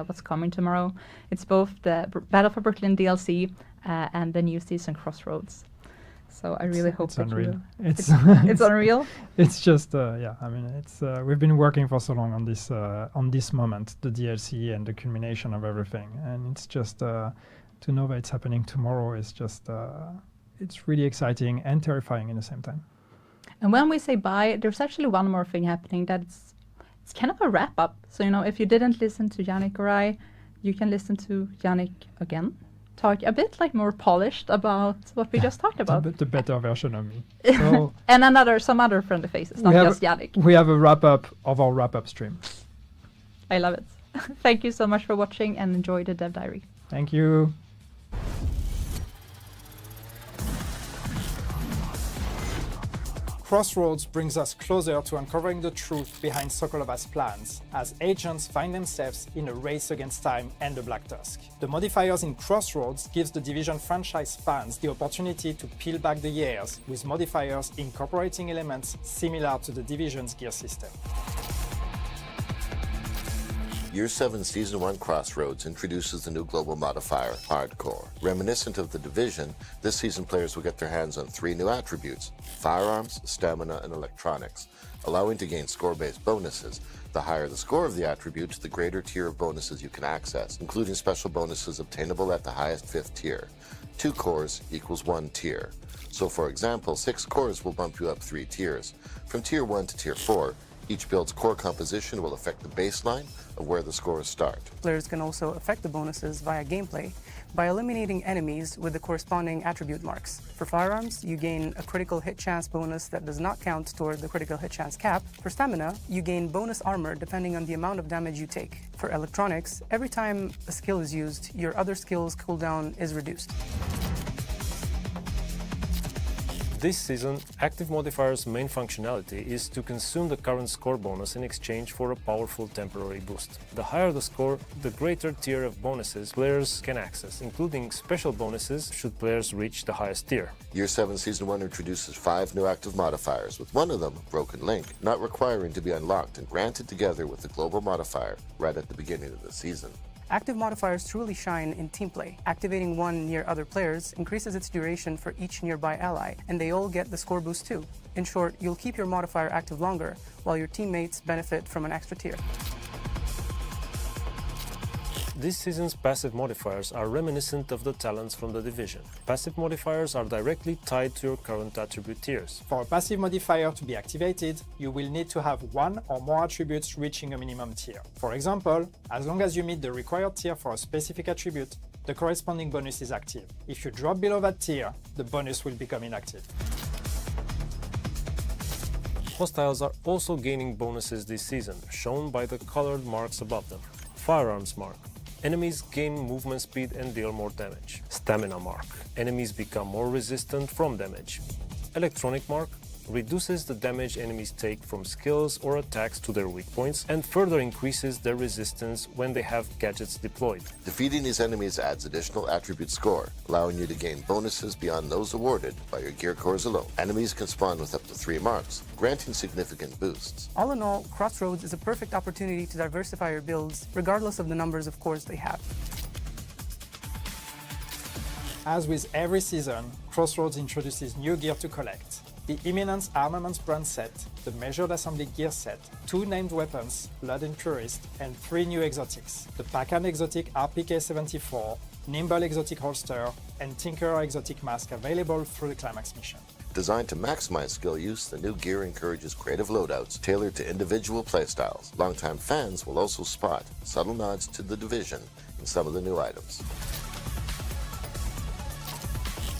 what's coming tomorrow. It's both the Battle for Brooklyn DLC and the new season Crossroads. So I really hope it's that unreal. you. It's It's unreal. It's just it's we've been working for so long on this moment, the DLC and the culmination of everything, and it's just to know that it's happening tomorrow is just it's really exciting and terrifying in the same time. And when we say bye, there's actually one more thing happening it's kind of a wrap up. So if you didn't listen to Yannick or I, you can listen to Yannick again. Talk a bit more polished about what we just talked about. The better version of me. So And some other friendly faces, not just Yannick. We have a wrap up of our wrap up stream. I love it. Thank you so much for watching and enjoy the Dev Diary. Thank you. Crossroads brings us closer to uncovering the truth behind Sokolova's plans, as agents find themselves in a race against time and the Black Tusk. The modifiers in Crossroads gives the Division franchise fans the opportunity to peel back the years, with modifiers incorporating elements similar to the Division's gear system. Year 7 Season 1 Crossroads introduces the new global modifier, Hardcore. Reminiscent of the Division, this season players will get their hands on 3 new attributes: firearms, stamina, and electronics, allowing to gain score-based bonuses. The higher the score of the attributes, the greater tier of bonuses you can access, including special bonuses obtainable at the highest 5th tier. 2 cores equals 1 tier. So for example, 6 cores will bump you up 3 tiers. From Tier 1 to Tier 4, each build's core composition will affect the baseline of where the scores start. Players can also affect the bonuses via gameplay by eliminating enemies with the corresponding attribute marks. For firearms, you gain a critical hit chance bonus that does not count toward the critical hit chance cap. For stamina, you gain bonus armor depending on the amount of damage you take. For electronics, every time a skill is used, your other skill's cooldown is reduced. This season, Active Modifier's main functionality is to consume the current score bonus in exchange for a powerful temporary boost. The higher the score, the greater tier of bonuses players can access, including special bonuses should players reach the highest tier. Year 7 Season 1 introduces 5 new active modifiers, with one of them, Broken Link, not requiring to be unlocked and granted together with the global modifier right at the beginning of the season. Active modifiers truly shine in team play. Activating one near other players increases its duration for each nearby ally, and they all get the score boost too. In short, you'll keep your modifier active longer, while your teammates benefit from an extra tier. This season's passive modifiers are reminiscent of the talents from the Division. Passive modifiers are directly tied to your current attribute tiers. For a passive modifier to be activated, you will need to have 1 or more attributes reaching a minimum tier. For example, as long as you meet the required tier for a specific attribute, the corresponding bonus is active. If you drop below that tier, the bonus will become inactive. Hostiles are also gaining bonuses this season, shown by the colored marks above them. Firearms mark. Enemies gain movement speed and deal more damage. Stamina mark. Enemies become more resistant from damage. Electronic mark reduces the damage enemies take from skills or attacks to their weak points and further increases their resistance when they have gadgets deployed. Defeating these enemies adds additional attribute score, allowing you to gain bonuses beyond those awarded by your gear cores alone. Enemies can spawn with up to 3 marks, granting significant boosts. All in all, Crossroads is a perfect opportunity to diversify your builds, regardless of the numbers of cores they have. As with every season, Crossroads introduces new gear to collect. The Imminence Armaments brand set, the Measured Assembly gear set, 2 named weapons, Blood and Purist, and 3 new exotics, the Pacan Exotic RPK-74, Nimble Exotic Holster, and Tinkerer Exotic Mask available through the Climax mission. Designed to maximize skill use, the new gear encourages creative loadouts tailored to individual playstyles. Longtime fans will also spot subtle nods to the Division in some of the new items.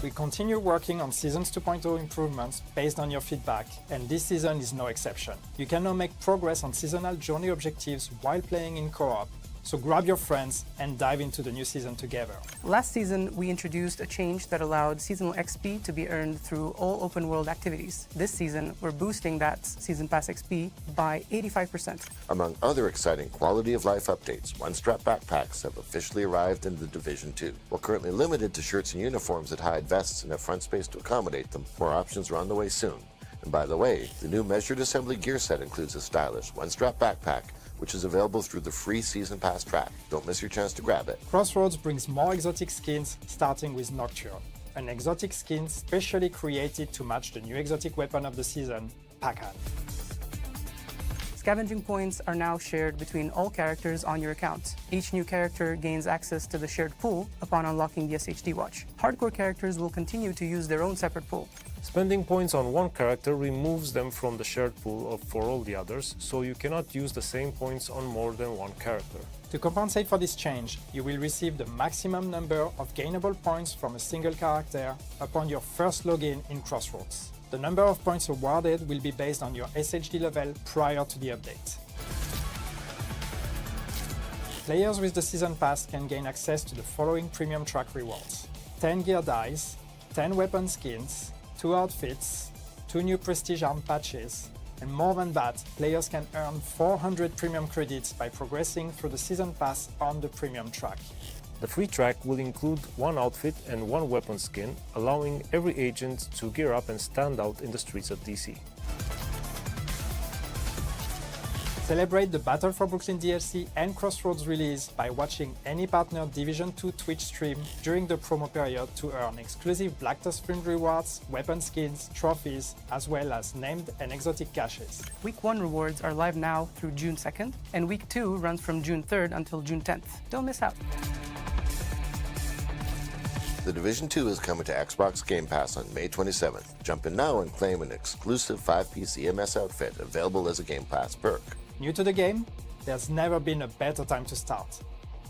We continue working on Seasons 2.0 improvements based on your feedback, and this season is no exception. You can now make progress on seasonal journey objectives while playing in co-op, so grab your friends and dive into the new season together. Last season, we introduced a change that allowed seasonal XP to be earned through all open world activities. This season, we're boosting that Season Pass XP by 85%. Among other exciting quality of life updates, one-strap backpacks have officially arrived in The Division 2. While currently limited to shirts and uniforms that hide vests and have front space to accommodate them, more options are on the way soon. And by the way, the new measured assembly gear set includes a stylish one-strap backpack, which is available through the free Season Pass track. Don't miss your chance to grab it. Crossroads brings more exotic skins, starting with Nocturne, an exotic skin specially created to match the new exotic weapon of the season, Pacan. Scavenging points are now shared between all characters on your account. Each new character gains access to the shared pool upon unlocking the SHD watch. Hardcore characters will continue to use their own separate pool. Spending points on one character removes them from the shared pool for all the others, so you cannot use the same points on more than one character. To compensate for this change, you will receive the maximum number of gainable points from a single character upon your first login in Crossroads. The number of points awarded will be based on your SHD level prior to the update. Players with the Season Pass can gain access to the following premium track rewards: 10 gear dice, 10 weapon skins, 2 outfits, 2 new prestige arm patches, and more than that, players can earn 400 premium credits by progressing through the Season Pass on the premium track. The free track will include one outfit and one weapon skin, allowing every agent to gear up and stand out in the streets of DC. Celebrate the Battle for Brooklyn DLC and Crossroads release by watching any partner Division 2 Twitch stream during the promo period to earn exclusive Black Tusk themed rewards, weapon skins, trophies, as well as named and exotic caches. Week 1 rewards are live now through June 2nd, and Week 2 runs from June 3rd until June 10th. Don't miss out. The Division 2 is coming to Xbox Game Pass on May 27th. Jump in now and claim an exclusive 5-piece EMS outfit available as a Game Pass perk. New to the game? There's never been a better time to start.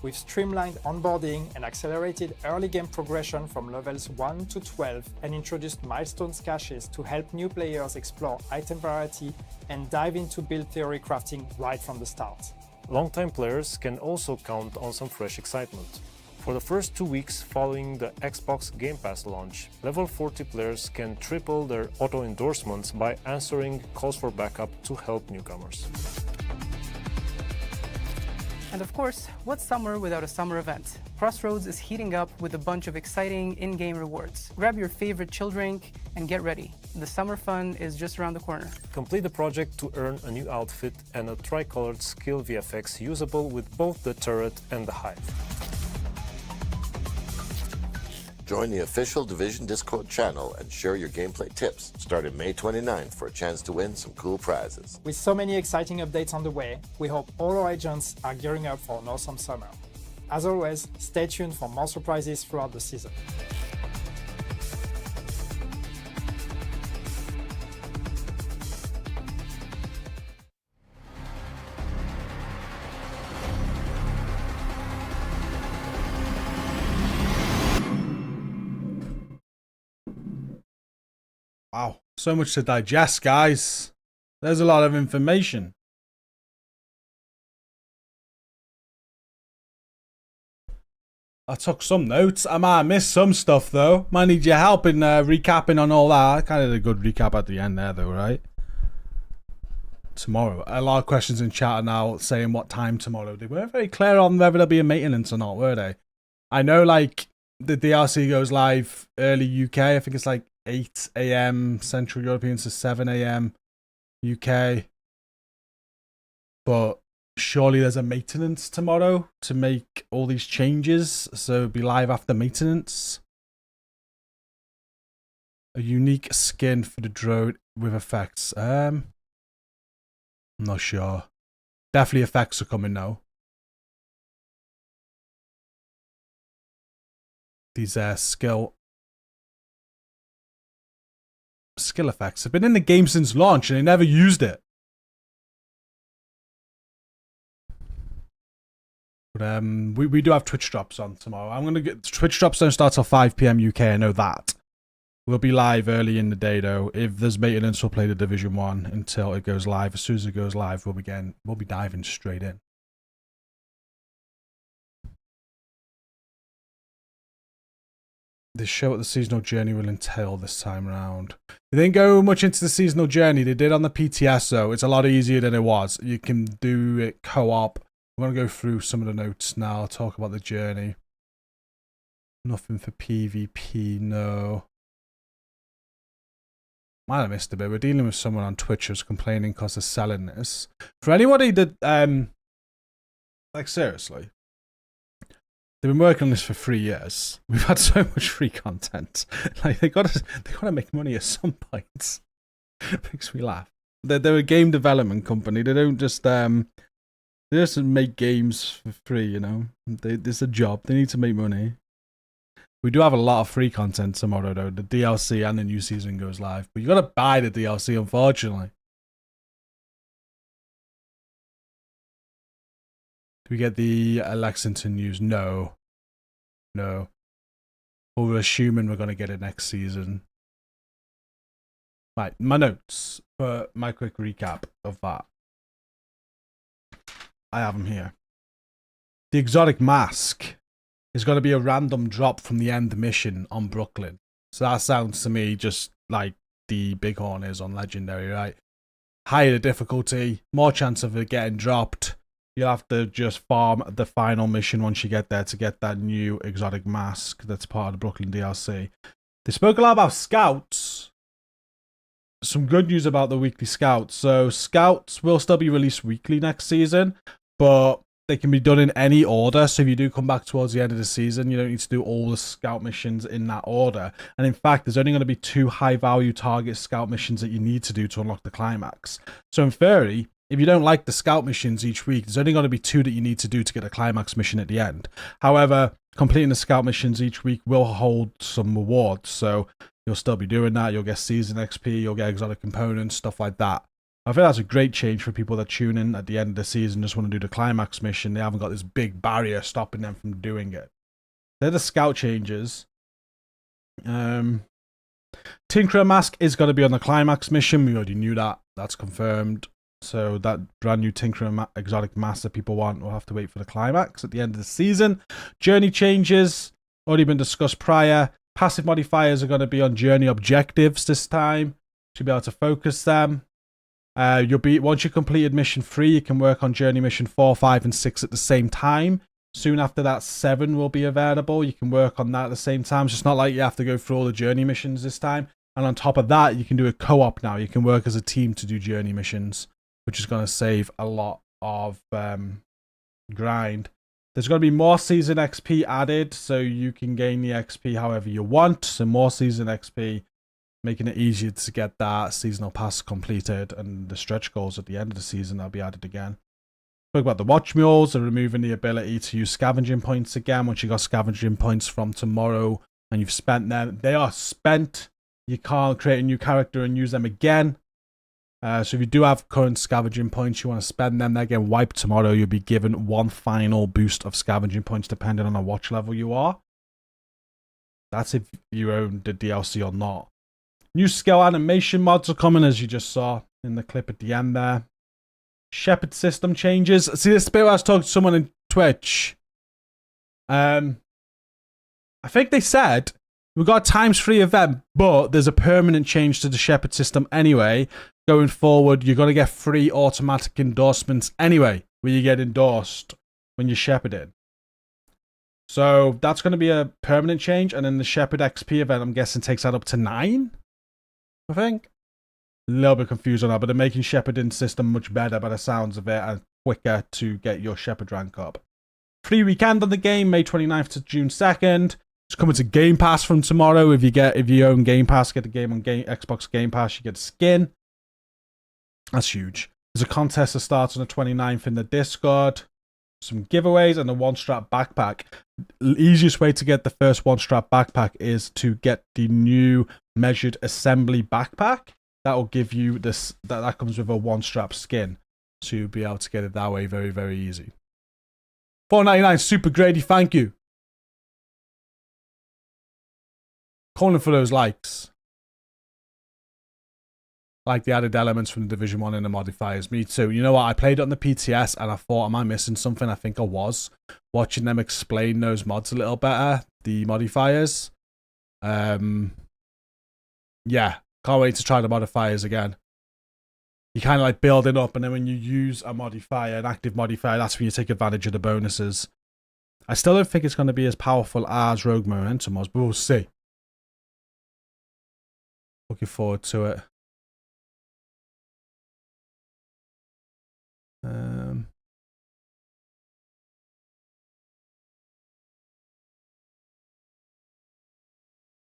We've streamlined onboarding and accelerated early game progression from levels 1 to 12 and introduced milestones caches to help new players explore item variety and dive into build theory crafting right from the start. Longtime players can also count on some fresh excitement. For the first 2 weeks following the Xbox Game Pass launch, level 40 players can triple their auto-endorsements by answering calls for backup to help newcomers. And of course, what's summer without a summer event? Crossroads is heating up with a bunch of exciting in-game rewards. Grab your favorite chill drink and get ready. The summer fun is just around the corner. Complete the project to earn a new outfit and a tricolored skill VFX usable with both the turret and the hive. Join the official Division Discord channel and share your gameplay tips starting May 29th for a chance to win some cool prizes. With so many exciting updates on the way, we hope all our agents are gearing up for an awesome summer. As always, stay tuned for more surprises throughout the season. Wow, so much to digest, guys. There's a lot of information. I took some notes. I might have missed some stuff, though. Might need your help in recapping on all that. I kind of did a good recap at the end there, though, right? Tomorrow. A lot of questions in chat now saying what time tomorrow. They weren't very clear on whether there'll be a maintenance or not, were they? I know, like, the DLC goes live early UK. I think it's like 8 AM Central European to 7 AM UK. But surely there's a maintenance tomorrow to make all these changes, so it'll be live after maintenance. A unique skin for the drone with effects. I'm not sure. Definitely effects are coming now. These skill effects have been in the game since launch and they never used it. But we do have Twitch drops on tomorrow. I'm gonna get Twitch drops don't start till 5 PM UK. I know that. We'll be live early in the day though. If there's maintenance, we'll play the Division 1 until it goes live. As soon as it goes live, we'll be diving straight in. They show what the seasonal journey will entail this time around. They didn't go much into the seasonal journey. They did on the PTS though. It's a lot easier than it was. You can do it co-op. I'm going to go through some of the notes now. Talk about the journey. Nothing for PvP, no. Might have missed a bit. We're dealing with someone on Twitch who's complaining because they're selling this. For anybody that, like seriously, they've been working on this for 3 years. We've had so much free content. Like they gotta make money at some point. It makes me laugh. They're a game development company. They don't just make games for free. You know, it's a job. They need to make money. We do have a lot of free content tomorrow though. The DLC and the new season goes live, but you gotta buy the DLC. Unfortunately. Do we get the Lexington news? No. But we're assuming we're going to get it next season. Right, my notes for my quick recap of that. I have them here. The exotic mask is going to be a random drop from the end mission on Brooklyn. So that sounds to me just like the Bighorn is on Legendary, right? Higher the difficulty, more chance of it getting dropped. You'll have to just farm the final mission once you get there to get that new exotic mask that's part of the Brooklyn DLC. They spoke a lot about scouts. Some good news about the weekly scouts. So scouts will still be released weekly next season, but they can be done in any order. So if you do come back towards the end of the season, you don't need to do all the scout missions in that order. And in fact, there's only going to be 2 high-value target scout missions that you need to do to unlock the climax. So in theory, if you don't like the scout missions each week, there's only going to be 2 that you need to do to get a climax mission at the end. However, completing the scout missions each week will hold some rewards. So you'll still be doing that. You'll get season XP, you'll get exotic components, stuff like that. I think that's a great change for people that tune in at the end of the season, just want to do the climax mission. They haven't got this big barrier stopping them from doing it. They're the scout changes. Tinkerer Mask is going to be on the climax mission. We already knew that. That's confirmed. So that brand new Tinkerer exotic mask that people want will have to wait for the climax at the end of the season. Journey changes. Already been discussed prior. Passive modifiers are going to be on journey objectives this time. Should be able to focus them. Once you completed mission 3, you can work on journey mission 4, 5, and 6 at the same time. Soon after that, 7 will be available. You can work on that at the same time. So it's not like you have to go through all the journey missions this time. And on top of that, you can do a co-op now. You can work as a team to do journey missions, which is going to save a lot of grind. There's going to be more season XP added, so you can gain the XP however you want. So more season XP, making it easier to get that seasonal pass completed, and the stretch goals at the end of the season that'll be added again. Spoke about the watch mules and removing the ability to use scavenging points again. Once you got scavenging points from tomorrow and you've spent them, they are spent. You can't create a new character and use them again. So if you do have current scavenging points, you want to spend them, they're getting wiped tomorrow. You'll be given 1 final boost of scavenging points depending on the watch level you are. That's if you own the DLC or not. New skill animation mods are coming, as you just saw in the clip at the end there. Shepherd system changes. See, this bit where I was talking to someone in Twitch. I think they said we got a ×3 event, but there's a permanent change to the Shepherd system anyway. Going forward, you're going to get free automatic endorsements anyway, where you get endorsed when you're shepherding. So that's going to be a permanent change, and then the Shepherd XP event, I'm guessing, takes that up to 9. I think. A little bit confused on that, but they're making shepherding system much better by the sounds of it and quicker to get your shepherd rank up. Free weekend on the game, May 29th to June 2nd. It's coming to Game Pass from tomorrow. If you own Game Pass, get the game on Xbox Game Pass, you get a skin. That's huge. There's a contest that starts on the 29th in the Discord. Some giveaways and a 1-strap backpack. The easiest way to get the first 1-strap backpack is to get the new measured assembly backpack. That will give you this. That comes with a 1-strap skin, so you'll be able to get it that way. Very, very easy. $4.99 Super Grady, thank you. Calling for those likes. like the added elements from the Division 1 in the modifiers. Me too. You know what? I played it on the PTS and I thought, am I missing something? I think I was. Watching them explain those mods a little better, the modifiers. Yeah, can't wait to try the modifiers again. You kind of like build it up, and then when you use a modifier, an active modifier, that's when you take advantage of the bonuses. I still don't think it's going to be as powerful as Rogue Momentum was, but we'll see. Looking forward to it.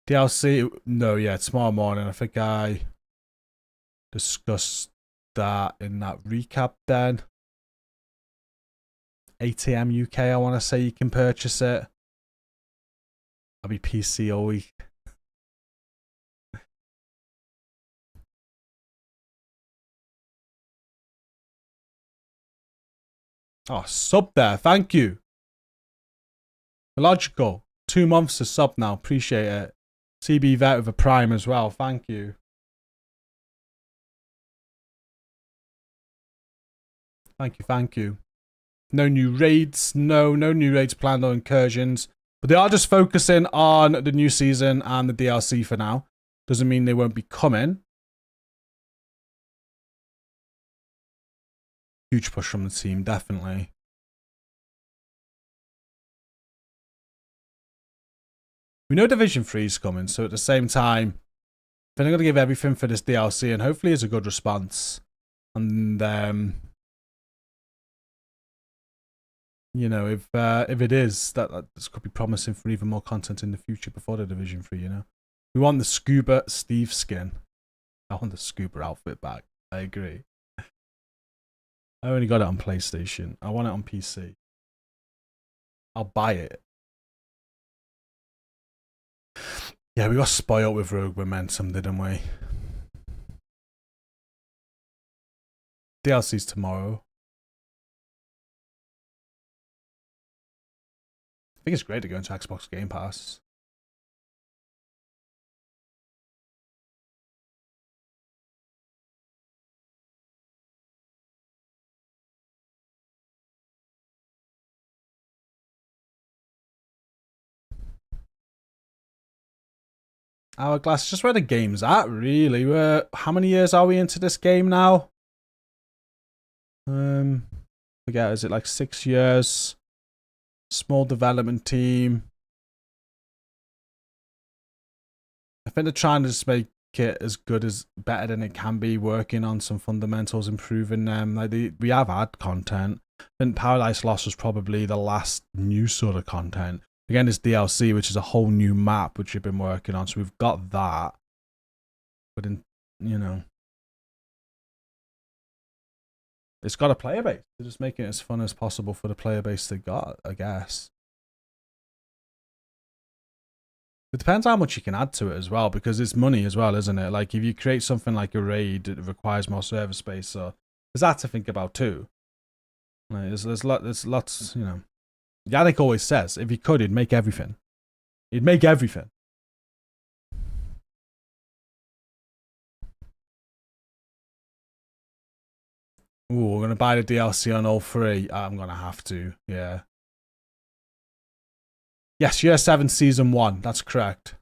DLC, no, yeah, tomorrow morning. I think I discussed that in that recap then. 8 AM UK, I want to say you can purchase it. I'll be PC all week. Oh, sub there. Thank you. Logical. 2 months to sub now. Appreciate it. CB Vet with a Prime as well. Thank you. Thank you. Thank you. No new raids. No new raids planned or incursions. But they are just focusing on the new season and the DLC for now. Doesn't mean they won't be coming. Huge push from the team, definitely. We know Division 3 is coming, so at the same time, they're going to give everything for this DLC, and hopefully it's a good response. And, you know, if it is, that this could be promising for even more content in the future before the Division 3, you know. We want the Scuba Steve skin. I want the Scuba outfit back. I agree. I only got it on PlayStation. I want it on PC. I'll buy it. Yeah, we got spoiled with Rogue Momentum, didn't we? DLC's tomorrow. I think it's great to go into Xbox Game Pass. Hourglass, just where the game's at, really. How many years are we into this game now? Forget, is it like 6 years? Small development team. I think they're trying to just make it as good as better than it can be, working on some fundamentals, improving them. Like we have had content. I think Paradise Lost was probably the last new sort of content. Again, it's DLC, which is a whole new map, which you've been working on. So we've got that. But, you know, it's got a player base. They're just making it as fun as possible for the player base they got, I guess. It depends how much you can add to it as well, because it's money as well, isn't it? Like, if you create something like a raid, it requires more server space. So there's that to think about too. Like, there's lots, you know. Yannick always says, if he could, he'd make everything. He'd make everything. Ooh, we're going to buy the DLC on all three. I'm going to have to, yeah. Yes, Year 7, Season 1. That's correct.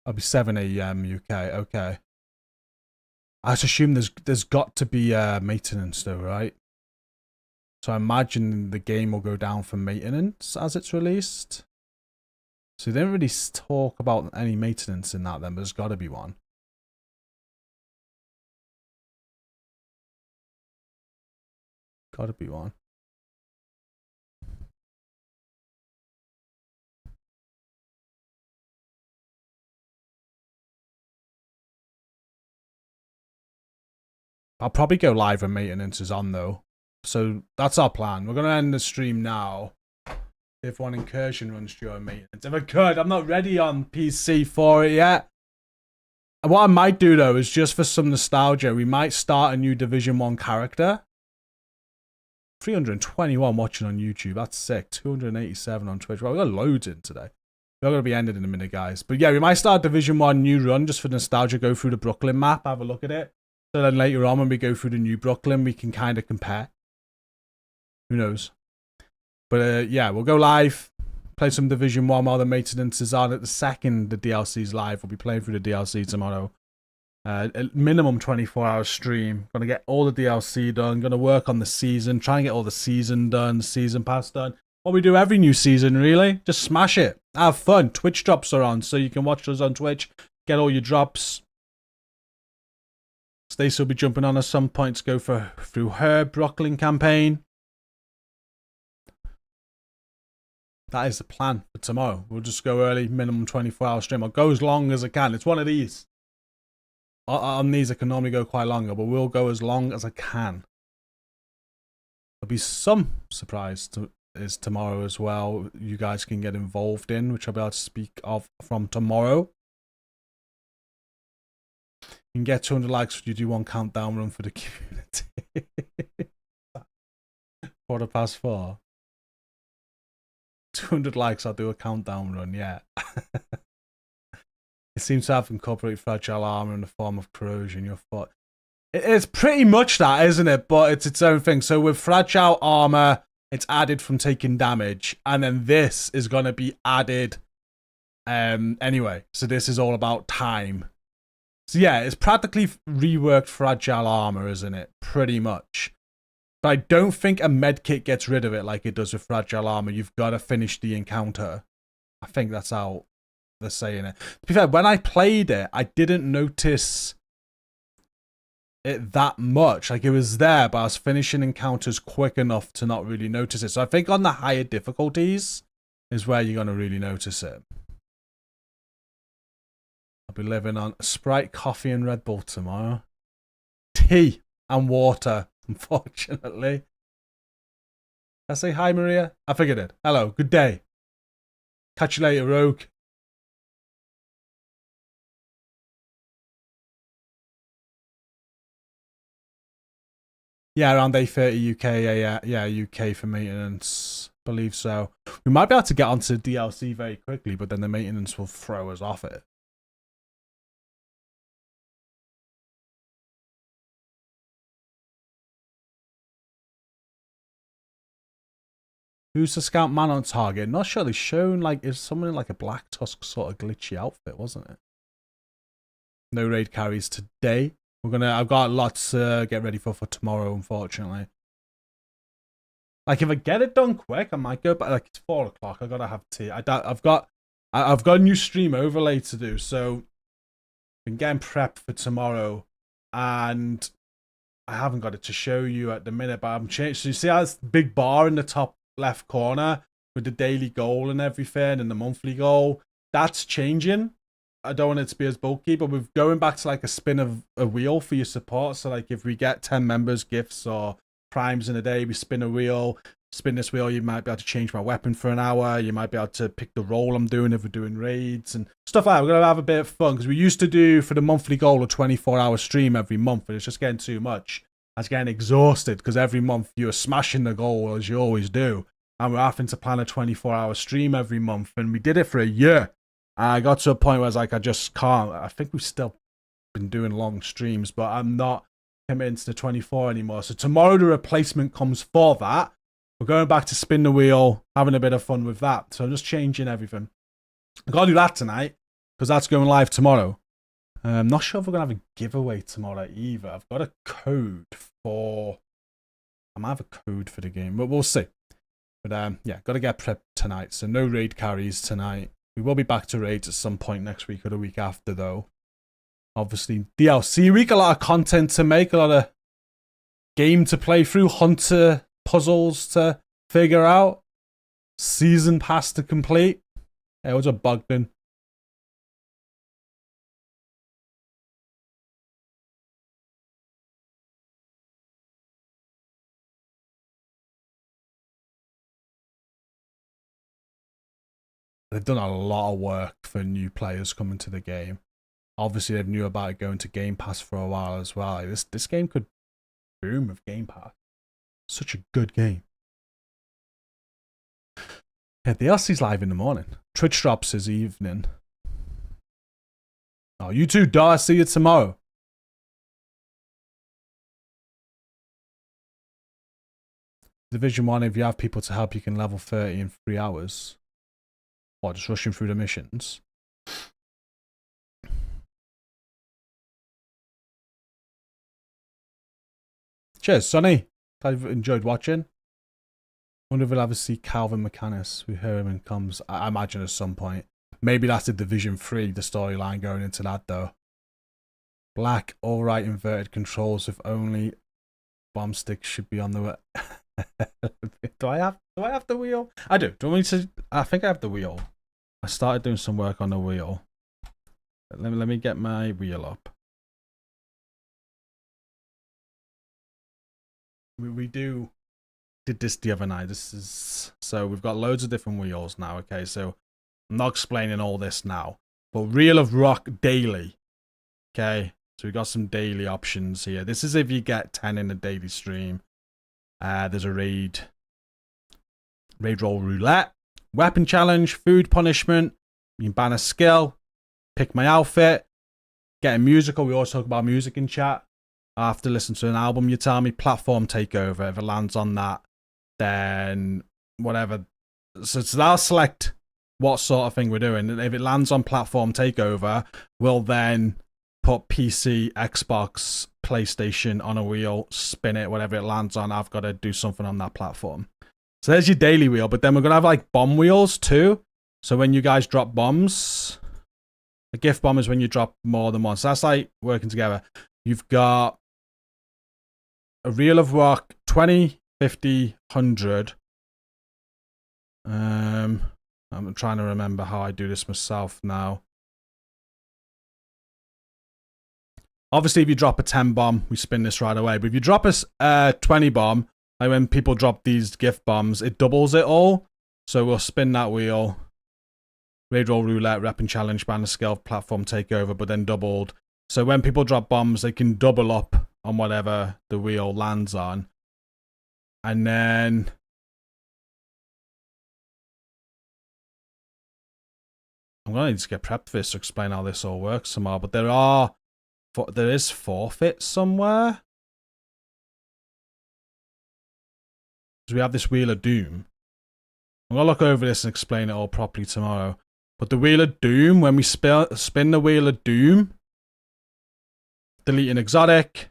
I'll be 7 AM UK. Okay. I assume there's got to be maintenance though, right? So I imagine the game will go down for maintenance as it's released. So they didn't really talk about any maintenance in that then, but there's got to be one. Got to be one. I'll probably go live when maintenance is on though. So that's our plan. We're going to end the stream now. If one incursion runs during maintenance. If I could, I'm not ready on PC for it yet. And what I might do though is just for some nostalgia, we might start a new Division 1 character. 321 watching on YouTube. That's sick. 287 on Twitch. Well, we got loads in today. We're going to be ended in a minute, guys. But yeah, we might start Division 1 new run just for nostalgia, go through the Brooklyn map, have a look at it. So then later on when we go through the new Brooklyn, we can kind of compare. Who knows? But yeah, we'll go live, play some Division 1 while the maintenance is on. At the second the DLC's live, we'll be playing through the DLC tomorrow. A minimum 24-hour stream. Gonna get all the DLC done. Gonna work on the season. Try and get all the season done. Season pass done. What we do every new season, really. Just smash it. Have fun. Twitch drops are on, so you can watch us on Twitch. Get all your drops. Stacey will be jumping on at some point to go through her Brooklyn campaign. That is the plan for tomorrow. We'll just go early, minimum 24-hour stream. I'll go as long as I can. It's one of these. On these, I can normally go quite longer, but we'll go as long as I can. There'll be some surprise is tomorrow as well. You guys can get involved in, which I'll be able to speak of from tomorrow. You can get 200 likes if you do one countdown run for the community. 4:15. 200 likes, I'll do a countdown run, yeah. It seems to have incorporated fragile armor in the form of corrosion. Your foot. It's pretty much that, isn't it? But it's its own thing. So with fragile armor, it's added from taking damage, and then this is going to be added anyway. So this is all about time. So yeah, it's practically reworked fragile armor, isn't it? Pretty much. But I don't think a medkit gets rid of it like it does with fragile armor. You've got to finish the encounter. I think that's how they're saying it. To be fair, when I played it, I didn't notice it that much. Like, it was there, but I was finishing encounters quick enough to not really notice it. So I think on the higher difficulties is where you're going to really notice it. I'll be living on Sprite, coffee, and Red Bull tomorrow. Tea and water, unfortunately. Did I say hi, Maria? I figured it. Hello, good day. Catch you later, Rogue. Yeah, around 8:30 UK. Yeah, UK for maintenance. Believe so. We might be able to get onto DLC very quickly, but then the maintenance will throw us off it. Who's the scout man on target? Not sure. They shown like is someone in like a black tusk sort of glitchy outfit, wasn't it? No raid carries today. I've got lots to get ready for tomorrow, unfortunately. Like, if I get it done quick, I might go, but like, it's 4 o'clock. I gotta have tea. I've got a new stream overlay to do, so been getting prepped for tomorrow, and I haven't got it to show you at the minute, but I'm changing. So you see how this big bar in the top left corner with the daily goal and everything and the monthly goal? That's changing. I don't want it to be as bulky, but we're going back to like a spin of a wheel for your support. So like if we get 10 members, gifts, or primes in a day, we spin a wheel. Spin this wheel, you might be able to change my weapon for an hour. You might be able to pick the role I'm doing if we're doing raids and stuff like that. We're going to have a bit of fun because we used to do for the monthly goal a 24-hour stream every month, and it's just getting too much. I was getting exhausted because every month you were smashing the goal as you always do. And we're having to plan a 24-hour stream every month, and we did it for a year. I got to a point where I was like, I just can't. I think we've still been doing long streams, but I'm not committing to the 24 anymore. So tomorrow the replacement comes for that. We're going back to spin the wheel, having a bit of fun with that. So I'm just changing everything. I've got to do that tonight because that's going live tomorrow. I'm not sure if we're going to have a giveaway tomorrow either. I've got a code for... I might have a code for the game, but we'll see. But yeah, got to get prepped tonight. So no raid carries tonight. We will be back to raids at some point next week or the week after, though. Obviously, DLC week, a lot of content to make, a lot of game to play through, hunter puzzles to figure out, season pass to complete. Yeah, it was a Bogdan. They've done a lot of work for new players coming to the game. Obviously, they've knew about it going to Game Pass for a while as well. Like, this game could boom with Game Pass. Such a good game. Yeah, the DLC's live in the morning. Twitch drops this evening. Oh, you too, Dar. See you tomorrow. Division 1, if you have people to help, you can level 30 in 3 hours. What, just rushing through the missions? Cheers, Sonny. Glad you've enjoyed watching. Wonder if we'll ever see Calvin McCannis with Herman comes. I imagine at some point. Maybe that's the Division 3, the storyline going into that though. Black, alright inverted controls with only bomb sticks should be on the do I have the wheel? I do. Do you want me to? I think I have the wheel. I started doing some work on the wheel. Let me get my wheel up. We did this the other night. This is so we've got loads of different wheels now. Okay, so I'm not explaining all this now, but Reel of Rock daily. Okay, so we've got some daily options here. This is if you get 10 in a daily stream. There's a raid roll roulette, weapon challenge, food punishment. You can ban a skill, pick my outfit, get a musical. We always talk about music in chat. I have to listen to an album. You tell me platform takeover. If it lands on that, then whatever. So I'll select what sort of thing we're doing. And if it lands on platform takeover, we'll then put PC, Xbox, PlayStation on a wheel, spin it, whatever it lands on. I've got to do something on that platform. So there's your daily wheel, but then we're going to have like bomb wheels too. So when you guys drop bombs, a gift bomb is when you drop more than one. So that's like working together. You've got a Reel of Rock, 20, 50, 100. I'm trying to remember how I do this myself now. Obviously, if you drop a 10 bomb, we spin this right away. But if you drop a 20 bomb, like when people drop these gift bombs, it doubles it all. So we'll spin that wheel. Raid roll roulette, rep and challenge, banner skill, platform takeover, but then doubled. So when people drop bombs, they can double up on whatever the wheel lands on. And then I'm going to need to get prepped for this to explain how this all works somehow. But there is forfeit somewhere. So we have this Wheel of Doom. I'm going to look over this and explain it all properly tomorrow. But the Wheel of Doom, when we spin the Wheel of Doom, delete an exotic,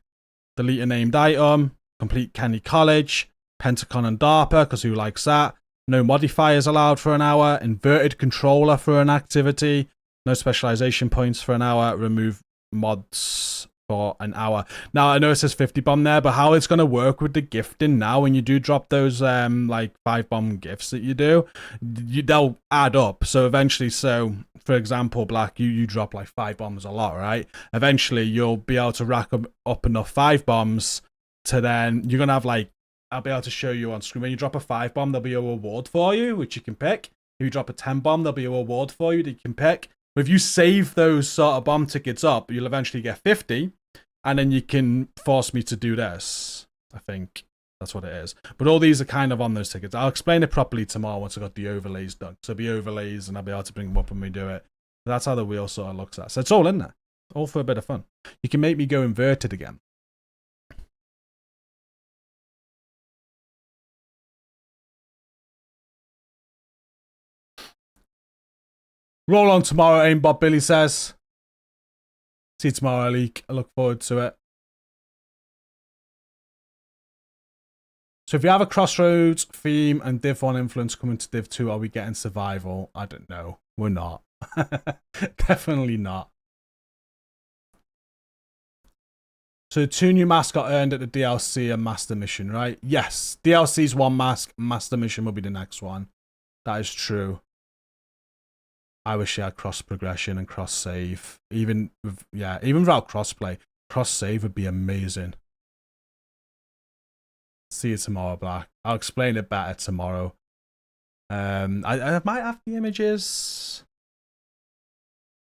delete a named item, complete Kenny College, Pentacon and DARPA, because who likes that? No modifiers allowed for an hour, inverted controller for an activity, no specialization points for an hour, remove mods for an hour. Now I know it says 50 bomb there, but how it's going to work with the gifting now when you do drop those like 5 bomb gifts that you do, they'll add up. So eventually, so for example, Black, you drop like 5 bombs a lot, right? Eventually you'll be able to rack up enough 5 bombs to then you're going to have like, I'll be able to show you on screen. When you drop a 5 bomb, there'll be a reward for you, which you can pick. If you drop a 10 bomb, there'll be a reward for you that you can pick. But if you save those sort of bomb tickets up, you'll eventually get 50, and then you can force me to do this. I think that's what it is. But all these are kind of on those tickets. I'll explain it properly tomorrow once I've got the overlays done. So it'll be overlays, and I'll be able to bring them up when we do it. That's how the wheel sort of looks at. So it's all in there. All for a bit of fun. You can make me go inverted again. Roll on tomorrow, aimbot, Billy says. See you tomorrow, Leak. I look forward to it. So if you have a Crossroads theme and Div 1 influence coming to Div 2, are we getting survival? I don't know. We're not. Definitely not. So 2 new masks got earned at the DLC and Master Mission, right? Yes. DLC's 1 mask. Master Mission will be the next one. That is true. I wish you had cross progression and cross save. Even without crossplay, cross save would be amazing. See you tomorrow, Black. I'll explain it better tomorrow. I might have the images.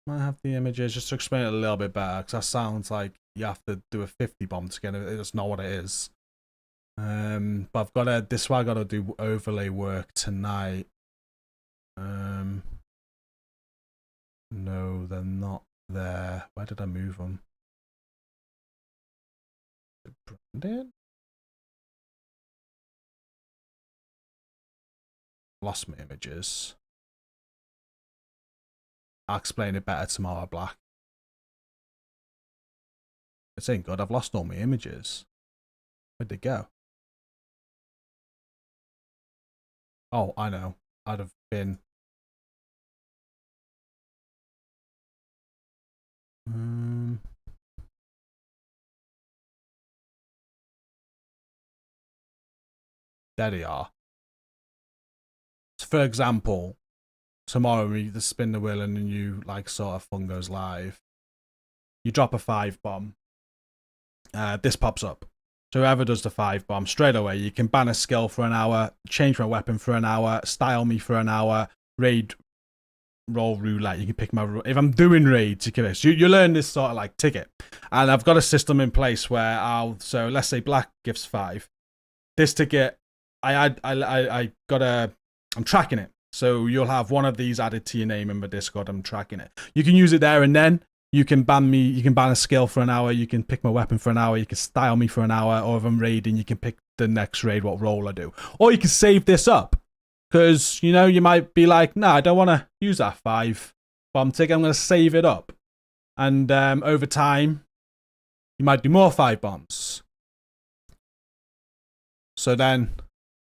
Just to explain it a little bit better, because that sounds like you have to do a 50 bomb to get it. That's not what it is. But this is why I got to do overlay work tonight. No, they're not there. Where did I move them? Brandon? Lost my images. I'll explain it better tomorrow, Black. It's ain't good. I've lost all my images. Where'd they go? Oh, I know. I'd have been... There they are. So for example, tomorrow we just spin the wheel and then you like sort of fun goes live. You drop a 5 bomb. This pops up. So whoever does the 5 bomb straight away, you can ban a skill for an hour, change my weapon for an hour, style me for an hour, raid roll roulette. You can pick my if I'm doing raids, you learn this sort of like ticket. And I've got a system in place where so let's say Black gives 5. This ticket, I'm tracking it. So you'll have one of these added to your name in my Discord. I'm tracking it. You can use it there and then. You can ban me, you can ban a skill for an hour, you can pick my weapon for an hour, you can style me for an hour, or if I'm raiding, you can pick the next raid, what role I do. Or you can save this up. Because, you know, you might be like, nah, I don't want to use that 5 bomb ticket, I'm going to save it up. And over time, you might do more 5 bombs. So then,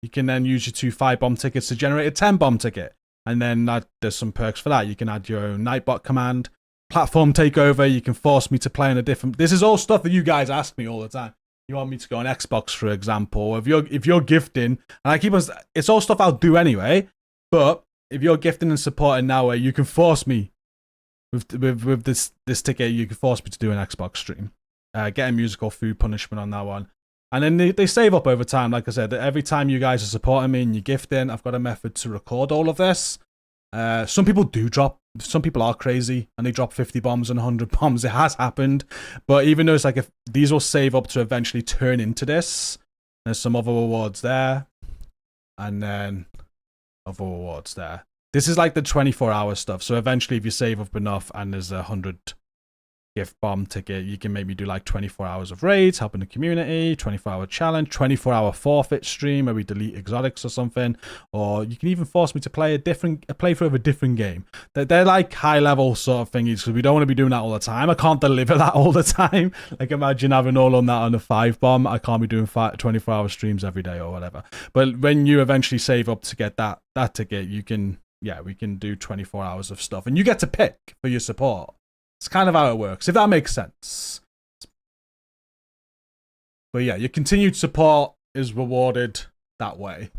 you can then use your 2 5 bomb tickets to generate a 10 bomb ticket. And then there's some perks for that. You can add your own Nightbot command. Platform takeover, you can force me to play on a different... This is all stuff that you guys ask me all the time. You want me to go on Xbox, for example. If you're gifting, and I keep on... It's all stuff I'll do anyway, but if you're gifting and supporting now, you can force me with this ticket, you can force me to do an Xbox stream. Get a musical food punishment on that one. And then they save up over time. Like I said, every time you guys are supporting me and you're gifting, I've got a method to record all of this. Some people do drop. Some people are crazy and they drop 50 bombs and 100 bombs. It has happened. But even though it's like if these will save up to eventually turn into this, there's some other rewards there. And then other rewards there. This is like the 24-hour stuff. So eventually if you save up enough and there's 100 gift bomb ticket, you can maybe do like 24 hours of raids, helping the community, 24-hour challenge, 24-hour forfeit stream where we delete exotics or something, or you can even force me to play a playthrough of a different game. They're like high-level sort of thingies because we don't want to be doing that all the time. I can't deliver that all the time. Like imagine having all on that on a 5 bomb. I can't be doing 24-hour streams every day or whatever. But when you eventually save up to get that ticket, you can, we can do 24 hours of stuff, and you get to pick for your support. It's kind of how it works, if that makes sense. But yeah, your continued support is rewarded that way.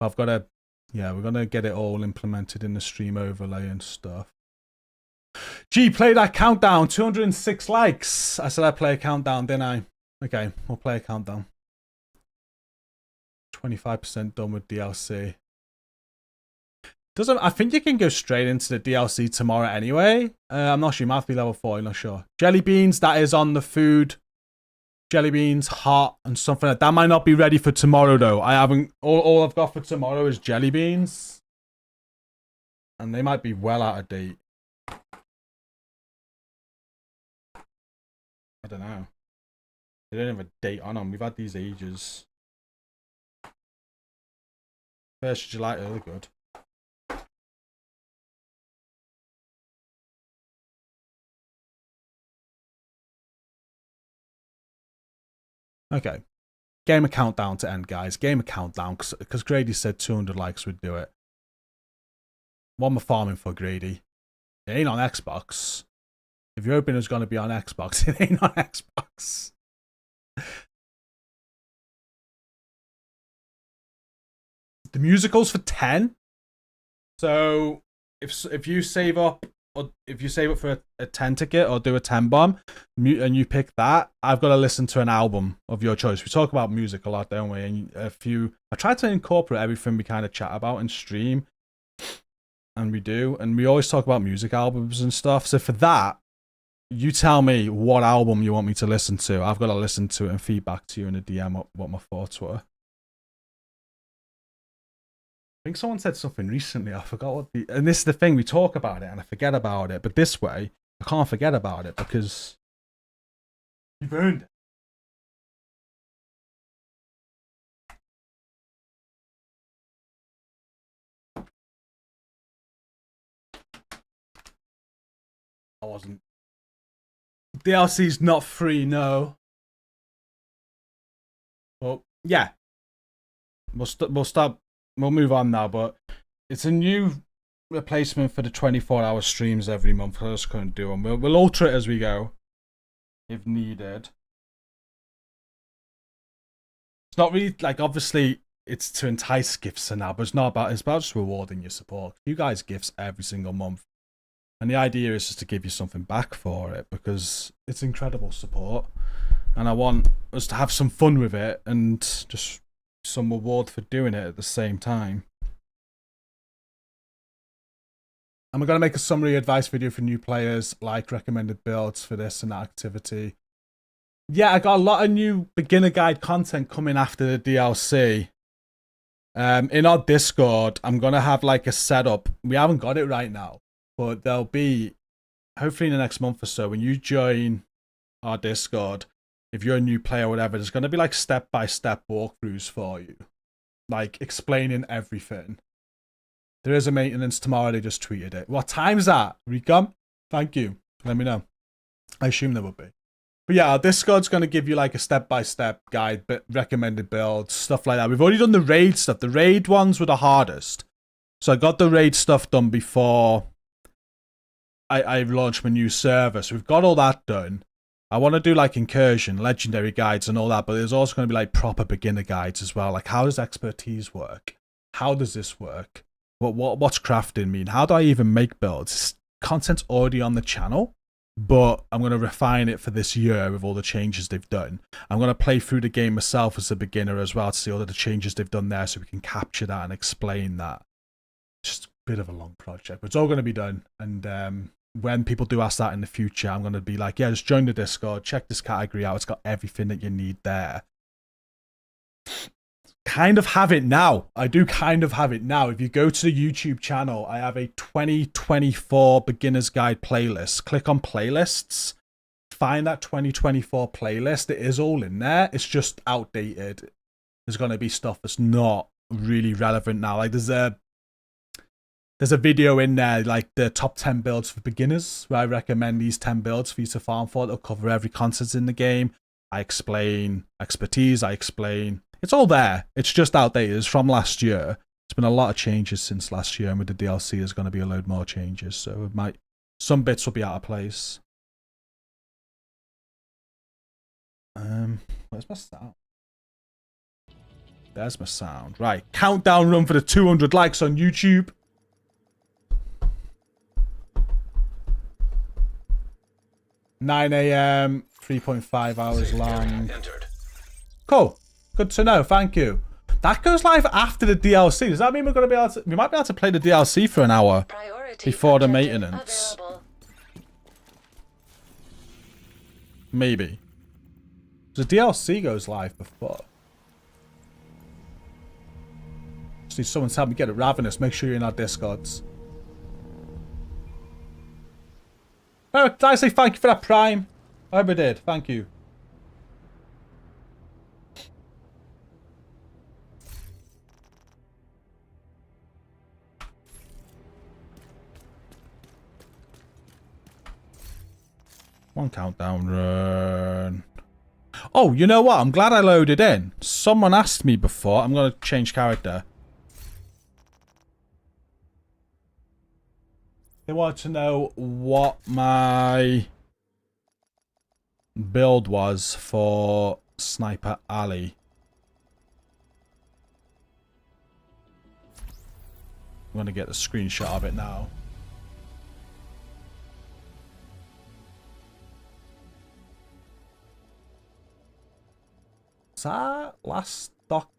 I've got to, we're going to get it all implemented in the stream overlay and stuff. Gee, play that countdown, 206 likes. I said I'd play a countdown, didn't I? Okay, we'll play a countdown. 25% done with DLC. I think you can go straight into the DLC tomorrow anyway. I'm not sure. You might have to be level 40, not sure. Jelly beans, that is on the food. Jelly beans, hot, and something like that. That might not be ready for tomorrow, though. I haven't... All I've got for tomorrow is jelly beans. And they might be well out of date. I don't know. They don't have a date on them. We've had these ages. 1st of July, early good. Okay. Game a countdown to end, guys. Game a countdown, because Grady said 200 likes would do it. What am I farming for, Grady? It ain't on Xbox. If you're hoping it's going to be on Xbox, it ain't on Xbox. The musical's for 10. So if you save up, or if you save up for a 10 ticket or do a 10 bomb and you pick that, I've got to listen to an album of your choice. We talk about music a lot, don't we? And I try to incorporate everything we kind of chat about in stream, and we do, and we always talk about music albums and stuff. So for that, you tell me what album you want me to listen to. I've got to listen to it and feedback to you in a DM what my thoughts were. think someone said something recently. I forgot what the. And this is the thing, we talk about it and I forget about it. But this way, I can't forget about it because you've earned it. I wasn't. DLC's not free, no. Well, yeah. We'll move on now, but it's a new replacement for the 24-hour streams every month. I just couldn't do them. We'll alter it as we go, if needed. It's not really, like, obviously, it's to entice gifts and now, but it's about just rewarding your support. You guys gifts every single month. And the idea is just to give you something back for it, because it's incredible support. And I want us to have some fun with it and just some reward for doing it at the same time. And we're going to make a summary advice video for new players, like recommended builds for this and that activity. Yeah, I got a lot of new beginner guide content coming after the DLC. In our Discord, I'm going to have like a setup. We haven't got it right now, but there'll be, hopefully in the next month or so, when you join our Discord, if you're a new player or whatever, there's going to be like step-by-step walkthroughs for you. Like explaining everything. There is a maintenance tomorrow, they just tweeted it. What time's that? Recom? Thank you. Let me know. I assume there would be. But yeah, our Discord's going to give you like a step-by-step guide, recommended builds, stuff like that. We've already done the raid stuff. The raid ones were the hardest. So I got the raid stuff done before I launched my new server. So we've got all that done. I want to do like incursion, legendary guides and all that, but there's also going to be like proper beginner guides as well. Like, how does expertise work? How does this work? What's crafting mean? How do I even make builds? Content's already on the channel, but I'm going to refine it for this year with all the changes they've done. I'm going to play through the game myself as a beginner as well to see all of the changes they've done there so we can capture that and explain that. Just a bit of a long project, but it's all going to be done. And when people do ask that in the future, I'm going to be like, yeah, just join the Discord, check this category out. It's got everything that you need there. Kind of have it now. I do kind of have it now. If you go to the YouTube channel, I have a 2024 Beginner's Guide playlist. Click on playlists. Find that 2024 playlist. It is all in there. It's just outdated. There's going to be stuff that's not really relevant now. Like there's a video in there, like the top 10 builds for beginners, where I recommend these 10 builds for you to farm for. It'll cover every concept in the game. I explain expertise. I explain. It's all there. It's just outdated. It's from last year. There's been a lot of changes since last year, and with the DLC, there's going to be a load more changes. So some bits will be out of place. Where's my sound? There's my sound. Right, countdown run for the 200 likes on YouTube. $9 a.m. 3.5 hours long. Cool. Good to know. Thank you. That goes live after the DLC. Does that mean we're going to be able to? We might be able to play the DLC for an hour before the maintenance. Maybe. The DLC goes live before. Just need someone to help me get it. Ravenous, make sure you're in our Discords. Eric, did I say thank you for that Prime? I hope I did. Thank you. One countdown run. Oh, you know what? I'm glad I loaded in. Someone asked me before. I'm going to change character. They wanted to know what my build was for Sniper Alley. I'm going to get a screenshot of it now. Is that last doc?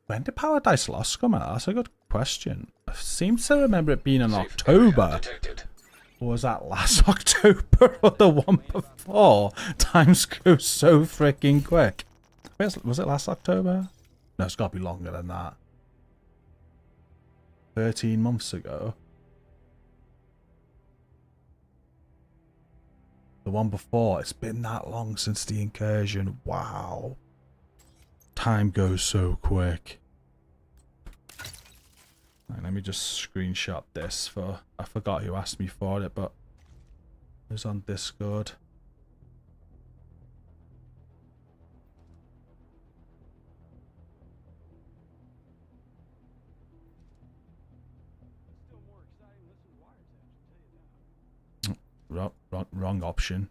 When did Paradise Lost come out? That's a good question. I seem to remember it being in October. Or was that last October or the one before? Times go so freaking quick. Was it last October? No, it's got to be longer than that. 13 months ago. The one before, it's been that long since the incursion. Wow. Time goes so quick. Right, let me just screenshot this for... I forgot who asked me for it, but it was on Discord. Wrong option.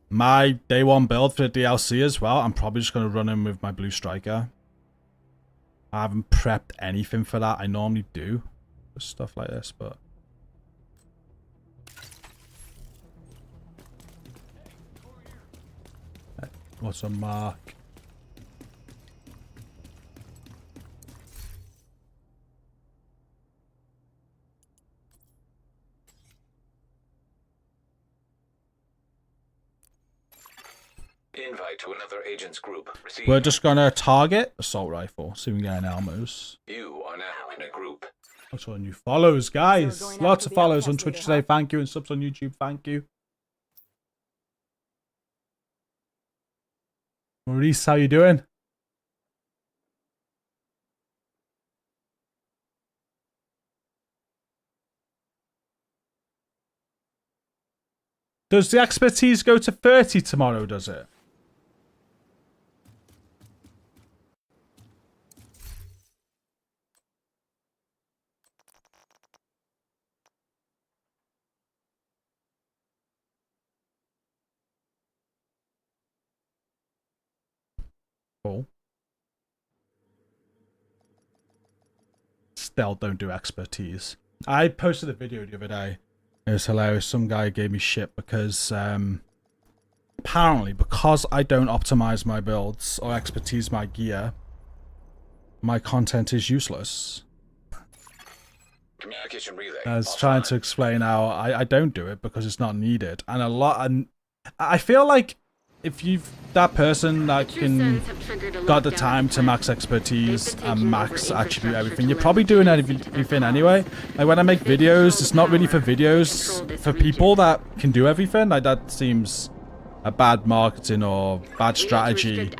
My day one build for the DLC as well, I'm probably just going to run in with my blue striker. I haven't prepped anything for that. I normally do for stuff like this, but... What's a mark? Invite to another agent's group. Received. We're just gonna target assault rifle. See if we can get an Elmos. You are now in a group. Lots of new follows, guys. So we're going Lots after of the follows on outcast Twitch leader, today. huh? Thank you, and subs on YouTube. Thank you. Maurice, how you doing? Does the expertise go to 30 tomorrow, does it? Cool. Still don't do expertise. I posted a video the other day. It was hilarious. Some guy gave me shit because apparently because I don't optimize my builds or expertise my gear, my content is useless. Communication relay. I was trying to explain how I don't do it because it's not needed. And I feel like if you've that person that can got the time to max expertise and max attribute everything, you're probably doing everything anyway. Like when I make videos, it's not really for videos for people that can do everything. Like that seems a bad marketing or bad strategy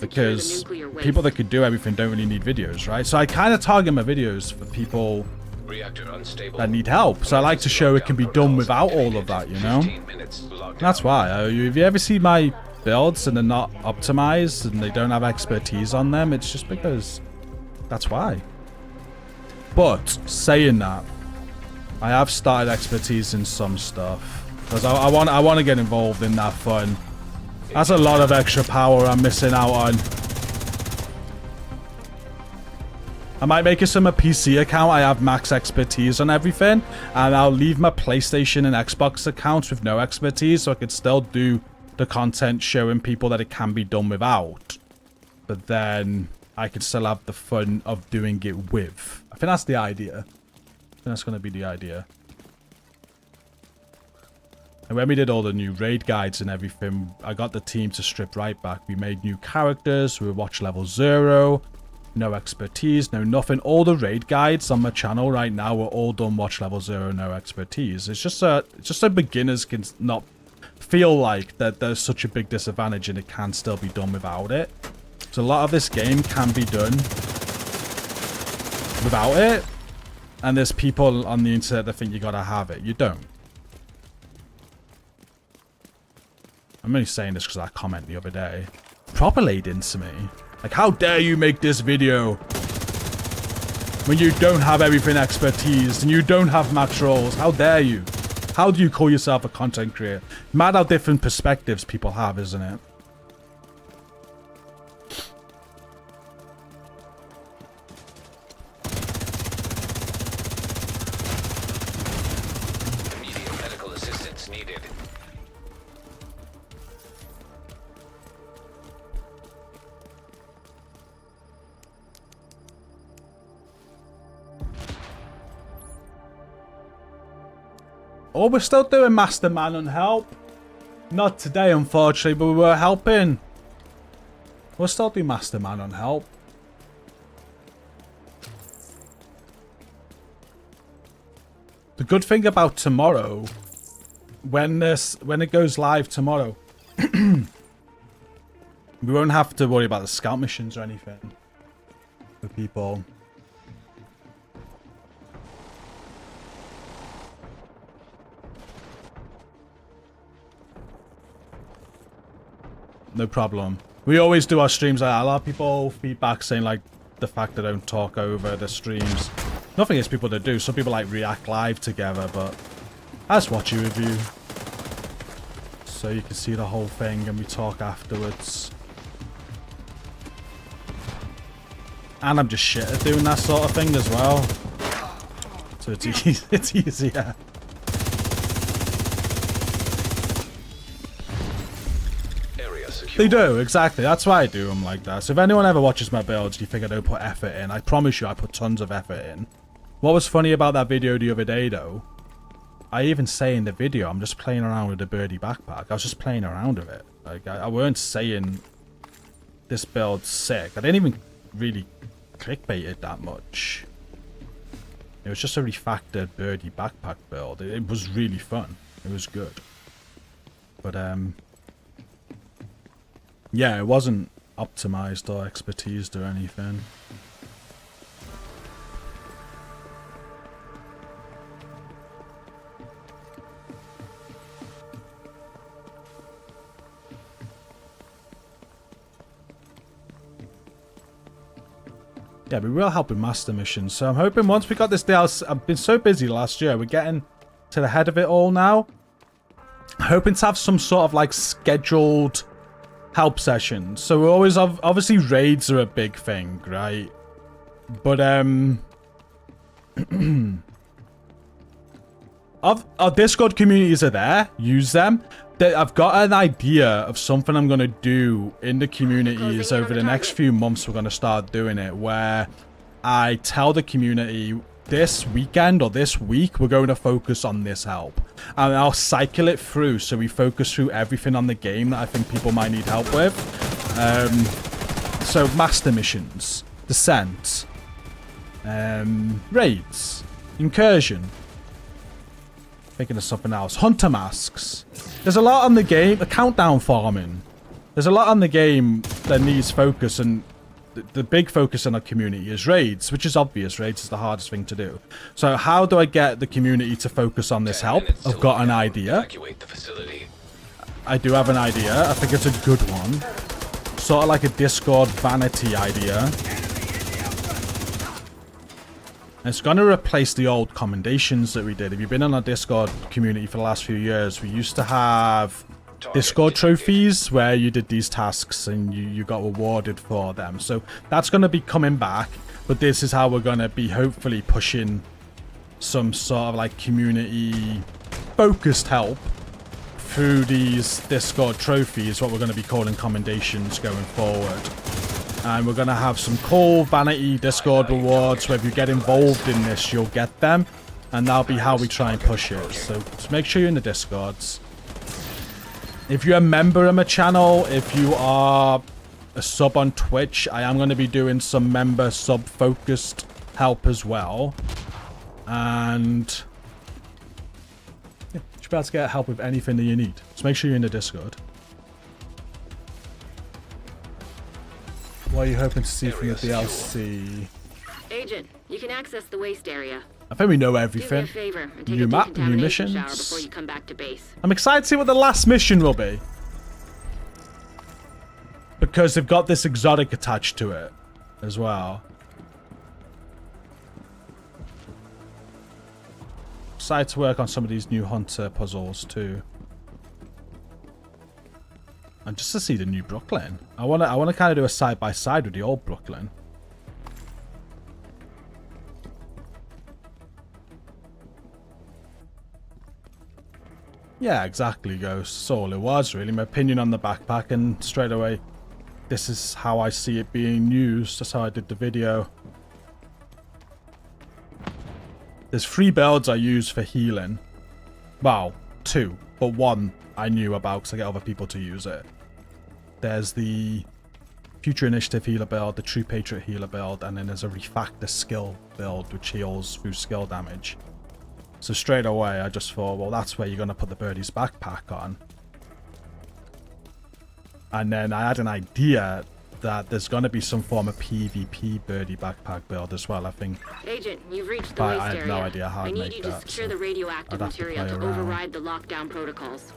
because people that could do everything don't really need videos, right? So I kind of target my videos for people that need help. So I like to show it can be done without all of that, you know? That's why. If you ever see my builds and they're not optimized and they don't have expertise on them, it's just because that's why. But saying that, I have started expertise in some stuff because I want to get involved in that fun. That's a lot of extra power I'm missing out on. I might make it some a PC account. I have max expertise on everything, and I'll leave my PlayStation and Xbox accounts with no expertise, so I could still do the content showing people that it can be done without. But then I could still have the fun of doing it with. I think that's the idea. I think that's going to be the idea. And when we did all the new raid guides and everything, I got the team to strip right back. We made new characters. We were watch level 0. No expertise, no nothing. All the raid guides on my channel right now were all done watch level 0, no expertise. It's just so beginners can not feel like that there's such a big disadvantage and it can still be done without it. So a lot of this game can be done without it. And there's people on the internet that think you gotta have it. You don't. I'm only saying this because I commented the other day. Proper laid into me. Like, how dare you make this video when you don't have everything expertise and you don't have max rolls? How dare you? How do you call yourself a content creator? Mad how different perspectives people have, isn't it? Immediate medical assistance needed. Oh, we're still doing Master Man on help. Not today, unfortunately, but we were helping. We'll still do Masterman on help. The good thing about tomorrow, when it goes live tomorrow, we won't have to worry about the scout missions or anything for people. No problem. We always do our streams like that. A lot of people feedback saying like the fact that I don't talk over the streams. Nothing against people that do. Some people like react live together, but I just watch you review. So you can see the whole thing and we talk afterwards. And I'm just shit at doing that sort of thing as well. So it's easier. They do, exactly. That's why I do them like that. So if anyone ever watches my builds and you think I don't put effort in, I promise you I put tons of effort in. What was funny about that video the other day though, I even say in the video, I'm just playing around with the birdie backpack. I was just playing around with it. Like I weren't saying this build's sick. I didn't even really clickbait it that much. It was just a refactored birdie backpack build. It was really fun. It was good. But yeah, it wasn't optimized or expertised or anything. Yeah, we will help with master missions. So I'm hoping once we got this DLC, I've been so busy last year, we're getting to the head of it all now. I'm hoping to have some sort of like scheduled help sessions. So we're always obviously raids are a big thing, right? But our Discord communities are there. Use them. I've got an idea of something I'm going to do in the communities over the next few months. We're going to start doing it where I tell the community this weekend or this week we're going to focus on this help, and I'll cycle it through so we focus through everything on the game that I think people might need help with. So master missions, descent, raids, incursion, thinking of something else, hunter masks. There's a lot on the game, countdown farming. There's a lot on the game that needs focus, and the big focus in our community is raids, which is obvious. Raids is the hardest thing to do. So how do I get the community to focus on this help? I've got an idea. I do have an idea. I think it's a good one. Sort of like a Discord vanity idea. It's going to replace the old commendations that we did. If you've been in our Discord community for the last few years, we used to have Discord trophies where you did these tasks and you got rewarded for them. So that's going to be coming back, but this is how we're going to be hopefully pushing some sort of like community focused help through these Discord trophies, what we're going to be calling commendations going forward. And we're going to have some cool vanity Discord rewards where if you get involved in this you'll get them, and that'll be how we try and push it. So just make sure you're in the Discords. If you're a member of my channel, if you are a sub on Twitch, I am going to be doing some member sub focused help as well. And yeah, you should be able to get help with anything that you need. So make sure you're in the Discord. What are you hoping to see from the DLC? Agent, you can access the waste area. I think we know everything. Do me a favor and take New a map, new decontamination shower missions. before you come back to base. I'm excited to see what the last mission will be, because they've got this exotic attached to it as well. Excited to work on some of these new hunter puzzles too. And just to see the new Brooklyn. I wanna kind of do a side by side with the old Brooklyn. Yeah, exactly, Ghost. That's all it was, really. My opinion on the backpack, and straight away, this is how I see it being used. That's how I did the video. There's 3 builds I use for healing. Well, two, but one I knew about because I get other people to use it. There's the Future Initiative healer build, the True Patriot healer build, and then there's a Refactor skill build which heals through skill damage. So straight away I just thought, well, that's where you're going to put the birdie's backpack on. And then I had an idea that there's going to be some form of PvP birdie backpack build as well, I think. Agent, you've reached the But waste I area. have no idea how I to need make you to that, secure so the radioactive I'd have to material play to around. override the lockdown protocols.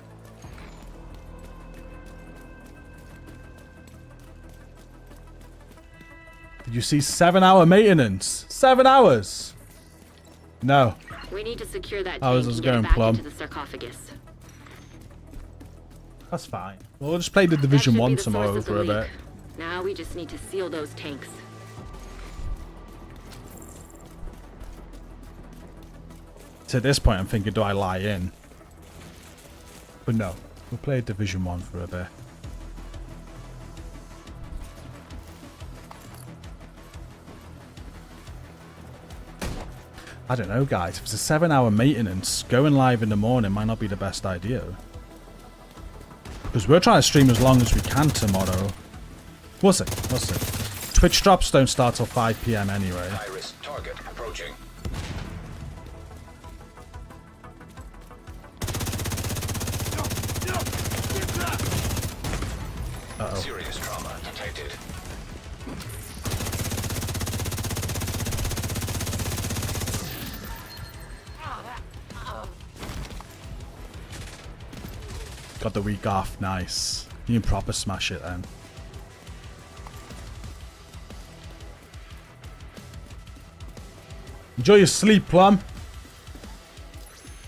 Did you see 7-hour maintenance? 7 hours? No. We need to secure that I was tank just and get going it back plumb. into the sarcophagus. That's fine. We'll just play the That Division should be 1 the tomorrow source of the for a leak. bit. Now we just need to seal those tanks. To this point, I'm thinking, do I lie in? But no. We'll play Division 1 for a bit. I don't know, guys. If it's a 7-hour maintenance, going live in the morning might not be the best idea. Because we're trying to stream as long as we can tomorrow. We'll see. We'll see. Twitch drops don't start till 5 PM anyway. High-risk target approaching. Uh-oh. Serious trauma detected. Got the week off. Nice. You can proper smash it then. Enjoy your sleep, Plum.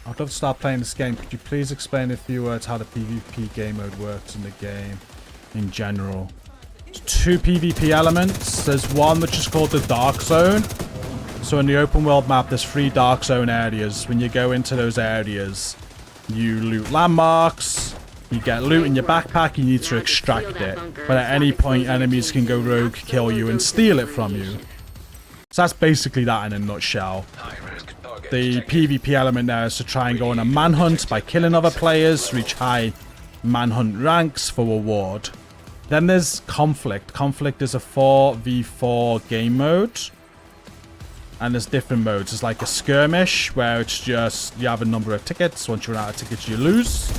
I'd love to start playing this game. Could you please explain in a few words how the PvP game mode works in the game in general? There's 2 PvP elements. There's one which is called the Dark Zone. So in the open world map, there's 3 Dark Zone areas. When you go into those areas, you loot landmarks. You get loot in your backpack, you need to extract it. But at any point, enemies can go rogue, kill you, and steal it from you. So that's basically that in a nutshell. High-risk target The detected. PvP element there is to try and go on a manhunt by killing other players, reach high manhunt ranks for reward. Then there's Conflict. Conflict is a 4v4 game mode. And there's different modes. There's like a skirmish, where it's just, you have a number of tickets. Once you run out of tickets, you lose.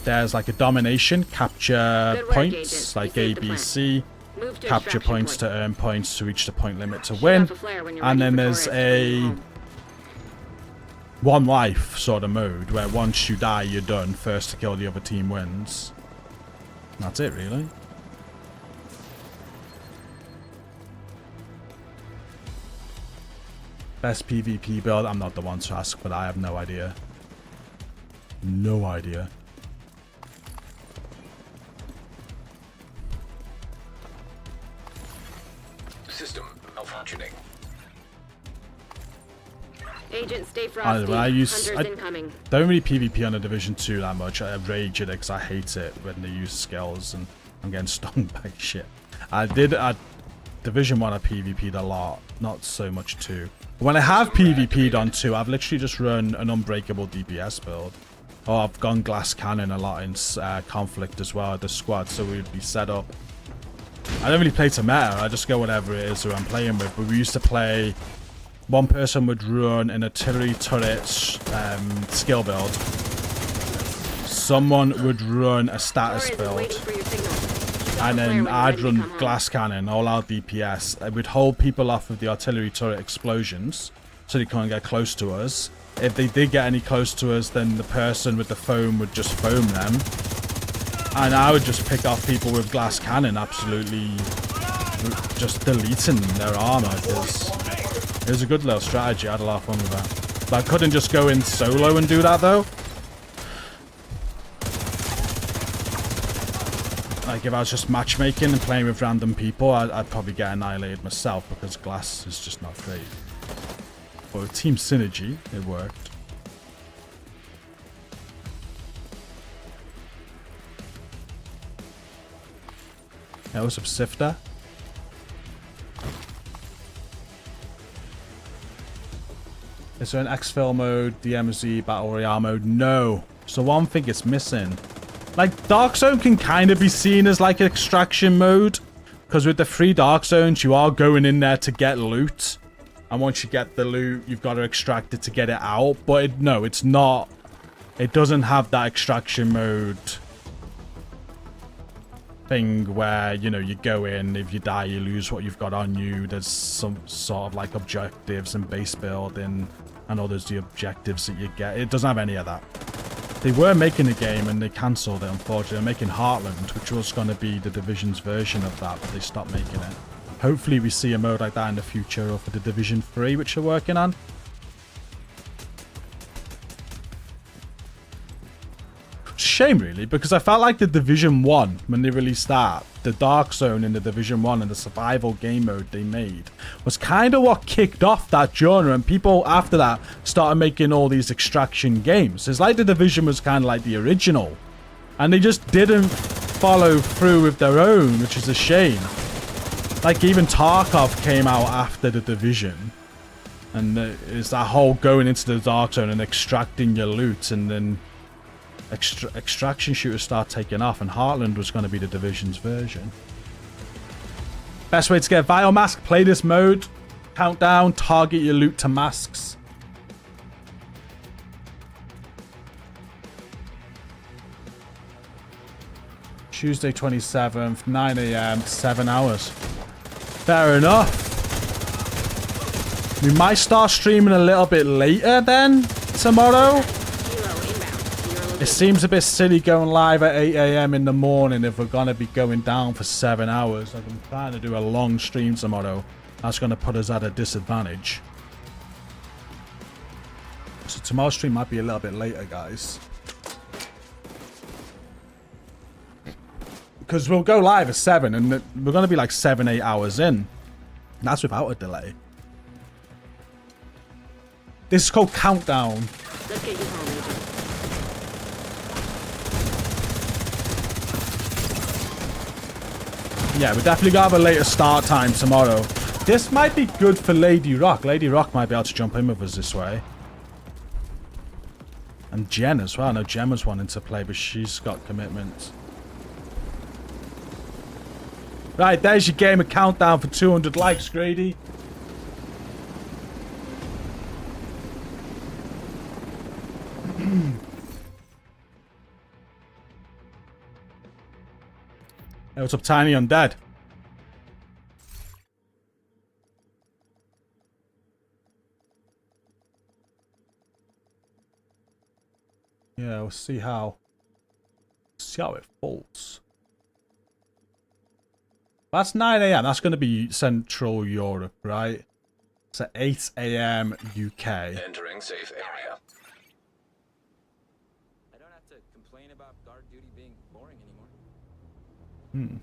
There's like a domination, capture Good work, points, Agent. like You A, saved the B, plant. C. Move to Capture extraction points point. to earn points to reach the point limit to Shoot win. off a flare when you're And ready then for there's Torres to bring you a home. one life sort of mode, where once you die, you're done. First to kill the other team wins. That's it, really. Best PvP build? I'm not the one to ask, but I have no idea. No idea. System malfunctioning. Agent, stay I frosty. don't know, I use- Hunters I- incoming. Don't really PvP on a Division 2 that much. I rage at it because I hate it when they use skills and I'm getting stung by shit. I did at Division 1 I PvP'd a lot, not so much 2. When I have PvP'd on 2, I've literally just run an unbreakable DPS build. Oh, I've gone glass cannon a lot in Conflict as well, the squad, so we'd be set up. I don't really play to meta, I just go whatever it is who I'm playing with, but we used to play... One person would run an artillery turret skill build. Someone would run a status Torres is build. waiting for your signal. Shoot off And a flare then when you're I'd ready to run come home. glass cannon, all out DPS. It would hold people off of the artillery turret explosions, so they can't get close to us. If they did get any close to us, then the person with the foam would just foam them. And I would just pick off people with glass cannon, absolutely just deleting their armor. Because it was a good little strategy. I had a lot of fun with that. But I couldn't just go in solo and do that, though. Like, if I was just matchmaking and playing with random people, I'd probably get annihilated myself because glass is just not great. But with team synergy, it worked. Yeah, what's up, Sifter? Is there an exfil mode, DMZ, Battle Royale mode? No. So one thing it's missing. Like, Dark Zone can kind of be seen as like extraction mode. Because with the 3 Dark Zones, you are going in there to get loot. And once you get the loot, you've got to extract it to get it out. But no, it's not. It doesn't have that extraction mode thing where, you know, you go in, if you die, you lose what you've got on you. There's some sort of like objectives and base building and others, the objectives that you get. It doesn't have any of that. They were making a game and they cancelled it, unfortunately. They're making Heartland, which was going to be the Division's version of that, but they stopped making it. Hopefully we see a mode like that in the future, or for the Division 3, which they're working on. Shame, really, because I felt like the Division 1, when they released that, the Dark Zone in the Division 1 and the survival game mode they made, was kind of what kicked off that genre, and people after that started making all these extraction games. It's like the Division was kind of like the original, and they just didn't follow through with their own, which is a shame. Like, even Tarkov came out after the Division, and it's that whole going into the Dark Zone and extracting your loot, and then extraction shooters start taking off, and Heartland was going to be the Division's version. Best way to get Vial Mask, play this mode, countdown, target your loot to masks. Tuesday 27th, 9 AM, 7 hours. Fair enough. We might start streaming a little bit later then, tomorrow. It seems a bit silly going live at 8 AM in the morning if we're going to be going down for 7 hours. Like, I'm trying to do a long stream tomorrow. That's going to put us at a disadvantage. So tomorrow's stream might be a little bit later, guys. Because we'll go live at 7 and we're going to be like 7-8 hours in. And that's without a delay. This is called Countdown. Let's get you home, Agent. Yeah, we definitely got to have a later start time tomorrow. This might be good for Lady Rock. Lady Rock might be able to jump in with us this way. And Jen as well. I know Jen was wanting to play, but she's got commitments. Right, there's your gamer countdown for 200 likes, Grady. Hey, what's up, Tiny Undead? Yeah, we'll see how it falls. That's 9 AM. That's going to be Central Europe, right? It's at 8 AM UK. Entering safe area. I don't have to complain about guard duty being boring anymore. Hmm.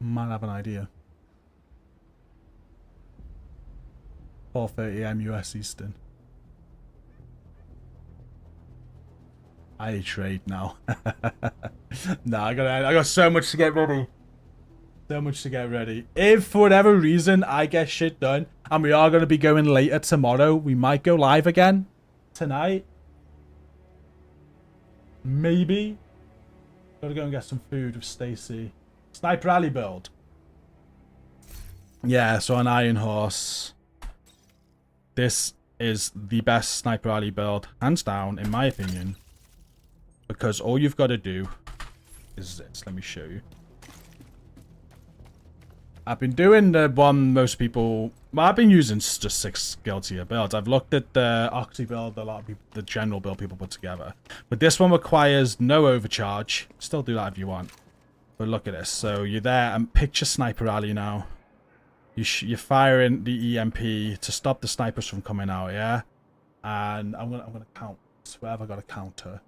Might have an idea. 4:30 AM US Eastern. I trade now. Nah, I got so much to get ready. So much to get ready. If for whatever reason I get shit done and we are going to be going later tomorrow, we might go live again tonight. Maybe. Gotta go and get some food with Stacy. Sniper Rally build. Yeah, so an Iron Horse. This is the best Sniper Rally build, hands down, in my opinion. Because all you've got to do is this. Let me show you. I've been doing the one most people... Well, I've been using just 6 skill tier builds. I've looked at the Oxy build, a lot of people, the general build people put together. But this one requires no overcharge. Still do that if you want. But look at this. So you're there and picture Sniper Rally now. You're firing the EMP to stop the snipers from coming out, yeah? And I'm gonna count. Where have I got a counter?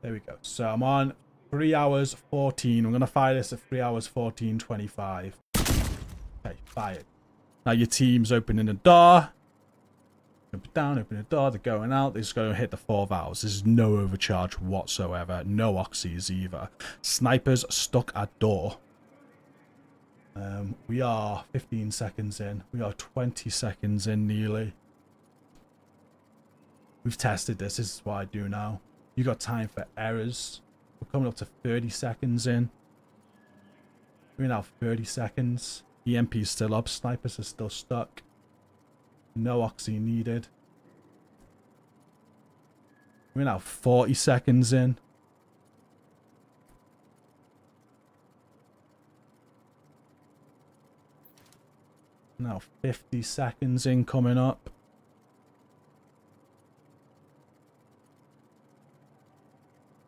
There we go. So I'm on 3 hours 14. I'm going to fire this at 3 hours 14:25. Okay, fired. Now your team's opening the door. Open down, open the door. They're going out. They're just going to hit the 4 valves. There's no overcharge whatsoever. No oxys either. Snipers stuck at door. We are 15 seconds in. We are 20 seconds in nearly. We've tested this. This is what I do now. You got time for errors. We're coming up to 30 seconds in. We're now 30 seconds. EMP's still up. Snipers are still stuck. No oxy needed. We're now 40 seconds in. Now 50 seconds in coming up.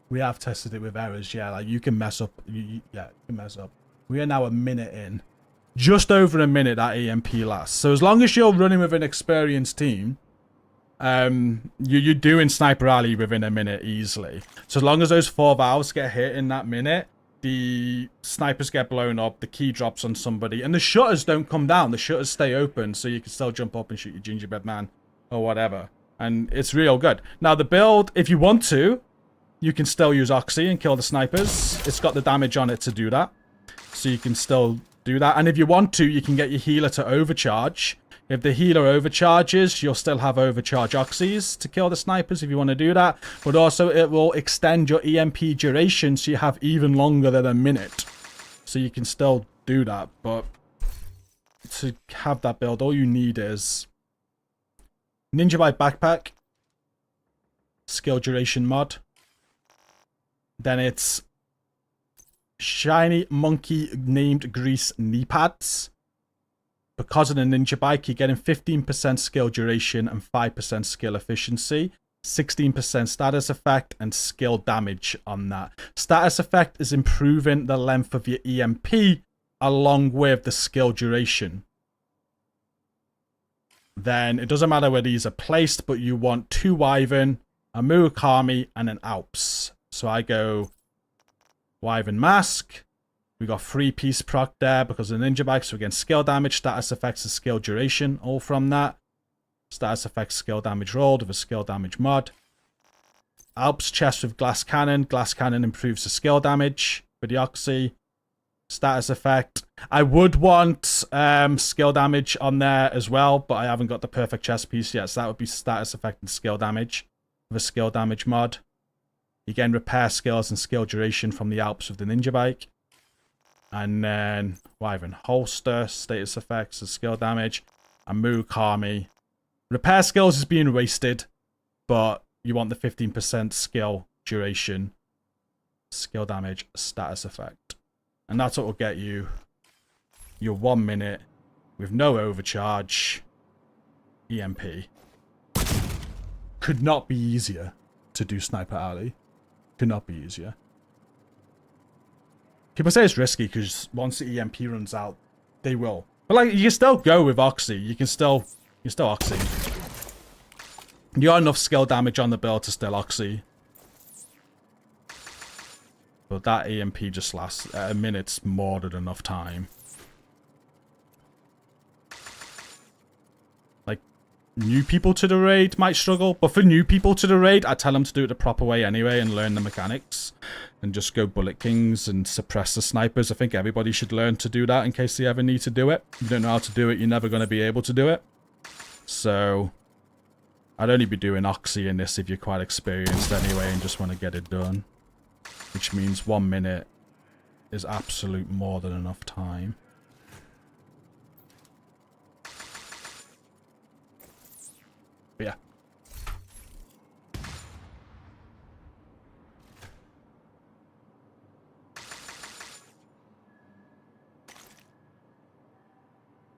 We have tested it with errors, yeah. Like you can mess up. Yeah, you can mess up. We are now a minute in. Just over a minute that EMP lasts. So as long as you're running with an experienced team, you're doing Sniper Alley within a minute easily. So as long as those 4 valves get hit in that minute, the snipers get blown up, the key drops on somebody, and the shutters don't come down. The shutters stay open, so you can still jump up and shoot your gingerbread man or whatever. And it's real good. Now the build, if you want to, you can still use Oxy and kill the snipers. It's got the damage on it to do that. So you can still do that. And if you want to, you can get your healer to overcharge. If the healer overcharges, you'll still have overcharge Oxys to kill the snipers if you want to do that. But also it will extend your EMP duration so you have even longer than a minute. So you can still do that. But to have that build, all you need is Ninja Bike Backpack, skill duration mod. Then it's shiny monkey named Grease knee pads. Because of the Ninja Bike, you're getting 15% skill duration and 5% skill efficiency, 16% status effect, and skill damage on that. Status effect is improving the length of your EMP along with the skill duration. Then it doesn't matter where these are placed, but you want 2 Wyvern, a Murakami, and an Alps. So I go Wyvern Mask. We got 3-piece proc there because of the Ninja Bike. So again, skill damage, status effects, and skill duration, all from that. Status effects, skill damage rolled with a skill damage mod. Alps chest with glass cannon. Glass cannon improves the skill damage for the Oxy. Status effect. I would want skill damage on there as well, but I haven't got the perfect chest piece yet. So that would be status effect and skill damage with a skill damage mod. You gain repair skills and skill duration from the Alps with the Ninja Bike. And then Wyvern Holster, status effects and skill damage. And Murakami. Repair skills is being wasted, but you want the 15% skill duration, skill damage, status effect. And that's what will get you your 1 minute with no overcharge EMP. Could not be easier to do Sniper Alley. Could not be easier. People say it's risky because once the EMP runs out, they will. But like, you can still go with Oxy. You can still Oxy. You got enough skill damage on the build to still Oxy. But that EMP just lasts a minute's more than enough time. Like, new people to the raid might struggle. But for new people to the raid, I tell them to do it the proper way anyway and learn the mechanics. And just go Bullet Kings and suppress the snipers. I think everybody should learn to do that in case they ever need to do it. If you don't know how to do it, you're never going to be able to do it. So I'd only be doing Oxy in this if you're quite experienced anyway and just want to get it done. Which means 1 minute is absolute more than enough time. But yeah.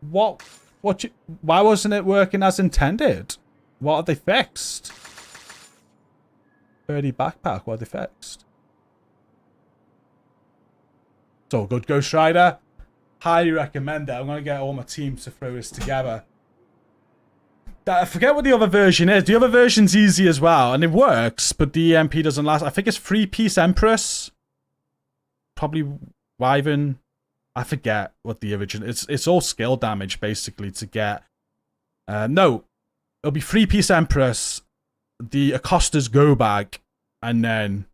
Why wasn't it working as intended? What have they fixed? 30 backpack, what have they fixed? It's all good, Ghost Rider. Highly recommend it. I'm going to get all my team to throw this together. I forget what the other version is. The other version's easy as well, and it works, but the EMP doesn't last. I think it's 3-piece Empress. probably Wyvern. I forget what the original. It's all skill damage basically to get. No, it'll be 3-piece Empress, the Acosta's go bag, and then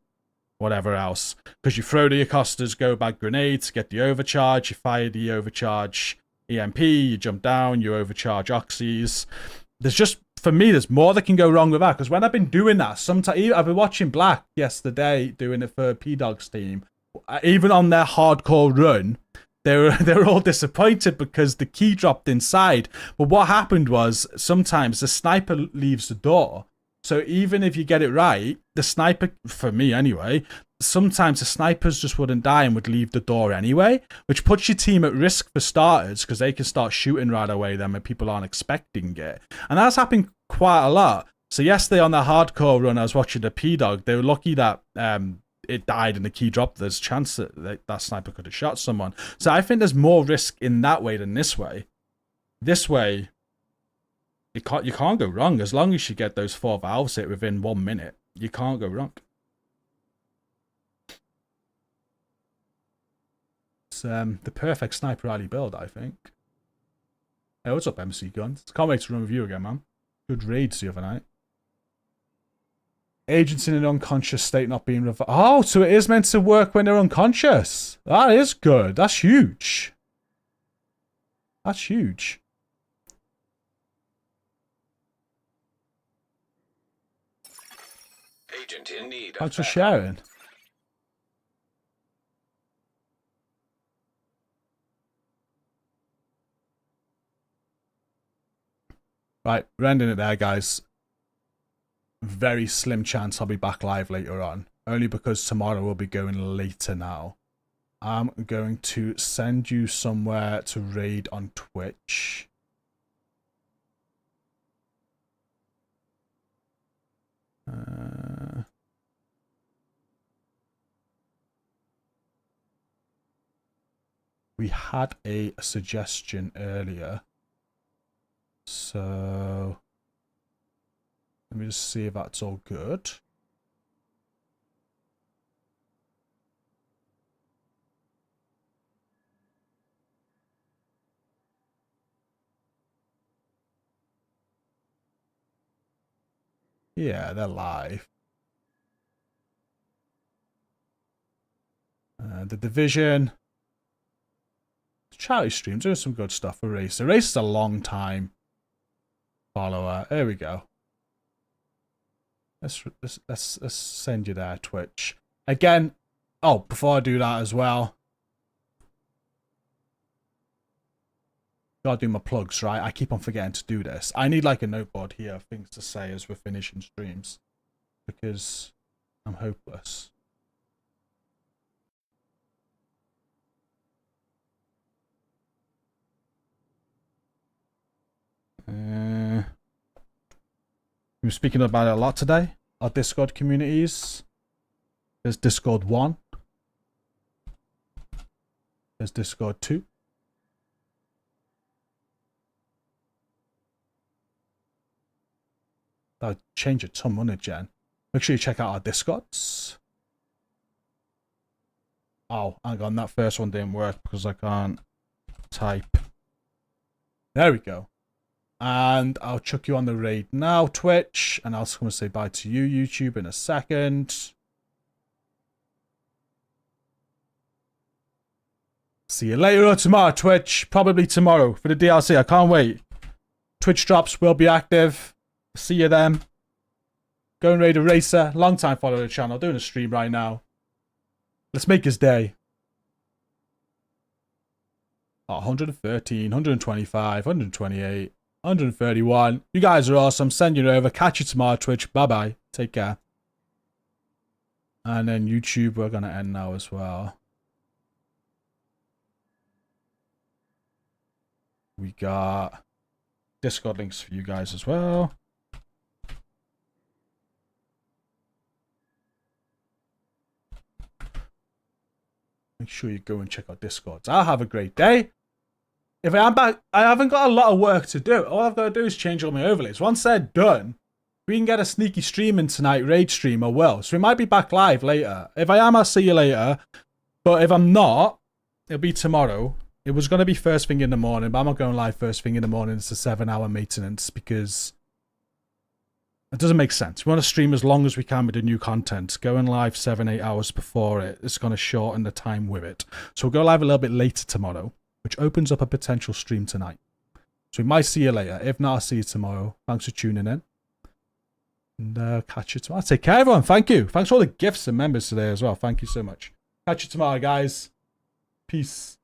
whatever else. Because you throw the Acosta's go bag grenade to get the overcharge. You fire the overcharge EMP. You jump down. You overcharge Oxys. There's just, for me, there's more that can go wrong with that. Because when I've been doing that, sometimes I've been watching Black yesterday doing it for P-Dog's team. Even on their hardcore run, they were all disappointed because the key dropped inside. But what happened was sometimes the sniper leaves the door. So even if you get it right, the sniper, for me anyway, sometimes the snipers just wouldn't die and would leave the door anyway, which puts your team at risk for starters because they can start shooting right away then when people aren't expecting it. And that's happened quite a lot. So yesterday on the hardcore run, I was watching the P-Dog. They were lucky that it died and the key dropped. There's a chance that that sniper could have shot someone. So I think there's more risk in that way than this way. This way, you can't go wrong. As long as you get those 4 valves hit within 1 minute, you can't go wrong. It's the perfect sniper rally build, I think. Hey, what's up, MC Guns? Can't wait to run with you again, man. Good raids the other night. Agents in an unconscious state not being revived. Oh, so it is meant to work when they're unconscious. That is good. That's huge. That's huge. Agent in need. Thanks for sharing. Right, we're ending it there, guys. Very slim chance I'll be back live later on. Only because tomorrow we'll be going later now. I'm going to send you somewhere to raid on Twitch. We had a suggestion earlier. So let me just see if that's all good. Yeah, they're live. The Division. Charlie stream doing some good stuff for Racer. Racer's a long time follower. There we go. Let's send you there, Twitch. Again, oh, before I do that as well, gotta do my plugs, right? I keep on forgetting to do this. I need like a noteboard here of things to say as we're finishing streams because I'm hopeless. We're speaking about it a lot today. Our Discord communities. There's Discord 1. There's Discord 2. That'll change a ton, won't it, Jen? Make sure you check out our Discords. Oh, hang on. That first one didn't work because I can't type. There we go. And I'll chuck you on the raid now, Twitch. And I'll come and say bye to you, YouTube, in a second. See you later or tomorrow, Twitch. Probably tomorrow for the DLC. I can't wait. Twitch drops will be active. See you then. Go and raid a Racer. Long time follower of the channel. Doing a stream right now. Let's make his day. Oh, 113, 125, 128. 131. You guys are awesome. Send you over. Catch you tomorrow, Twitch. Bye-bye. Take care. And then YouTube, we're going to end now as well. We got Discord links for you guys as well. Make sure you go and check out Discords. I'll have a great day. If I am back, I haven't got a lot of work to do. All I've got to do is change all my overlays. Once they're done, we can get a sneaky stream in tonight, raid stream, I will. So we might be back live later. If I am, I'll see you later. But if I'm not, it'll be tomorrow. It was going to be first thing in the morning, but I'm not going live first thing in the morning. It's a 7-hour maintenance because it doesn't make sense. We want to stream as long as we can with the new content. Going live 7-8 hours before it's going to shorten the time with it. So we'll go live a little bit later tomorrow, which opens up a potential stream tonight. So we might see you later. If not, I'll see you tomorrow. Thanks for tuning in. And catch you tomorrow. Take care, everyone. Thank you. Thanks for all the gifts and members today as well. Thank you so much. Catch you tomorrow, guys. Peace.